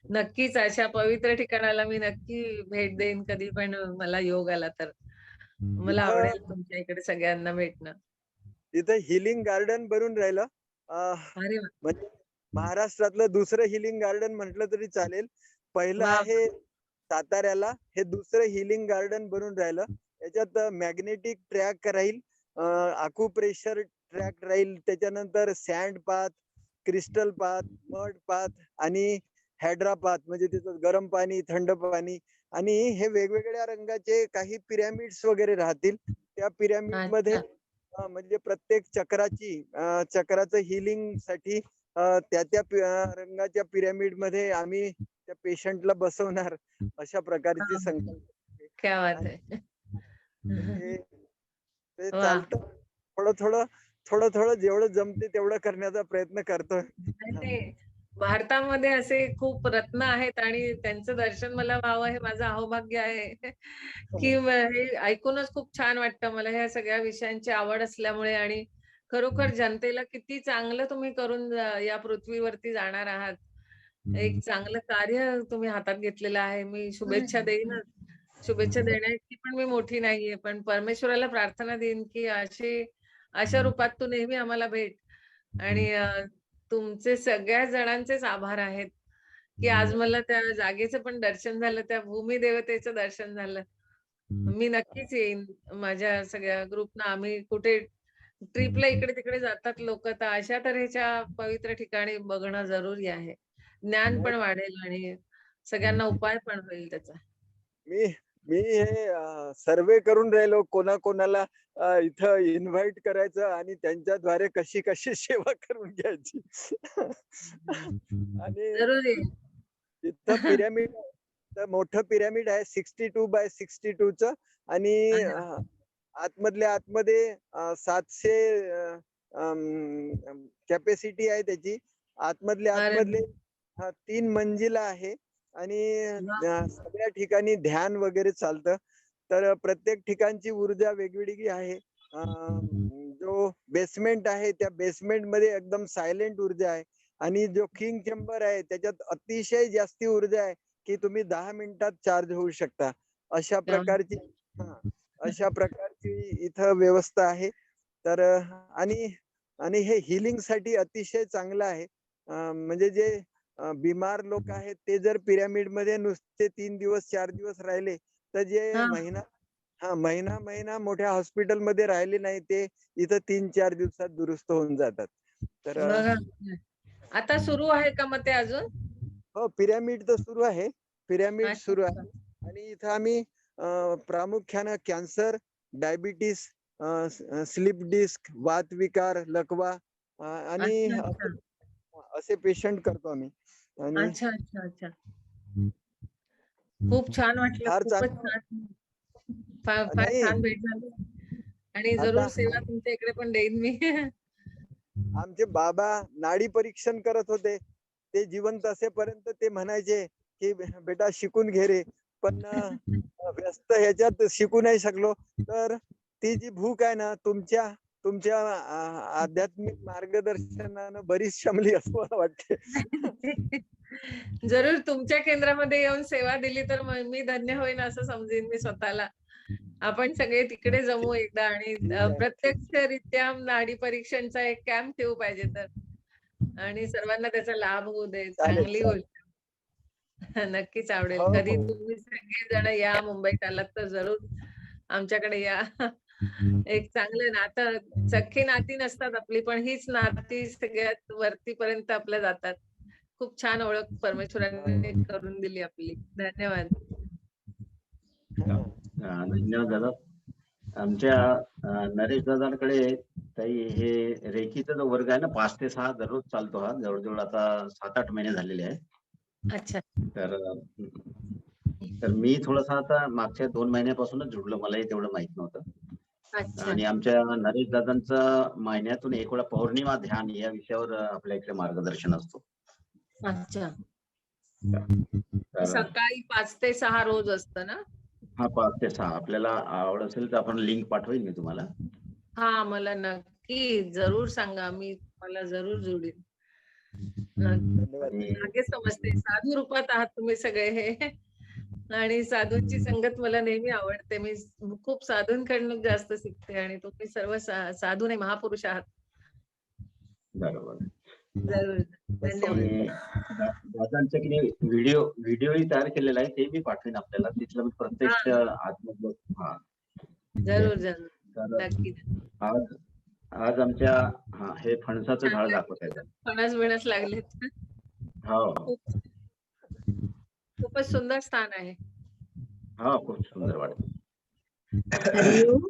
नक्कीच अशा पवित्र ठिकाणाला मी नक्की भेट देईन कधी पण मला योग आला तर. मला आवडेल तुमच्या इकडे सगळ्यांना भेटणं. इथं हिलिंग गार्डन बनून राहिलं. अरे वा. म्हणजे महाराष्ट्रातलं दुसरं हिलिंग गार्डन म्हटलं तरी चालेल. पहिलं वा. आहे साताऱ्याला, हे दुसरं हिलिंग गार्डन बनून राहिलं. याच्यात मॅग्नेटिक ट्रॅक राहील, आकुप्रेशर ट्रॅक राहील, त्याच्यानंतर sand path, crystal path, mud path आणि हॅड्रा पाथ, म्हणजे तिथं गरम पाणी, थंड पाणी, आणि हे वेगवेगळ्या रंगाचे काही पिरॅमिड्स वगैरे राहतील. त्या पिरॅमिड मध्ये म्हणजे प्रत्येक चक्राचं हिलिंग साठी त्या रंगाच्या पिरॅमिड मध्ये आम्ही त्या पेशंटला बसवणार, अशा प्रकारची संकल्पना. क्या बात आहे. ते चालतं. थोडं थोडं जेवढं जमते तेवढं करण्याचा प्रयत्न करतोय. भारतामध्ये असे खूप रत्न आहेत आणि त्यांचं दर्शन मला व्हावं हे माझं अहोभाग्य आहे. की हे ऐकूनच खूप छान वाटतं मला ह्या सगळ्या विषयांची आवड असल्यामुळे आणि खरोखर जनतेला किती चांगलं तुम्ही करून या पृथ्वीवरती जाणार आहात. एक चांगलं कार्य तुम्ही हातात घेतलेलं आहे. मी शुभेच्छा देईनच. शुभेच्छा देण्याची पण मी मोठी नाहीये. पण परमेश्वराला प्रार्थना देईन, की अशा रूपात तू नेहमी आम्हाला भेट आणि तुमचे सगळ्या जणांचेच आभार आहेत, की आज मला त्या जागेचं पण दर्शन झालं, त्या भूमी देवतेचं दर्शन झालं. मी नक्कीच येईन. माझ्या सगळ्या ग्रुपनं आम्ही कुठे ट्रिपला इकडे-तिकडे जातात लोकं, तर अशा तऱ्हेच्या पवित्र ठिकाणी बघणं जरुरी आहे. ज्ञान पण वाढेल आणि सगळ्यांना उपाय पण होईल त्याचा. मी मी हे सर्वे करून राहिलो कोणाकोणाला इथं इन्व्हाइट करायचं आणि त्यांच्याद्वारे कशी कशी सेवा करून घ्यायची. आणि जरूर येईन. इथं पिरॅमिड मोठं पिरॅमिड आहे 62 बाय 62 च आणि अरे वाह! आतमधल्या आतमध्ये 700 कॅपॅसिटी आहे त्याची. आतमधल्या अरे आतमधले 3 मंजिला आहे आणि वाह! सगळ्या ठिकाणी ध्यान वगैरे चालतं. तर प्रत्येक ठिकाणची ऊर्जा वेगवेगळी आहे. जो बेसमेंट आहे त्या बेसमेंट मध्ये एकदम सायलेंट ऊर्जा आहे आणि जो किंग चेंबर आहे त्याच्यात अतिशय जास्ती ऊर्जा आहे की तुम्ही 10 मिनिटात चार्ज होऊ शकता. अशा प्रकारची अशा प्रकारची इथं व्यवस्था आहे. तर आणि आणि हे healing साठी अतिशय चांगलं आहे. म्हणजे जे बिमार लोक आहेत ते जर पिरॅमिड मध्ये नुसते 3 दिवस 4 दिवस राहिले तर जे हां. महिना मोठ्या हॉस्पिटल मध्ये राहिले नाही ते इथं 3-4 दिवसात दुरुस्त होऊन जातात. तर बघा. आता सुरू आहे का मग ते अजून? हो पिरॅमिड तर सुरू आहे. पिरॅमिड अच्छा, सुरू अच्छा. आहे आणि इथं आम्ही प्रामुख्यानं कॅन्सर, डायबिटीस, स्लीप डिस्क, वातविकार, लकवा आणि अच्छा, अच्छा. असे पेशंट करतो आम्ही. आणि अच्छा, अच्छा, अच्छा. खूप छान वाटलं. फार खूपच चांगलं छान. फार फार नाही छान भेट झाली आणि आता जरूर सेवा तुमच्या इकडे पण देईन मी. आमचे बाबा नाडी परीक्षण करत होते. ते जिवंत असेपर्यंत ते म्हणायचे, की बेटा शिकून घे रे." पण व्यस्त ह्याच्यात शिकू नाही शकलो. तर ती जी भूक आहे ना तुमच्या तुमच्या आध्यात्मिक मार्गदर्शनानं बरीच शमली असं मला वाटते. जरूर तुमच्या केंद्रामध्ये येऊन सेवा दिली तर मग मी धन्य होईन असं समजेन मी स्वतःला. आपण सगळे तिकडे जमू एकदा आणि ठीक आहे. प्रत्यक्षरित्या नाडी परीक्षणचा एक कॅम्प ठेवू पाहिजे तर. आणि सर्वांना त्याचा लाभ होऊ दे. चालेल, चांगली चालेल. गोष्ट. नक्कीच आवडेल. हो, कधी हो. तुम्ही सगळेजण या मुंबईत आलात तर जरूर आमच्याकडे या. एक चांगलं नातं सख्खी नाती नसतात आपली, पण हीच नाती सगळ्यात वरतीपर्यंत आपल्या जातात. खूप छान ओळख परमेश्वराने करून दिली आपली. धन्यवाद. हां. धन्यवाद दादा. आमच्या नरेश दादांकडे काही हे रेखीचा जो वर्ग आहे ना 5 ते 6 दररोज चालतो हा. जवळ-जवळ आता 7-8 महिने झालेले आहेत. अच्छा. तर तर मी थोडासा आता मागच्या 2 महिन्यापासूनच जुडलो. मलाही तेवढं माहित नव्हतं. अच्छा. आणि आमच्या नरेश दादांचं महिन्यातून एक वेळा पौर्णिमा ध्यान या विषयावर आपल्या इकडे मार्गदर्शन असतो. अच्छा. तर सकाळी 5 ते 6 रोज असतं ना? हा 5 ते 6 आपल्याला आवड असेल तर आपण लिंक पाठवेल मी तुम्हाला. हां, मला नक्की जरूर सांगा. मी तुम्हाला जरूर जोडीन. धन्यवाद. आणि मागे समजते. साधू रूपात आहात तुम्ही सगळे हे. आणि साधूंची संगत मला नेहमी आवडते. मी खूप साधूंकडून जास्त शिकते आणि तुम्ही सर्व साधू नाही महापुरुष आहात. बरोबर. जरूर. धन्यवाद. आणि दादांचा की नाही व्हिडिओही तयार केलेला आहे ते मी पाठवेन आपल्याला. तिथलं मी प्रत्यक्ष हां, आतमधलं हां. जरूर, जरूर. तर नक्की. आज आज आमच्या हे फणसाचं झाड चांगले दाखवत आहे. फणस-बिणस लागलेत. हो. खूप खूपच सुंदर स्थान आहे. हो, खूप सुंदर वाटतं. हरिओम.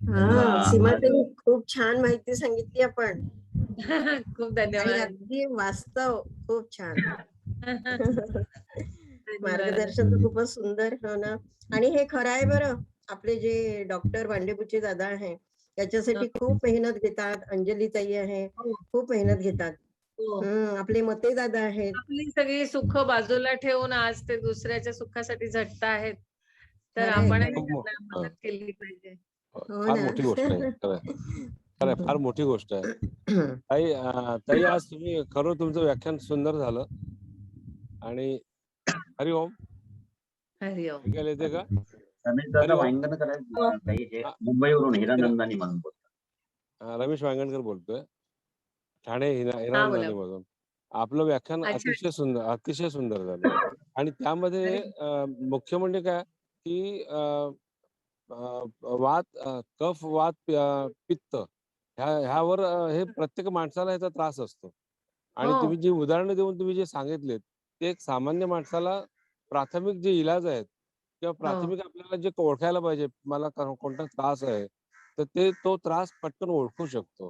आज सीमाताई खूप छान माहिती सांगितली आपण खूप आणि धन्यवाद. अगदी वास्तव खूप छान. धन्यवाद. मार्गदर्शन तर खूपच सुंदर हो ना. आणि हे खरं आहे बरं, आपले जे डॉक्टर भांडेपुचे दादा आहे त्याच्यासाठी खूप मेहनत घेतात. अंजली ताई आहे, हो. खूप मेहनत घेतात. हो. आपले मते दादा आहेत. आपली सगळी सुख बाजूला ठेवून आज ते दुसऱ्याच्या सुखासाठी झटत आहेत. तर खरंय, आपणही खूप खरंय. त्यांना मदत केली पाहिजे. हो फार ना. मोठी गोष्ट आहे. खरंय, फार मोठी गोष्ट आहे. ताई आज तुम्ही खरं तुमचं व्याख्यान सुंदर झालं. आणि हरिओम हरिओम. ऐकायला येते का? रमेश दादा हरिओम. वांगणकर ताई हे मुंबईवरून हिरानंदानी म्हणून बोलतात. रमेश वांगणकर बोलतोय, ठाणे हा, बोला. हिरानंदानीमधून. आपलं व्याख्यान अच्छा. अतिशय सुंदर झालं. आणि त्यामध्ये मुख्य म्हणजे काय की कफ वात पित्त ह्यावर हे प्रत्येक माणसाला ह्याचा त्रास असतो. आणि हो. तुम्ही जी उदाहरणं देऊन तुम्ही जे सांगितलेत ते एक सामान्य माणसाला प्राथमिक जे इलाज आहेत किंवा हो. प्राथमिक आपल्याला जे ओळखायला पाहिजे मला कोणता त्रास आहे, तर तो त्रास पटकन ओळखू शकतो.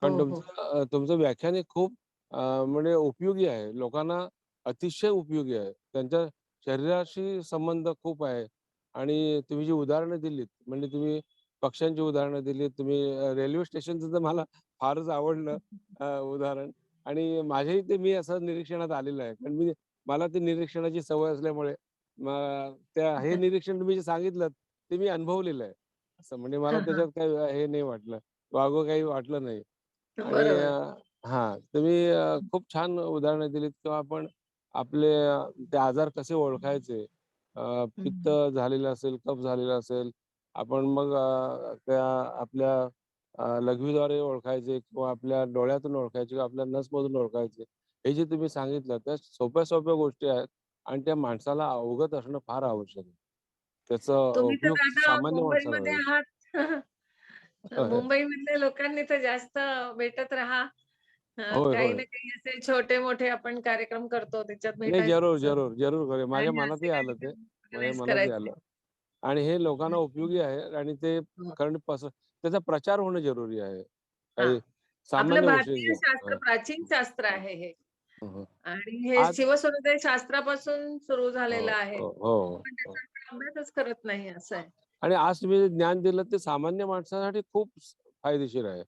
कारण हो, हो. तुमचं व्याख्यान हे खूप म्हणजे उपयोगी आहे. लोकांना अतिशय उपयोगी आहे. त्यांच्या शरीराशी संबंध खूप आहे. आणि तुम्ही जी उदाहरणं दिलीत, म्हणजे तुम्ही पक्ष्यांची उदाहरणं दिलीत, तुम्ही रेल्वे स्टेशनचं तर मला फारच आवडलं उदाहरण. आणि माझ्याही ते मी असं निरीक्षणात आलेलं आहे. कारण मला ती निरीक्षणाची सवय असल्यामुळे हे निरीक्षण तुम्ही जे सांगितलं ते मी अनुभवलेलं आहे. असं म्हणजे मला त्याच्यात काही हे नाही वाटलं, काही वाटलं नाही. आणि बरोबर. तुम्ही खूप छान उदाहरणं दिलीत किंवा आपण आपले ते आजार कसे ओळखायचे. पित्त झालेलं असेल, कफ झालेला असेल, आपण मग त्या आपल्या लघवीद्वारे ओळखायचे किंवा आपल्या डोळ्यातून ओळखायचे किंवा आपल्या नसमधून ओळखायचे. हे जे तुम्ही सांगितलं त्या सोप्या गोष्टी आहेत आणि त्या माणसाला अवगत असणं फार आवश्यक आहे. त्याचा तुम्ही तर उपयोग आता सामान्य माणसाला मुंबईमध्ये होईल. आहात. मुंबईमधल्या लोकांनी तर जास्त भेटत राहा. होय, काही होय. ना काही असे छोटे-मोठे आपण कार्यक्रम करतो त्याच्यात नाही, जरूर, भेटायचं जरूर, जरूर करूया. माझ्या आणि असे मनातही आलं ते. कार्यक्रम माझ्या ऑर्गनाइज मनातही करायचे. आलं. आणि हे लोकांना उपयोगी आहे आणि ते हो. कारण त्याचा प्रचार होणं जरुरी आहे. हां. काही आपलं सामान्य भारतीय गोष्टी शास्त्र प्राचीन शास्त्र आहे हे. हं, हं. आणि हे आज शिवसूर्योदय शास्त्रापासून सुरू हो, झालेलं आहे. हो, हो, पण हो. त्याचा आपण अभ्यासच करत नाही असं आहे. आणि आज तुम्ही जे ज्ञान दिलं ते सामान्य माणसासाठी खूप फायदेशीर आहे.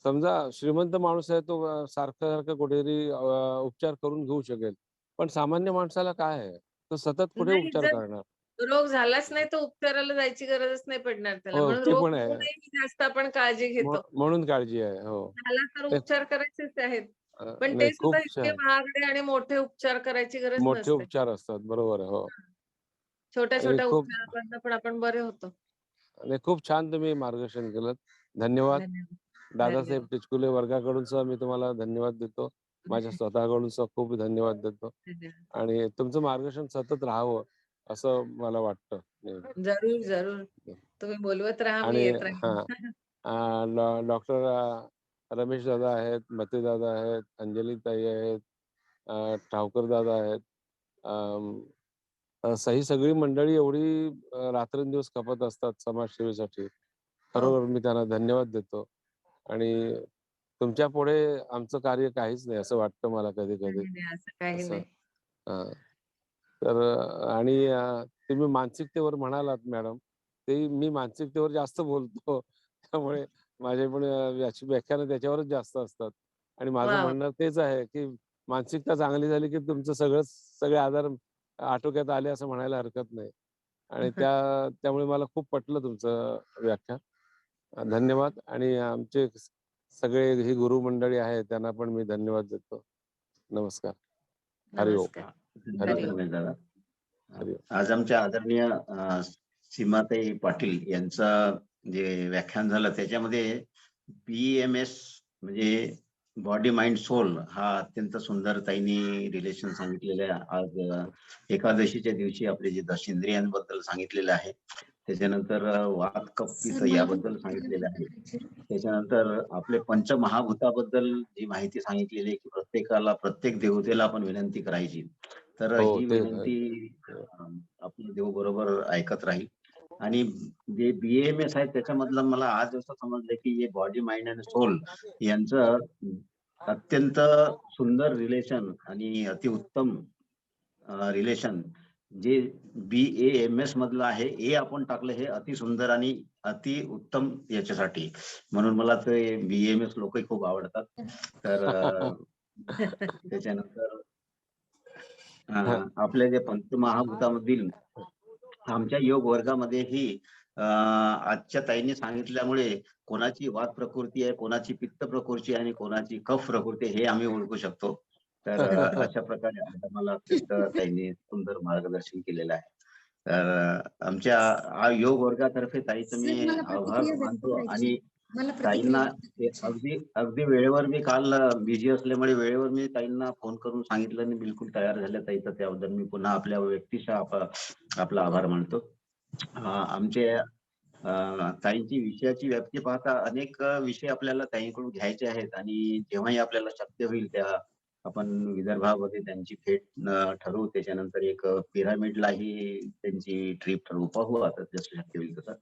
समजा श्रीमंत माणूस आहे तो सारखं कुठेतरी उपचार करून घेऊ शकेल. पण सामान्य माणसाला काय आहे? तो सतत कुठे नाही, उपचार जर करणार? रोग झालाच नाही तर उपचाराला जायची गरजच नाही पडणार त्याला. हो, म्हणून ते रोग पण आहे. होऊनही जास्त आपण काळजी घेतो. म्हणून काळजी आहे. हो. झाला तर ते उपचार करायचेच आहेत. पण नाही ते सुद्धा खूप इतके छान. महागडे आणि मोठे उपचार करायची गरज मोठे नसते. उपचार असतात. बरोबर आहे. हो. आणि छोट्या-छोट्या उपचारांपासून पण आपण बरे होतो. खूप छान तुम्ही मार्गदर्शन केलंत. धन्यवाद. धन्यवाद. दादासाहेब धन्यवाद. टिचकुले वर्गाकडून सुद्धा मी तुम्हाला धन्यवाद देतो. माझ्या स्वतःकडून सुद्धा खूप धन्यवाद देतो. धन्यवाद. आणि तुमचं मार्गदर्शन सतत राहावं असं मला वाटतं नेहमी. जरूर, जरूर. तुम्ही बोलवत राहा, मी आणि येत राहीन. डॉक्टर रमेश दादा आहेत, मते दादा आहेत, अंजली ताई आहेत, ठावकर दादा आहेत. ही सगळी मंडळी एवढी रात्रंदिवस खपत असतात समाजसेवेसाठी. हो. खरोखर मी त्यांना धन्यवाद देतो. आणि तुमच्या पुढे आमचं कार्य काहीच नाही असं वाटतं मला कधी-कधी. नाही, नाही असं काही असं नाही. हां. तर आणि तुम्ही मानसिकतेवर म्हणालात मॅडम, ते मी मानसिकतेवर जास्त बोलतो. त्यामुळे माझे पण याची व्याख्यानं त्याच्यावरच जास्त असतात. आणि माझं वाह! वाह! म्हणणं तेच आहे, की मानसिकता चांगली झाली, की तुमचं सगळे आजार आटोक्यात आले असं म्हणायला हरकत नाही. आणि त्यामुळे मला खूप पटलं तुमचं व्याख्यान. धन्यवाद. आणि आमचे सगळे ही गुरु मंडळी आहेत त्यांना पण मी धन्यवाद देतो. नमस्कार. हरिओम. नमस्कार. धन्यवाद हरिओम. रमेश दादा. हरिओम. आज आमच्या आदरणीय सीमाताई पाटील यांचं जे व्याख्यान झालं त्याच्यामध्ये PMS म्हणजे बॉडी माइंड सोल हा अत्यंत सुंदर ताईंनी रिलेशन सांगितलेलं आहे. आज एकादशीच्या दिवशी आपले जे दशेंद्रियांबद्दल सांगितलेलं आहे. त्याच्यानंतर वात कफ पित्त याबद्दल सांगितलेलं आहे. त्याच्यानंतर आपले पंचमहाभूताबद्दल जी माहिती सांगितलेली आहे की प्रत्येकाला प्रत्येक देवतेला आपण विनंती करायची. तर हो, ही ते विनंती आपलं देव बरोबर ऐकत राहील. आणि जे BAMS आहे त्याच्यामधलं मला आज असं समजलं की हे बॉडी माइंड आणि सोल यांचं अत्यंत सुंदर रिलेशन आणि अतिउत्तम रिलेशन जे BAMS मधलं आहे हे आपण टाकलं, हे अति सुंदर आणि अति उत्तम याच्यासाठी. म्हणून मला ते BAMS लोकही खूप आवडतात. तर त्याच्यानंतर आपल्या जे पंचमहाभूतामधील आमच्या योग वर्गामध्येही आजच्या ताईंनी सांगितल्यामुळे कोणाची वात प्रकृती आहे, कोणाची पित्त प्रकृती आहे आणि कोणाची कफ प्रकृती आहे, हे आम्ही ओळखू शकतो. तर अशा प्रकारे आता मला अत्यंत ताईंनी सुंदर मार्गदर्शन केलेलं आहे. तर आमच्या योग वर्गातर्फे ताईचं मी सर, मला आभार प्रतिक्रिया व्यक्त मानतो. करायची. आणि मला ताईंना प्रतिक्रिया ते अगदी अगदी वेळेवर, मी काल बिझी असल्यामुळे वेळेवर मी ताईंना फोन करून सांगितलं आणि बिलकुल तयार झाल्या ताई, तर त्याबद्दल मी पुन्हा आपल्या व्यक्तिशः आपला आभार मानतो. आमचे ताईंची विषयाची व्याप्ती पाहता अनेक विषय आपल्याला ताईंकडून घ्यायचे आहेत आणि जेव्हाही आपल्याला शक्य होईल त्या आपण विदर्भामध्ये त्यांची भेट ठरवू. त्याच्यानंतर एक पिरामिडलाही त्यांची ट्रिप ठरवू, पाहू आता जसं शक्य होईल तसं.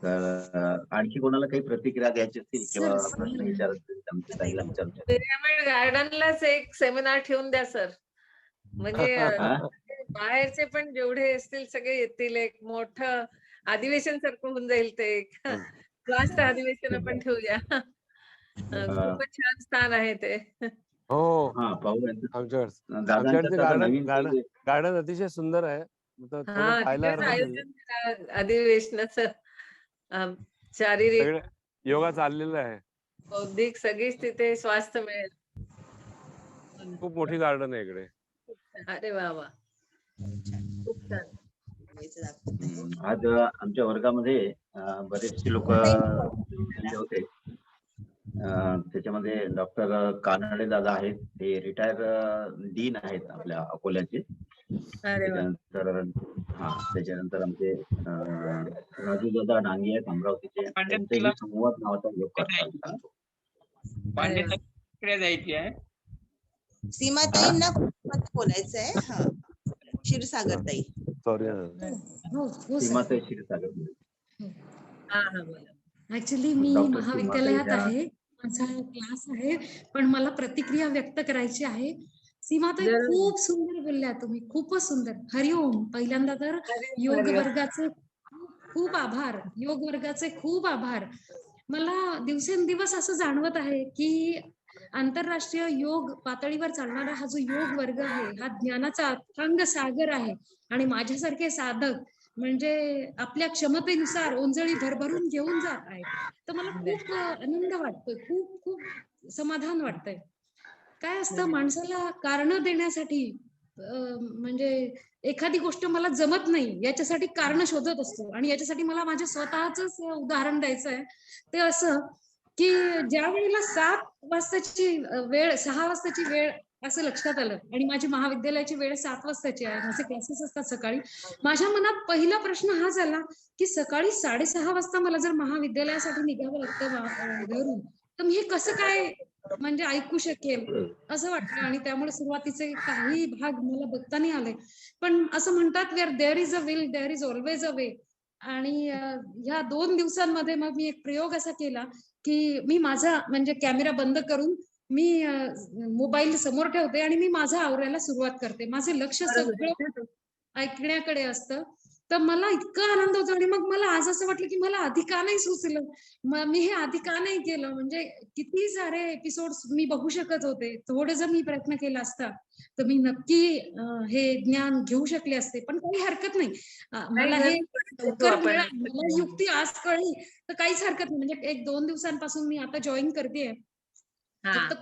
तर आणखी कोणाला काही प्रतिक्रिया द्यायची असतील किंवा प्रश्न विचारायचे असतील तर आमच्या ताईला विचारू शकतो. पिरामिड गार्डनलाच एक सेमिनार ठेवून द्या सर. म्हणजे बाहेरचे पण जेवढे असतील सगळे येतील, एक मोठं अधिवेशन सारखं होऊन जाईल ते. एक क्लास अधिवेशन आपण ठेवूया. खूपच छान स्थान आहे ते. हो, पाहूया. आमच्याकडे दादांचं ते आता नवीन गार्डन अतिशय सुंदर आहे. तर थोडं हा, पाहायला तिकडेच हरकत नाही. आयोजन करा अधिवेशनाचं. शारीरिक, सगळं योगा चाललेला आहे. बौद्धिक सगळीच तिथे स्वास्थ्य मिळेल. खूप मोठी गार्डन आहे इकडे. अरे वा वा, खूप छान. आज आमच्या वर्गामध्ये बरेचसे लोक होते. त्याच्यामध्ये डॉक्टर कानडे दादा आहेत, ते रिटायर डीन आहेत आपल्या अकोल्याचे. अरे वा. त्याच्यानंतर आमचे राजू दादा डांगे आहेत अमरावतीचे, त्यांचाही संवाद नावाचा योग करतात. द्यायची आहे. सीमाताईंना बोलायचं आहे. हा, क्षीरसागर ताई. सॉरी, सीमाताई क्षीरसागर. हा हा, बोला. ऍक्च्युली मी डॉक्टर महाविद्यालयात सीमाताई आहे, माझा क्लास आहे, पण मला प्रतिक्रिया व्यक्त करायची आहे. सीमाताई, जरूर. खूप सुंदर बोलल्या तुम्ही, खूपच सुंदर. हरिओम. पहिल्यांदा तर योग हरिओम. वर्गाचे खूप आभार, योग वर्गाचे खूप आभार. मला दिवसेंदिवस असं जाणवत आहे की आंतरराष्ट्रीय योग पातळीवर चालणारा हा जो योग वर्ग आहे, हा ज्ञानाचा अथांग सागर आहे. आणि माझ्यासारखे साधक म्हणजे आपल्या क्षमतेनुसार ओंजळी भरभरून घेऊन जात आहेत. तर मला खूप आनंद वाटतोय, खूप खूप समाधान वाटतंय. काय असतं, माणसाला कारण देण्यासाठी म्हणजे एखादी गोष्ट मला जमत नाही याच्यासाठी कारण शोधत असतो. आणि याच्यासाठी मला माझ्या स्वतःच उदाहरण द्यायचं आहे. ते असं की ज्या वेळेला 7 वाजताची वेळ, 6 वाजताची वेळ असं लक्षात आलं आणि माझी महाविद्यालयाची वेळ 7 वाजताची आहे, माझे क्लासेस असतात सकाळी. माझ्या मनात पहिला प्रश्न हा झाला की सकाळी 6:30 वाजता मला जर महाविद्यालयासाठी निघावं लागतं घरून, तर मी हे कसं काय म्हणजे ऐकू शकेल असं वाटलं. आणि त्यामुळे सुरुवातीचे काही भाग मला बघता नाही आले. पण असं म्हणतात, where there is a will there is always a way. आणि ह्या 2 दिवसांमध्ये मग मी एक प्रयोग असा केला की मी माझा म्हणजे कॅमेरा बंद करून मी मोबाईल समोर ठेवते आणि मी माझं आवरायला सुरुवात करते. माझे लक्ष सगळं ऐकण्याकडे असतं. तर मला इतका आनंद होतो. आणि मग मला आज असं वाटलं की मला आधी का नाही सुचलं, मी हे आधी का नाही केलं. म्हणजे किती सारे एपिसोड्स मी बघू शकत होते. थोडं जर मी प्रयत्न केला असता तर मी नक्की हे ज्ञान घेऊ शकले असते. पण काही हरकत नाही. मला हे मला युक्ती आज कळली तर काहीच हरकत नाही. म्हणजे 1-2 दिवसांपासून मी आता जॉईन करतेय. फक्त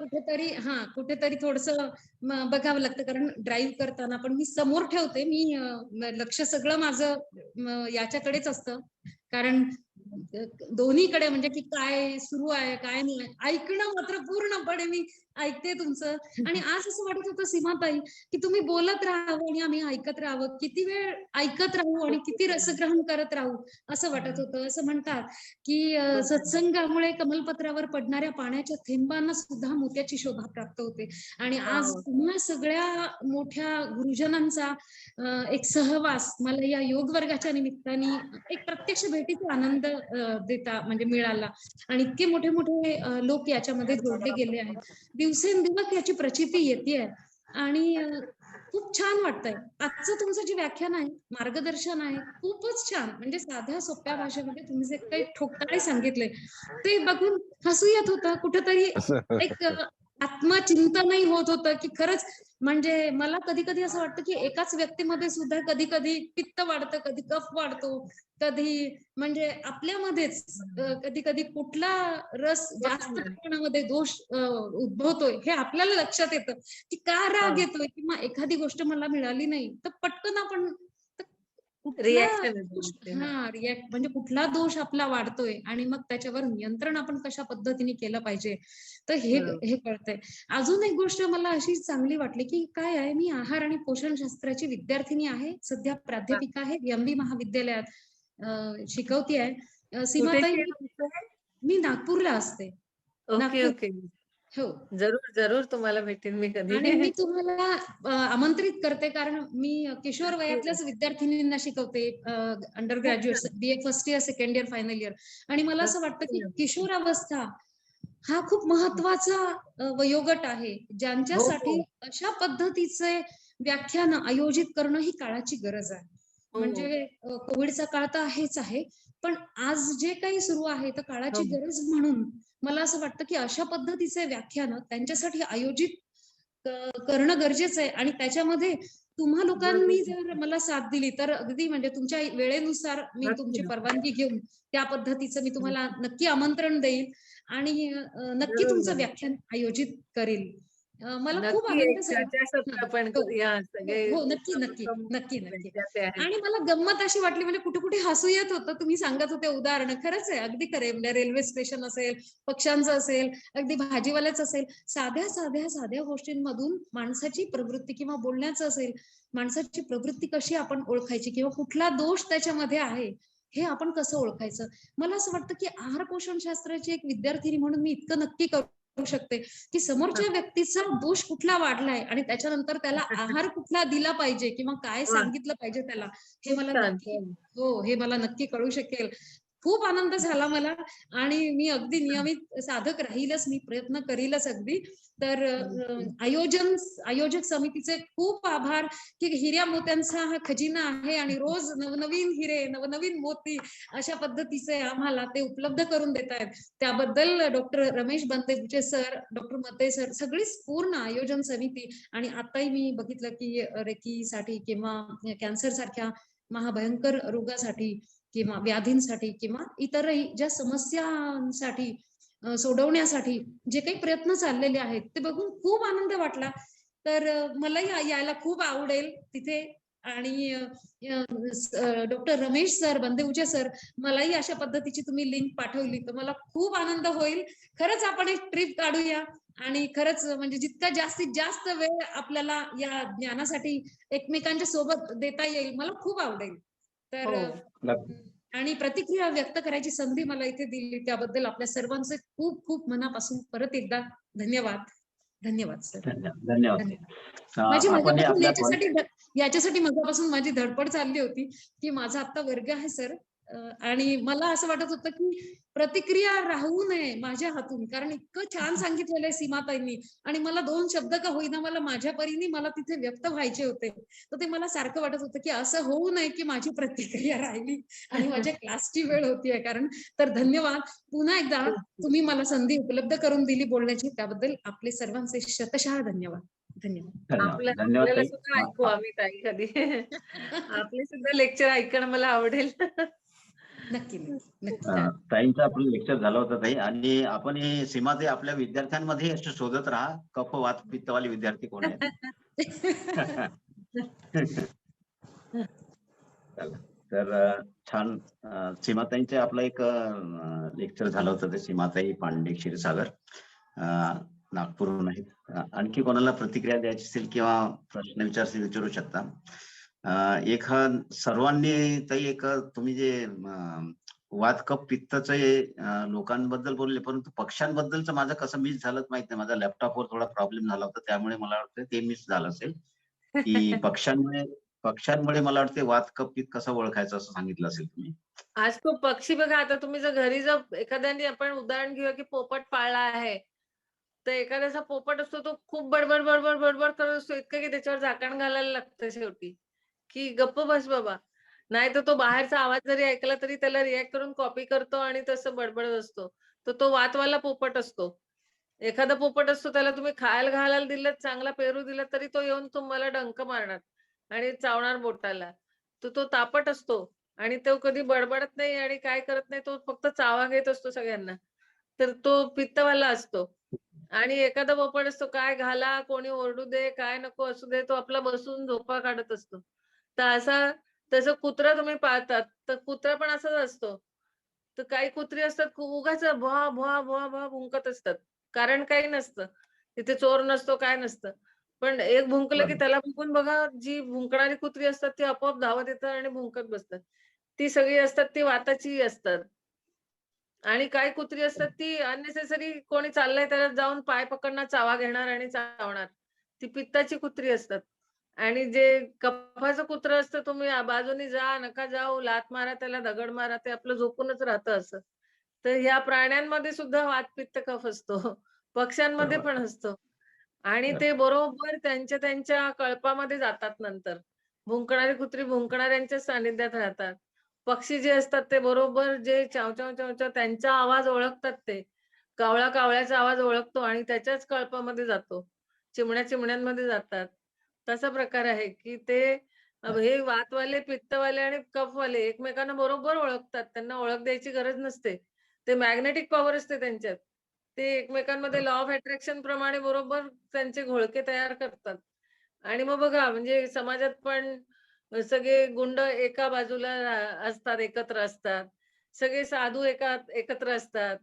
कुठेतरी थोडस बघावं लागतं, कारण ड्राईव्ह करताना पण मी समोर ठेवते. मी लक्ष सगळं माझं याच्याकडेच असतं, कारण दोन्हीकडे म्हणजे की काय सुरू आहे काय नाही. ऐकणं मात्र पूर्णपणे मी ऐकते तुमचं. आणि आज असं वाटत होतं सीमाताई की तुम्ही बोलत राहावं आणि आम्ही ऐकत राहावं. किती वेळ ऐकत राहू आणि किती रसग्रहण करत राहू असं वाटत होतं. असं म्हणतात की सत्संगामुळे कमलपत्रावर पडणाऱ्या पाण्याच्या थेंबांना सुद्धा मोत्याची शोभा प्राप्त होते. आणि आज तुम्हा सगळ्या मोठ्या गुरुजनांचा एक सहवास मला या योग वर्गाच्या निमित्ताने एक प्रत्यक्ष भेटीचा आनंद देता म्हणजे मिळाला. आणि इतके मोठे मोठे लोक याच्यामध्ये जोडले गेले आहेत. दिवसेंदिवस याची प्रचिती येते. आणि खूप छान वाटतंय. आजचं तुमचं जे व्याख्यान आहे, मार्गदर्शन आहे, खूपच छान. म्हणजे साध्या सोप्या भाषेमध्ये तुम्ही जे काही ठोकताळे सांगितले, ते बघून हसू येत होतं. कुठेतरी एक आत्मचिंतनही होत होतं, की खरंच म्हणजे मला कधी-कधी असं वाटतं, की एकाच व्यक्तीमध्ये सुद्धा कधी-कधी पित्त वाढतं, कधी कफ वाढतो, कधी म्हणजे आपल्यामध्येच कधी-कधी कुठला रस जास्त प्रमाणामध्ये दोष उद्भवतोय हे आपल्याला लक्षात येतं, की का राग येतोय किंवा एखादी गोष्ट मला मिळाली नाही, तर पटकन आपण तर कुठला रिॲक्शन दोष रिएक्ट म्हणजे कुठला दोष आपला वाढतोय आणि मग त्याच्यावर नियंत्रण आपण कशा पद्धतीने केलं पाहिजे, तर हे बरोबर. हे कळतंय. अजून एक गोष्ट मला अशी चांगली वाटली, की काय आहे मी आहार आणि पोषणशास्त्राची विद्यार्थिनी आहे. सध्या प्राध्यापिका आहे एम-बी महाविद्यालयात शिकवती आहे. कुठे सीमाताई मी नागपूरला असते. Okay, Nagpur okay. हो. जरूर, जरूर तुम्हाला भेटेन मी कधी. आणि मी तुम्हाला आमंत्रित करते कारण मी किशोर वयातल्याच विद्यार्थिनींना शिकवते under graduate BA first year, second year, final year. आणि मला असं वाटतं की किशोरावस्था हा खूप महत्वाचा वयोगट आहे, ज्यांच्यासाठी अशा पद्धतीचे व्याख्यान आयोजित करणं ही काळाची गरज आहे. म्हणजे कोविडचा काळ तर आहेच आहे, पण आज जे काही सुरू आहे तर काळाची गरज म्हणून मला असं वाटतं की अशा पद्धतीचे व्याख्यान त्यांच्यासाठी आयोजित करणं गरजेचं आहे. आणि त्याच्यामध्ये तुम्हा लोकांनी जर मला साथ दिली तर अगदी म्हणजे तुमच्या वेळेनुसार मी तुमची परवानगी घेऊन त्या पद्धतीचं मी तुम्हाला नक्की आमंत्रण देईल आणि नक्की तुमचं व्याख्यान आयोजित करेल. मला खूप नक्की आनंद एक झाला. चर्चासत्र आपण हो. करूया सगळे. हो, नक्की, नक्की, नक्की, नक्की. विद्यार्थी आहेत. आणि मला गंमत अशी वाटली म्हणजे कुठे-कुठे हसू येत होतं. तुम्ही सांगत होते उदाहरणं. खरंच आहे, अगदी खरं आहे. म्हणजे रेल्वे स्टेशन असेल, पक्ष्यांचं असेल, अगदी भाजीवाल्याचं असेल. साध्या गोष्टींमधून माणसाची प्रवृत्ती किंवा बोलण्याचं असेल, माणसाची प्रवृत्ती कशी आपण ओळखायची किंवा कुठला दोष त्याच्यामध्ये आहे, हे आपण कसं ओळखायचं. मला असं वाटतं, की आहार पोषण शास्त्राची एक विद्यार्थिनी म्हणून मी इतकं नक्की करू शकते, की समोरच्या व्यक्तीचा दोष कुठला वाढलाय आणि त्याच्यानंतर त्याला आहार कुठला दिला पाहिजे किंवा काय सांगितलं पाहिजे त्याला, हे मला नक्की हे मला नक्की कळू शकेल. खूप आनंद झाला मला आणि मी अगदी नियमित साधक राहीलच, मी प्रयत्न करीलच अगदी. तर आयोजक समितीचे खूप आभार, की हिऱ्या मोत्यांचा हा खजिना आहे आणि रोज नवनवीन हिरे, नवनवीन मोती अशा पद्धतीचे आम्हाला ते उपलब्ध करून देत आहेत. त्याबद्दल डॉक्टर रमेश बनतेचे सर, डॉक्टर मते सर, सगळीच पूर्ण आयोजन समिती. आणि आताही मी बघितलं की रेकीसाठी किंवा कॅन्सर सारख्या महाभयंकर रोगासाठी किंवा व्याधींसाठी किंवा इतरही ज्या समस्यांसाठी सोडवण्यासाठी जे काही प्रयत्न चाललेले आहेत ते बघून खूप आनंद वाटला. तर मलाही यायला खूप आवडेल तिथे. आणि डॉक्टर रमेश सर, बंदेउचे सर, मलाही अशा पद्धतीची तुम्ही लिंक पाठवली तर मला खूप आनंद होईल. खरंच आपण एक ट्रिप काढूया आणि खरंच म्हणजे जितका जास्तीत जास्त वेळ आपल्याला या ज्ञानासाठी एकमेकांच्या सोबत देता येईल मला खूप आवडेल. तर आणि प्रतिक्रिया व्यक्त करायची संधी मला इथे दिली त्याबद्दल आपल्या सर्वांचे खूप खूप मनापासून परत एकदा धन्यवाद. धन्यवाद सर. धन्यवाद. माझी आपण मगापासून आपल्या याच्यासाठी मगापासून माझी धडपड चालली होती की माझा आता वर्ग आहे सर. आणि मला असं वाटत होतं की प्रतिक्रिया राहू नये माझ्या हातून, कारण इतकं छान सांगितलेलं आहे सीमाताईंनी आणि मला 2 शब्द का होईना मला माझ्या परीने मला तिथे व्यक्त व्हायचे होते. तर ते मला सारखं वाटत होतं की असं होऊ नये की माझी प्रतिक्रिया राहिली आणि माझ्या क्लासची वेळ होतीये कारण. तर धन्यवाद पुन्हा एकदा तुम्ही मला संधी उपलब्ध करून दिली बोलण्याची, त्याबद्दल आपले सर्वांचे शतशः धन्यवाद. धन्यवाद. धन्यवाद आपल्याला ताई. सुद्धा ऐकू आम्ही ताई कधी. आपले सुद्धा लेक्चर ऐकणं मला आवडेल. नक्की नक्की. ताईंचं आपलं लेक्चर झालं होतं ताई. आणि आपण हे सीमाताई आपल्या विद्यार्थ्यांमध्ये असे शोधत राहा कफ वात पित्तवाले विद्यार्थी कोण आहेत. तर छान. सीमाताईंचे आपलं एक लेक्चर झालं होतं ते सीमाताई पांडे क्षीरसागर नागपूरहून आहेत. आणखी कोणाला प्रतिक्रिया द्यायची असेल किंवा प्रश्न विचारू शकता. एक सर्वांनी ताई एक तुम्ही जे वात कफ पित्तचे लोकांबद्दल बोलले, परंतु पक्ष्यांबद्दलचं माझं कसं मिस झालं माहित नाही. माझा लॅपटॉपवर थोडा प्रॉब्लेम झाला होता त्यामुळे मला वाटतं ते मिस झालं असेल की पक्ष्यांमुळे मला वाटते वात कफ पित्त कसं ओळखायचं असं सांगितलं असेल तुम्ही. आज तो पक्षी बघा, आता तुम्ही जर घरी जर एखाद्याने आपण उदाहरण घेऊया की पोपट पाळला आहे तर एखाद्याचा पोपट असतो तो खूप बडबड बडबड बडबड करत असतो, इतकं की त्याच्यावर झाकण घालायला लागतं शेवटी, की गप्प बस बाबा. नाहीतर तो बाहेरचा आवाज जरी ऐकला तरी त्याला रिएक्ट करून कॉपी करतो आणि तसं बडबडत असतो. तर तो वातवाला पोपट असतो. एखादा पोपट असतो त्याला तुम्ही खायला घालायला दिलं, चांगला पेरू दिला तरी तो येऊन तुम्हाला डंक मारणार आणि चावणार बोटाला. तर तो तापट असतो आणि तो कधी बडबडत नाही आणि काय करत नाही. तो फक्त चावा घेत असतो सगळ्यांना. तर तो पित्तवाला असतो. आणि एखादा पोपट असतो काय घाला, कोणी ओरडू दे, काय नको असू दे, तो आपला बसून झोपा काढत असतो. तर असा तसं कुत्रा तुम्ही पाळतात, तर कुत्रा पण असाच असतो. तर काही कुत्री असतात उगाच भुआ, भुआ, भुआ, भुआ भुंकत असतात. कारण काही नसतं. तिथे चोर नसतो, काय नसतं. पण एक भुंकलं की बरोबर. त्याला बघून बघा जी भुंकणारी कुत्री असतात ती आपोआप धावत येतात आणि भुंकत बसतात. ती सगळी असतात ती वाताची असतात. आणि काही कुत्री असतात ती अननेसेसरी कोणी चाललंय त्याला जाऊन पाय पकडणार, चावा घेणार आणि चावणार. ती पित्ताची कुत्री असतात. आणि जे कफाचं कुत्रं असतं तुम्ही बाजूनी जा, नका जाऊ, लाथ मारा त्याला, दगड मारा, ते आपलं झोपूनच राहतं असं. तर ह्या प्राण्यांमध्ये सुद्धा वात, पित्त, कफ असतो. पक्ष्यांमध्ये बरोबर. पण असतो. आणि बरोबर. ते बरोबर त्यांच्या त्यांच्या कळपामध्ये जातात नंतर. भुंकणारी कुत्री भुंकणाऱ्यांच्याच सानिध्यात राहतात. पक्षी जे असतात ते बरोबर जे चाव-चाव, चाव-चाव त्यांचा आवाज ओळखतात ते. कावळा कावळ्याचा आवाज ओळखतो आणि त्याच्याच कळपामध्ये जातो. चिमण्या चिमण्यांमध्ये जातात. तसा प्रकार आहे, की ते हे वातवाले, पित्तवाले आणि कफवाले एकमेकांना बरोबर ओळखतात. त्यांना ओळख द्यायची गरज नसते. ते मॅग्नेटिक पॉवर असते त्यांच्यात. ते एकमेकांमध्ये लॉ ऑफ अट्रॅक्शन प्रमाणे बरोबर त्यांचे घोळके तयार करतात. आणि मग बघा म्हणजे समाजात पण सगळे गुंड एका बाजूला असतात, एकत्र असतात. सगळे साधू एकत्र असतात.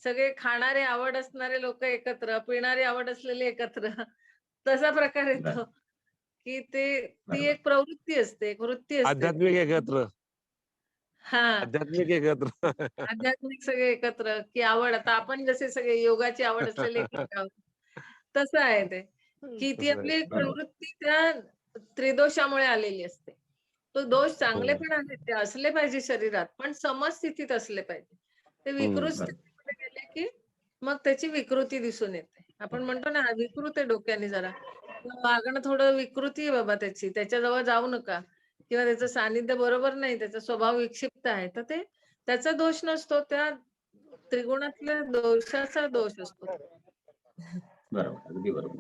सगळे खाणारे आवड असणारे लोकं एकत्र, पिणारे आवड असलेले एकत्र. तसा प्रकार बरं. येतो, की ती बरोबर. एक प्रवृत्ती असते, एक वृत्ती असते. आध्यात्मिक एकत्र. हां. आध्यात्मिक एकत्र. आध्यात्मिक सगळे एकत्र, की आवड आता आपण जसे सगळे योगाची आवड असलेले एकत्र आहोत. तसं आहे ते, की ती तसं आहे. आपली एक बरोबर. प्रवृत्ती त्या त्रिदोषामुळे आलेली असते. तो दोष चांगले हो. पण आहेत, ते असले पाहिजे शरीरात, पण समस्थितीत असले पाहिजे. ते विकृत बरोबर. स्थितीमध्ये गेले, की मग त्याची विकृती दिसून येते. आपण म्हणतो ना, विकृत आहे डोक्याने जरा. किंवा वागणं थोडं विकृती आहे बाबा त्याची, त्याच्याजवळ जाऊ नका किंवा त्याचं सानिध्य बरोबर नाही, त्याचा स्वभाव विक्षिप्त आहे. तर ते त्याचा दोष नसतो, त्या त्रिगुणातल्या दोषाचा दोष असतो. बरोबर. अगदी बरोबर.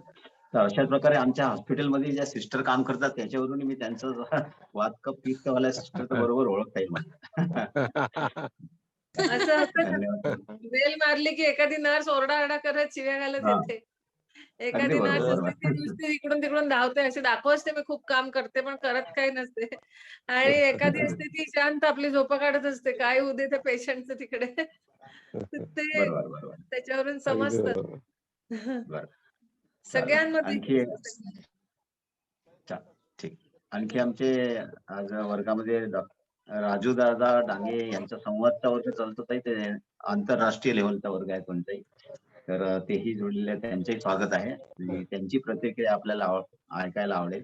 तर अशाच प्रकारे आमच्या हॉस्पिटलमध्ये ज्या सिस्टर काम करतात त्याच्यावरून मी त्यांचं वात, कफ, पित्तवाल्या सिस्टरचं बरोबर ओळखता येईल मला. असं होतं ना, धन्यवाद. बेल मारली की एखादी नर्स ओरडा-आरडा करत शिव्या घालत हां. येते. अगदी एखादी नर्स बरोबर. असते ती बरोबर. नुसती इकडून-तिकडून धावते, अशी दाखवते मी खूप काम करते, पण करत काही नसते. आणि एखादी असते ती शांत आपली झोपा काढत असते. काय होऊ दे त्या पेशंटचं तिकडे. तर ते बरोबर, बरोबर. त्याच्यावरून अगदी समजतं. बरोबर. बरं. चालेल. सगळ्यांमध्ये आणखी ठीक. आणखी आमचे आज वर्गामध्ये राजू दादा डांगे यांचा संवादचा वर्ग चालतो ताई. ते आंतरराष्ट्रीय लेव्हलचा वर्ग आहे कोणताही. तर तेही जोडलेले आहेत. त्यांचंही स्वागत आहे आणि त्यांची प्रतिक्रिया आपल्याला ऐकायला आवडेल.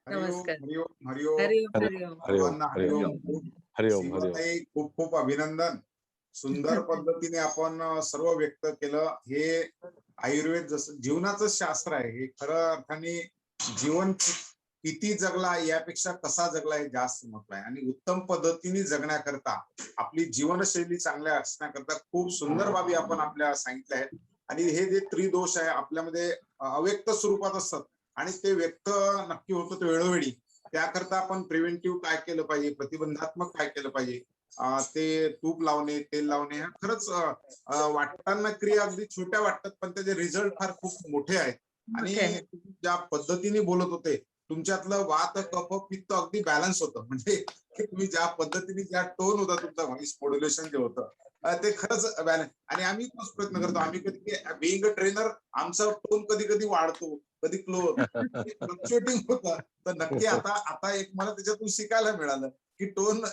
हरिओम नमस्कार. हरिओम हरिओम हरिओम, हरि हरिओम. हरिओम सर्वांना हरिओम हरिओम. खूप हरिओम हरिओम. सीमाताई खूप खूप अभिनंदन. सुंदर पद्धतीने आपण सर्व व्यक्त केलं. हे आयुर्वेद जसं जीवनाचं शास्त्र आहे. हे खरं अर्थाने जीवन किती जगला यापेक्षा कसा जगला हे जास्त महत्व आहे. आणि उत्तम पद्धतीने जगण्याकरता आपली जीवनशैली चांगल्या असण्याकरता खूप सुंदर बाबी आपण आपल्या सांगितल्या आहेत. आणि हे जे त्रिदोष आहे आपल्यामध्ये अव्यक्त स्वरूपात असतात आणि ते व्यक्त नक्की होतं ते वेळोवेळी. त्याकरता आपण प्रिव्हेंटिव्ह काय केलं पाहिजे, प्रतिबंधात्मक काय केलं पाहिजे, ते तूप लावणे, तेल लावणे, ह्या खरंच वाटताना क्रिया अगदी छोट्या वाटतात पण त्याचे रिझल्ट फार खूप मोठे आहेत. आणि मोठे आहेत. तुम्ही ज्या पद्धतीने बोलत होते तुमच्यातलं वात, कफ, पित्त अगदी बॅलन्स होतं. म्हणजे तुम्ही ज्या पद्धतीने ज्या टोन होता तुमचा व्हॉइस मॉड्युलेशन जे होतं ते खरंच बॅलन्स. आणि आम्ही तोच प्रयत्न करतो. आम्ही कधी बिईंग अ ट्रेनर आमचा टोन कधी कधी वाढतो, कधी क्लोज फ्लक्च्युएटिंग होतं. तर नक्की आता आता एक मला त्याच्यातून शिकायला मिळालं की टोन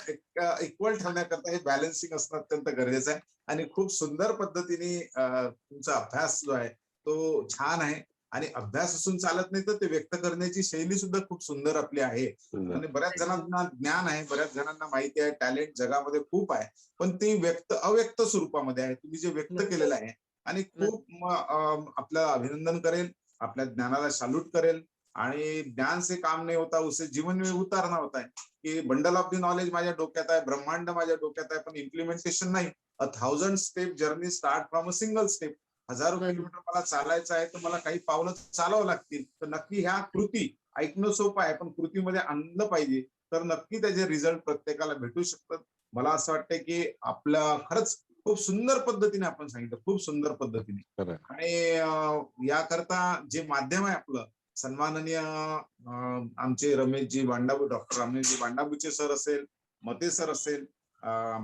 इक्वल ठेवण्याकरता हे बॅलन्सिंग असणं अत्यंत गरजेचं आहे. आणि खूप सुंदर पद्धतीने तुमचा अभ्यास जो आहे तो छान आहे. आणि अभ्यास असून चालत नाही तर ते व्यक्त करण्याची शैली सुद्धा खूप सुंदर आपली आहे. सुंदर. आणि बऱ्याच जणांना ज्ञान आहे, बऱ्याच जणांना माहिती आहे, टॅलेंट जगामध्ये खूप आहे, पण ती अव्यक्त स्वरूपामध्ये आहे. तुम्ही जे व्यक्त केलेलं आहे आणि खूप आपल्याला अभिनंदन करेल, आपल्या ज्ञानाला सॅल्यूट करेल. आणि ज्ञान से काम नहीं होता, उसे जीवन में उतारना होता है. की बंडल ऑफ द नॉलेज माझ्या डोक्यात आहे, ब्रह्मांड माझ्या डोक्यात आहे, पण इम्प्लिमेंटेशन नाही. 1000 step journey start from a single step. 1000 बरोबर. किलोमीटर मला चालायचं आहे, तर मला काही पावलं चालावं लागतील. तर नक्की ह्या कृती ऐकणं सोपं आहे, पण कृतीमध्ये आणलं पाहिजे, तर नक्की त्याचे रिझल्ट प्रत्येकाला भेटू शकतात. मला असं वाटतं की आपलं खरंच खूप सुंदर पद्धतीने आपण सांगितलं, खूप सुंदर पद्धतीने. खरं. आणि याकरता जे माध्यम आहे आपलं, सन्माननीय आमचे रमेशजी भांडाबू, डॉक्टर रमेशजी भांडाबूचे सर असेल, मते सर असेल,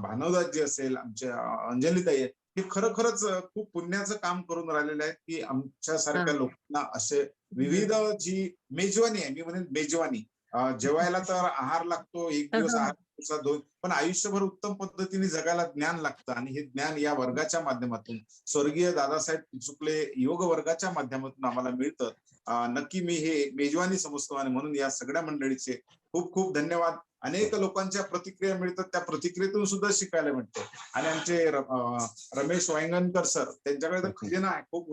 भानवदासजी असेल, आमच्या अंजलीताई आहेत, हे खरोखरच खूप पुण्याचं काम करून राहिलेले आहेत की आमच्यासारख्या लोकांना असे विविध जी मेजवानी आहे, मी म्हणेन मेजवानी, जेवायला तर आहार लागतो, एक दिवस आहार, दिवसात 2, पण आयुष्यभर उत्तम पद्धतीने जगायला ज्ञान लागतं. आणि हे ज्ञान या वर्गाच्या माध्यमातून, स्वर्गीय दादासाहेब चिचुकले योग वर्गाच्या माध्यमातून आम्हाला मिळतं. नक्की मी हे मेजवानी समजतो, आणि म्हणून या सगळ्या मंडळीचे खूप खूप धन्यवाद. अनेक लोकांच्या प्रतिक्रिया मिळतात, त्या प्रतिक्रियेतून सुद्धा शिकायला मिळतं. आणि आमचे रमेश वांगणकर सर, त्यांच्याकडे तर खजिना आहे खूप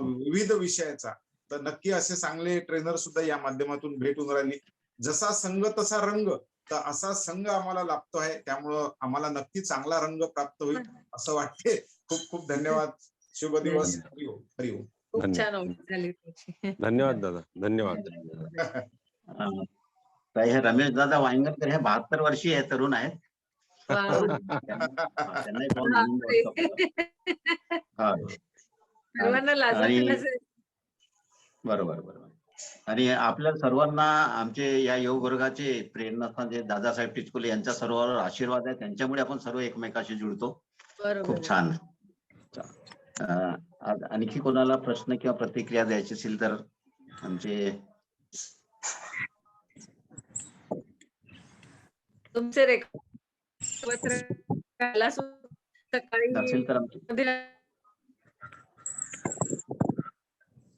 विविध विषयाचा. तर नक्की असे चांगले ट्रेनर सुद्धा या माध्यमातून भेटून राहिली. जसा संघ तसा रंग, तर असा संघ आम्हाला लाभतो आहे, त्यामुळं आम्हाला नक्की चांगला रंग प्राप्त होईल असं वाटते. खूप खूप धन्यवाद. शुभ दिवस. हरिओम हरिओम. खूप धन्यवाद. छान ओळख झाली तुमची. धन्यवाद दादा, धन्यवाद. तर हे रमेश दादा वांगणकर हे 72 वर्षीय आहे, तरुण आहेत. वा. त्यांनाही पाहून आनंद वाटतो आपल्याला. हा. सर्वांना लाजवायला आणि नसेल. बरोबर बरोबर. आणि आपल्या सर्वांना आमचे या योग वर्गाचे प्रेरणास्थान जे दादासाहेब टिचकुले यांचा सर्वांवर आशीर्वाद आहे, त्यांच्यामुळे आपण सर्व एकमेकाशी जुळतो. बरोबर खूप आहे. छान. आणखी कोणाला प्रश्न किंवा प्रतिक्रिया द्यायची असेल तर आमचे तुमचे पत्र सकाळी नसेल तर आमचे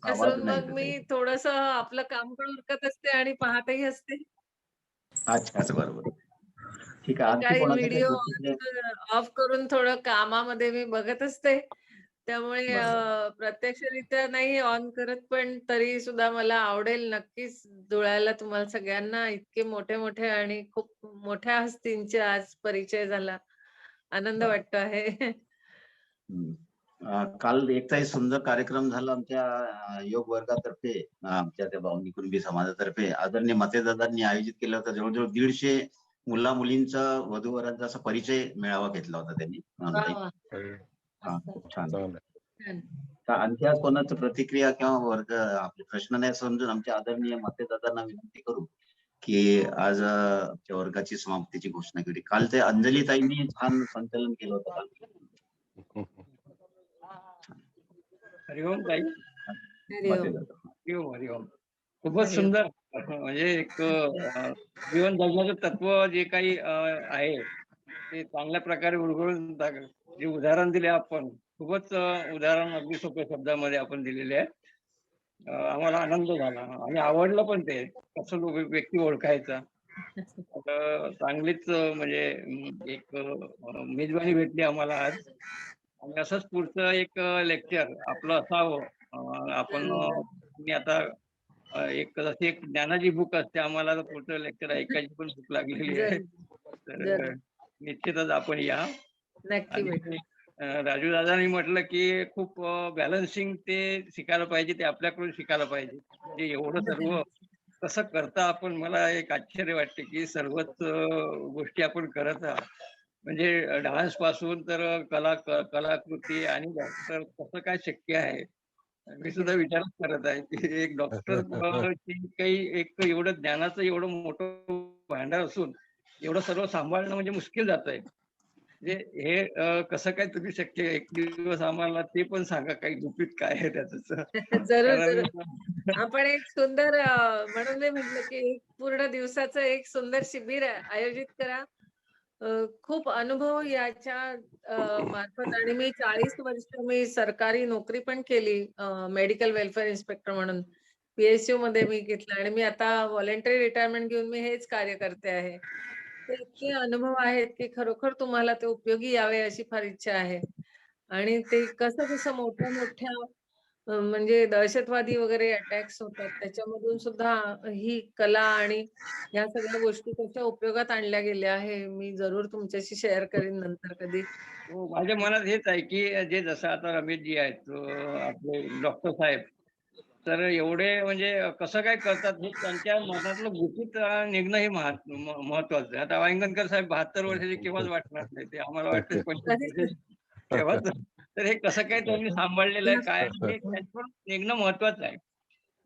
आवाज असून नाही मग येत मी आहे. थोडस आपलं काम पण उरकत असते आणि पाहतही असते. अच्छा, बरोबर. ठीक आहे. आणखी सकाळी कोणाचं काही व्हिडिओ प्रतिक्रिया? ऑफ करून थोडं कामामध्ये मी बघत असते. त्यामुळे बरोबर. प्रत्यक्षरित्या नाही ऑन करत, पण तरी सुद्धा मला आवडेल नक्कीच जुळायला तुम्हाला सगळ्यांना. इतके मोठे मोठे आणि खूप मोठ्या हस्तींचे आज परिचय झाला. आनंद वाटतो आहे. काल एकचाही सुंदर कार्यक्रम झाला आमच्या योग वर्गातर्फे, आमच्या त्या भावनी कुणबी समाजातर्फे आदरणीय मतेदारांनी आयोजित केलं होतं. जवळजवळ 150 मुला मुलींचा वधूवरांचा असा परिचय मेळावा घेतला होता त्यांनी ऑनलाईन. वा. खूप छान. चांगलं. छान. तर आणखी आज कोणाचं प्रतिक्रिया किंवा वर्ग आपले प्रश्न नाही समजून आमच्या आदरणीय मतेदारांना विनंती करू की आज आमच्या वर्गाची समाप्तीची घोषणा केली. काल ते अंजलीताईंनी छान संचालन केलं होतं काल. हरिओम ताई. हरिओम. हरिओम हरिओम. खूपच सुंदर. म्हणजे एक जीवन जगण्याचं तत्व जे काही आहे ते चांगल्या प्रकारे उलगडून जे उदाहरण दिले आपण, खूपच उदाहरण अगदी सोप्या शब्दामध्ये आपण दिलेले आहे. आम्हाला आनंद झाला आणि आवडलं पण ते कसं व्यक्ती ओळखायचा. चांगलीच म्हणजे एक मेजवानी भेटली आम्हाला आज. आणि असंच पुढचं एक लेक्चर आपलं असावं. आपण मी आता एक जशी एक ज्ञानाची बुक असते, आम्हाला पुढचं लेक्चर ऐकायची पण भूक लागलेली आहे. तर निश्चितच आपण या. नक्की भेटू. आणि राजू दादांनी म्हटलं की खूप बॅलन्सिंग ते शिकायला पाहिजे, ते आपल्याकडून शिकायला पाहिजे. म्हणजे एवढं सर्व कसं करता आपण, मला एक आश्चर्य वाटते की सर्वच गोष्टी आपण करत आहात. म्हणजे डान्स पासून तर कलाकृती आणि डॉक्टर कसं काय शक्य आहे. मी सुद्धा विचारच करत आहे की एक डॉक्टर ची काही एक एवढं ज्ञानाचं एवढं मोठं भांडार असून एवढं सर्व सांभाळणं म्हणजे मुश्किल जात आहे. म्हणजे हे कसं काय तुम्ही शक्य आहे? एक दिवस आम्हाला ते पण सांगा, काही गुपित काय आहे त्याचं. जरूर कारण जरूर. आपण एक सुंदर म्हणून मी म्हटलं की एक पूर्ण दिवसाचं एक सुंदर शिबिर आयोजित करा. खूप अनुभव याच्या मार्फत, आणि मी 40 वर्ष मी सरकारी नोकरी पण केली, मेडिकल वेलफेअर इन्स्पेक्टर म्हणून PSU मध्ये मी घेतलं, आणि मी आता व्हॉलेंटरी रिटायरमेंट घेऊन मी हेच कार्य करते आहे. तर इतके अनुभव आहेत की खरोखर तुम्हाला ते उपयोगी यावे अशी फार इच्छा आहे. आणि ते कसं कसं मोठ्या मोठ्या म्हणजे दहशतवादी वगैरे अटॅक्स होतात त्याच्यामधून सुद्धा ही कला आणि या सगळ्या गोष्टी कशा उपयोगात आणल्या गेल्या आहे मी जरूर तुमच्याशी शेअर करीन नंतर कधी. हो, माझ्या मनात हेच आहे की जे जसं आता रमेशजी आहेत आपले डॉक्टर साहेब, तर एवढे म्हणजे कसं काय करतात हे त्यांच्या मनातलं गुपित निघणं हे महत्वाचं आहे. आता वांगणकर साहेब 72 वर्षाचे केव्हाच वाटणार नाही, ते आम्हाला वाटतं 25 वर्षाचे तेव्हाच. तर हे कसं काय त्यांनी सांभाळलेलं आहे काय हे त्यांच्याकडून निघणं महत्वाचं आहे.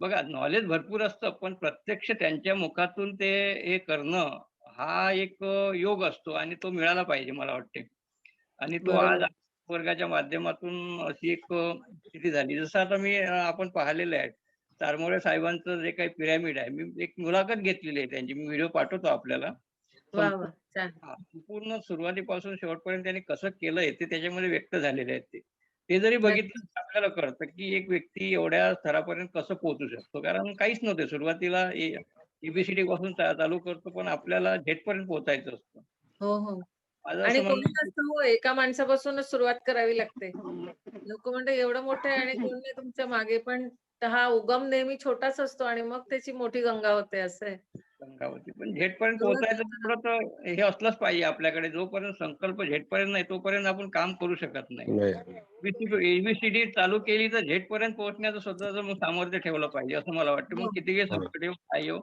बघा नॉलेज भरपूर असतं पण प्रत्यक्ष त्यांच्या मुखातून ते हे करणं हा एक योग असतो आणि तो मिळाला पाहिजे मला वाटते. आणि तो आज बरोबर. वर्गाच्या माध्यमातून अशी एक स्थिती झाली. जसं आता मी आपण पाहिलेलं आहे. तारमोळे साहेबांचं जे काही पिरॅमिड आहे, मी एक मुलाखत घेतलेली आहे त्यांची. मी व्हिडिओ पाठवतो आपल्याला. वाह! वाह! छान. संपूर्ण सुरुवातीपासून शेवटपर्यंत त्यांनी कसं केलंय ते त्याच्यामध्ये व्यक्त झालेले आहेत ते. ते जरी नक्की. बघितलं तर आपल्याला कळतं की एक व्यक्ती एवढ्या स्तरापर्यंत कसं पोहोचू शकतो. कारण काहीच नव्हते सुरुवातीला एबीसीडी पासून चालू करतो पण आपल्याला झेडपर्यंत पोहोचायचं असतं. हो, हो. माझं आणि असं कोणी म्हणणं आहे नसतं हो, एका माणसापासूनच सुरुवात करावी लागते. लोकं म्हणतात एवढं मोठं आहे आणि कोण नाही तुमच्या मागे, पण हा उगम नेहमी छोटाच असतो आणि मग त्याची मोठी गंगा होते असं आहे. गंगावती. पण झेडपर्यंत सुरुवात पोहोचायचं करताना थोडं तर हे असलंच पाहिजे आपल्याकडे. जोपर्यंत संकल्प झेडपर्यंत नाही तोपर्यंत आपण काम करू शकत नाही. नाही. एबीसीडी चालू केली तर झेडपर्यंत पोहोचण्याचं स्वतःचं मग सामर्थ्य ठेवलं पाहिजे असं मला वाटतं. हो, मग कितीही हो. संकट येऊ, काय येऊ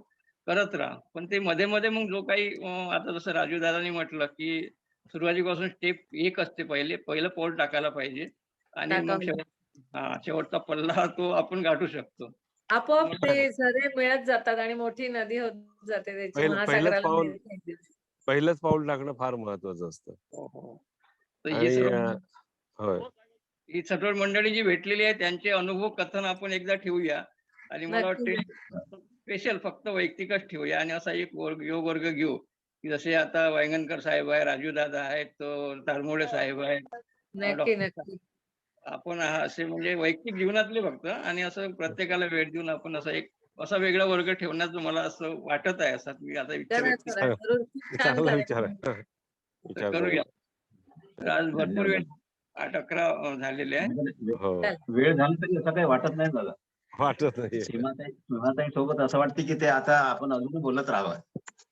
करत राहा. पण ते मध्ये-मध्ये मग जो काही आता जसं राजू दादांनी म्हटलं, की सुरुवातीपासून स्टेप 1 असते पहिलं पाऊल टाकायला पाहिजे आणि मग टाकावं. शेवटचा पल्ला तो आपण गाठू शकतो. आपोआप मला ते झरे मिळत जातात आणि मोठी नदी होत जाते त्याची पहिलंच महासागराला पाऊल मिळते एक दिवस. पहिलंच पाऊल टाकणं फार महत्वाचं असतं. हो, हो. तर हे आणि सर्व होय. ही सदर मंडळी जी भेटलेली आहे त्यांचे अनुभव कथन आपण एकदा ठेवूया आणि मला नक्की, वाटते नक्की. स्पेशल फक्त वैयक्तिकच ठेवूया आणि असा एक योग वर्ग घेऊ की जसे आता वांगणकर साहेब आहे, राजू दादा आहेत, तारमोळे साहेब आहेत, नक्की, डॉक्टर नक्की. आपण असे म्हणजे वैयक्तिक जीवनातले फक्त आणि असं प्रत्येकाला वेळ देऊन आपण असा वेगळा वर्ग ठेवण्याचं मला असं वाटत आहे. असा मी आता इच्छा करा, व्यक्त करा. जरूर. खूप छान चांगला विचार कार्यक्रम. आहे. तर विचार करूया. तर आज भरपूर वेळ धन्यवाद. 8-11 झालेले आहे. हो. चला. वेळ झाला तरी असं काही वाटत नाही दादा. वाटत नाहीये. सीमाताई सोबत असं वाटतं की ते आता आपण अजून बोलत राहावं.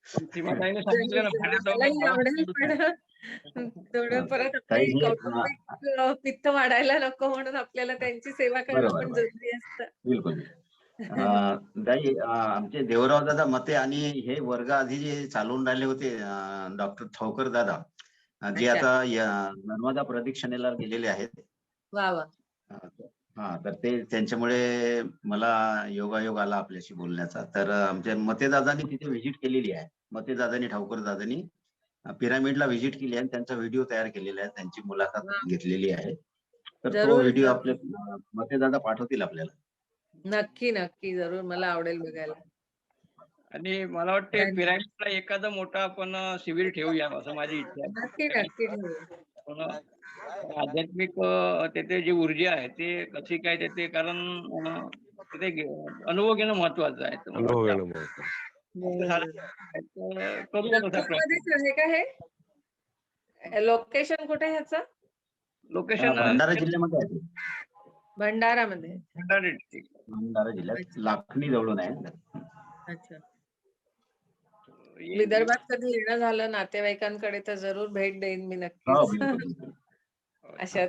सीमाताईने सांगितलं ना मलाही आवडेल भाड्यात पण थोडं परत ताई आपली हे कौटुंबिक पित्त वाढायला नको म्हणून आपल्याला त्यांची सेवा करणं बरोबर पण बरोबर. जरुरी असतं. बिलकुल. ताई आमचे देवराव दादा मते आणि हे वर्ग आधी जे चालवून राहिले होते डॉक्टर ठावकर दादा जे अच्छा. आता नर्मदा प्रदक्षिणेला गेलेले आहेत. वा वा. तर ते त्यांच्यामुळे मला योगायोग आला आपल्याशी बोलण्याचा. तर आमच्या मतेदादांनी तिथे व्हिजिट केलेली आहे. मतेदादांनी ठावकर दादांनी पिरामिडला व्हिजिट केली आहे आणि त्यांचा व्हिडिओ तयार केलेला आहे. त्यांची मुलाखत वा. घेतलेली आहे. तर तो जरूर, व्हिडिओ आपले जरूर. मतेदादा पाठवतील आपल्याला. नक्की, नक्की. जरूर मला आवडेल बघायला. आणि मला वाटते धन्यवाद. पिरामिडला एखादा मोठा आपण शिबिर ठेवूया असं माझी इच्छा नक्की, आहे. नक्की ठेवूया. आध्यात्मिक तेथे जी ऊर्जा आहे ते कशी काय तेथे कारण तिथे अनुभव घेणं महत्वाचं आहे. तर मला अनुभव वाटतं घेणं महत्वाचं. आपलं झालं तर करूया तसा प्रयत्न. नागपूरमध्येच आहे का हे? लोकेशन कुठे आहे ह्याचं? लोकेशन भंडारा जिल्ह्यामध्ये आहे ते. भंडारामध्ये. भंडारा डिस्ट्रिक्ट. भंडारा जिल्ह्यात लाखनी जवळून आहे. अच्छा. विदर्भात कधी येणं झालं नातेवाईकांकडे तर जरूर भेट देईन मी हो, नक्कीच. बिलकुल, बिलकुल. अशा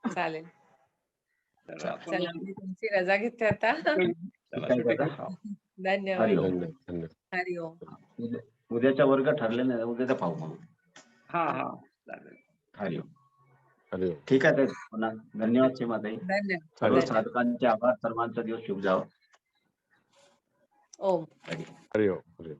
चालेल. तर आपण चला मी तुमची रजा घेते आता. काय दादा? धन्यवाद. हरिओम. धन्यवाद. हरिओम. उद्याचा वर्ग ठरले नाही उद्याचा पाहू मग. हा चालेल. हरिओम. हरिओम. ठीक आहे ताई. पुन्हा धन्यवाद सीमाताई. धन्यवाद. सर्व धन्यवाद. साधकांचे आभार. सर्वांचा दिवस शुभ जावो. ओम. हरिओम. हरिओम. हरिओम.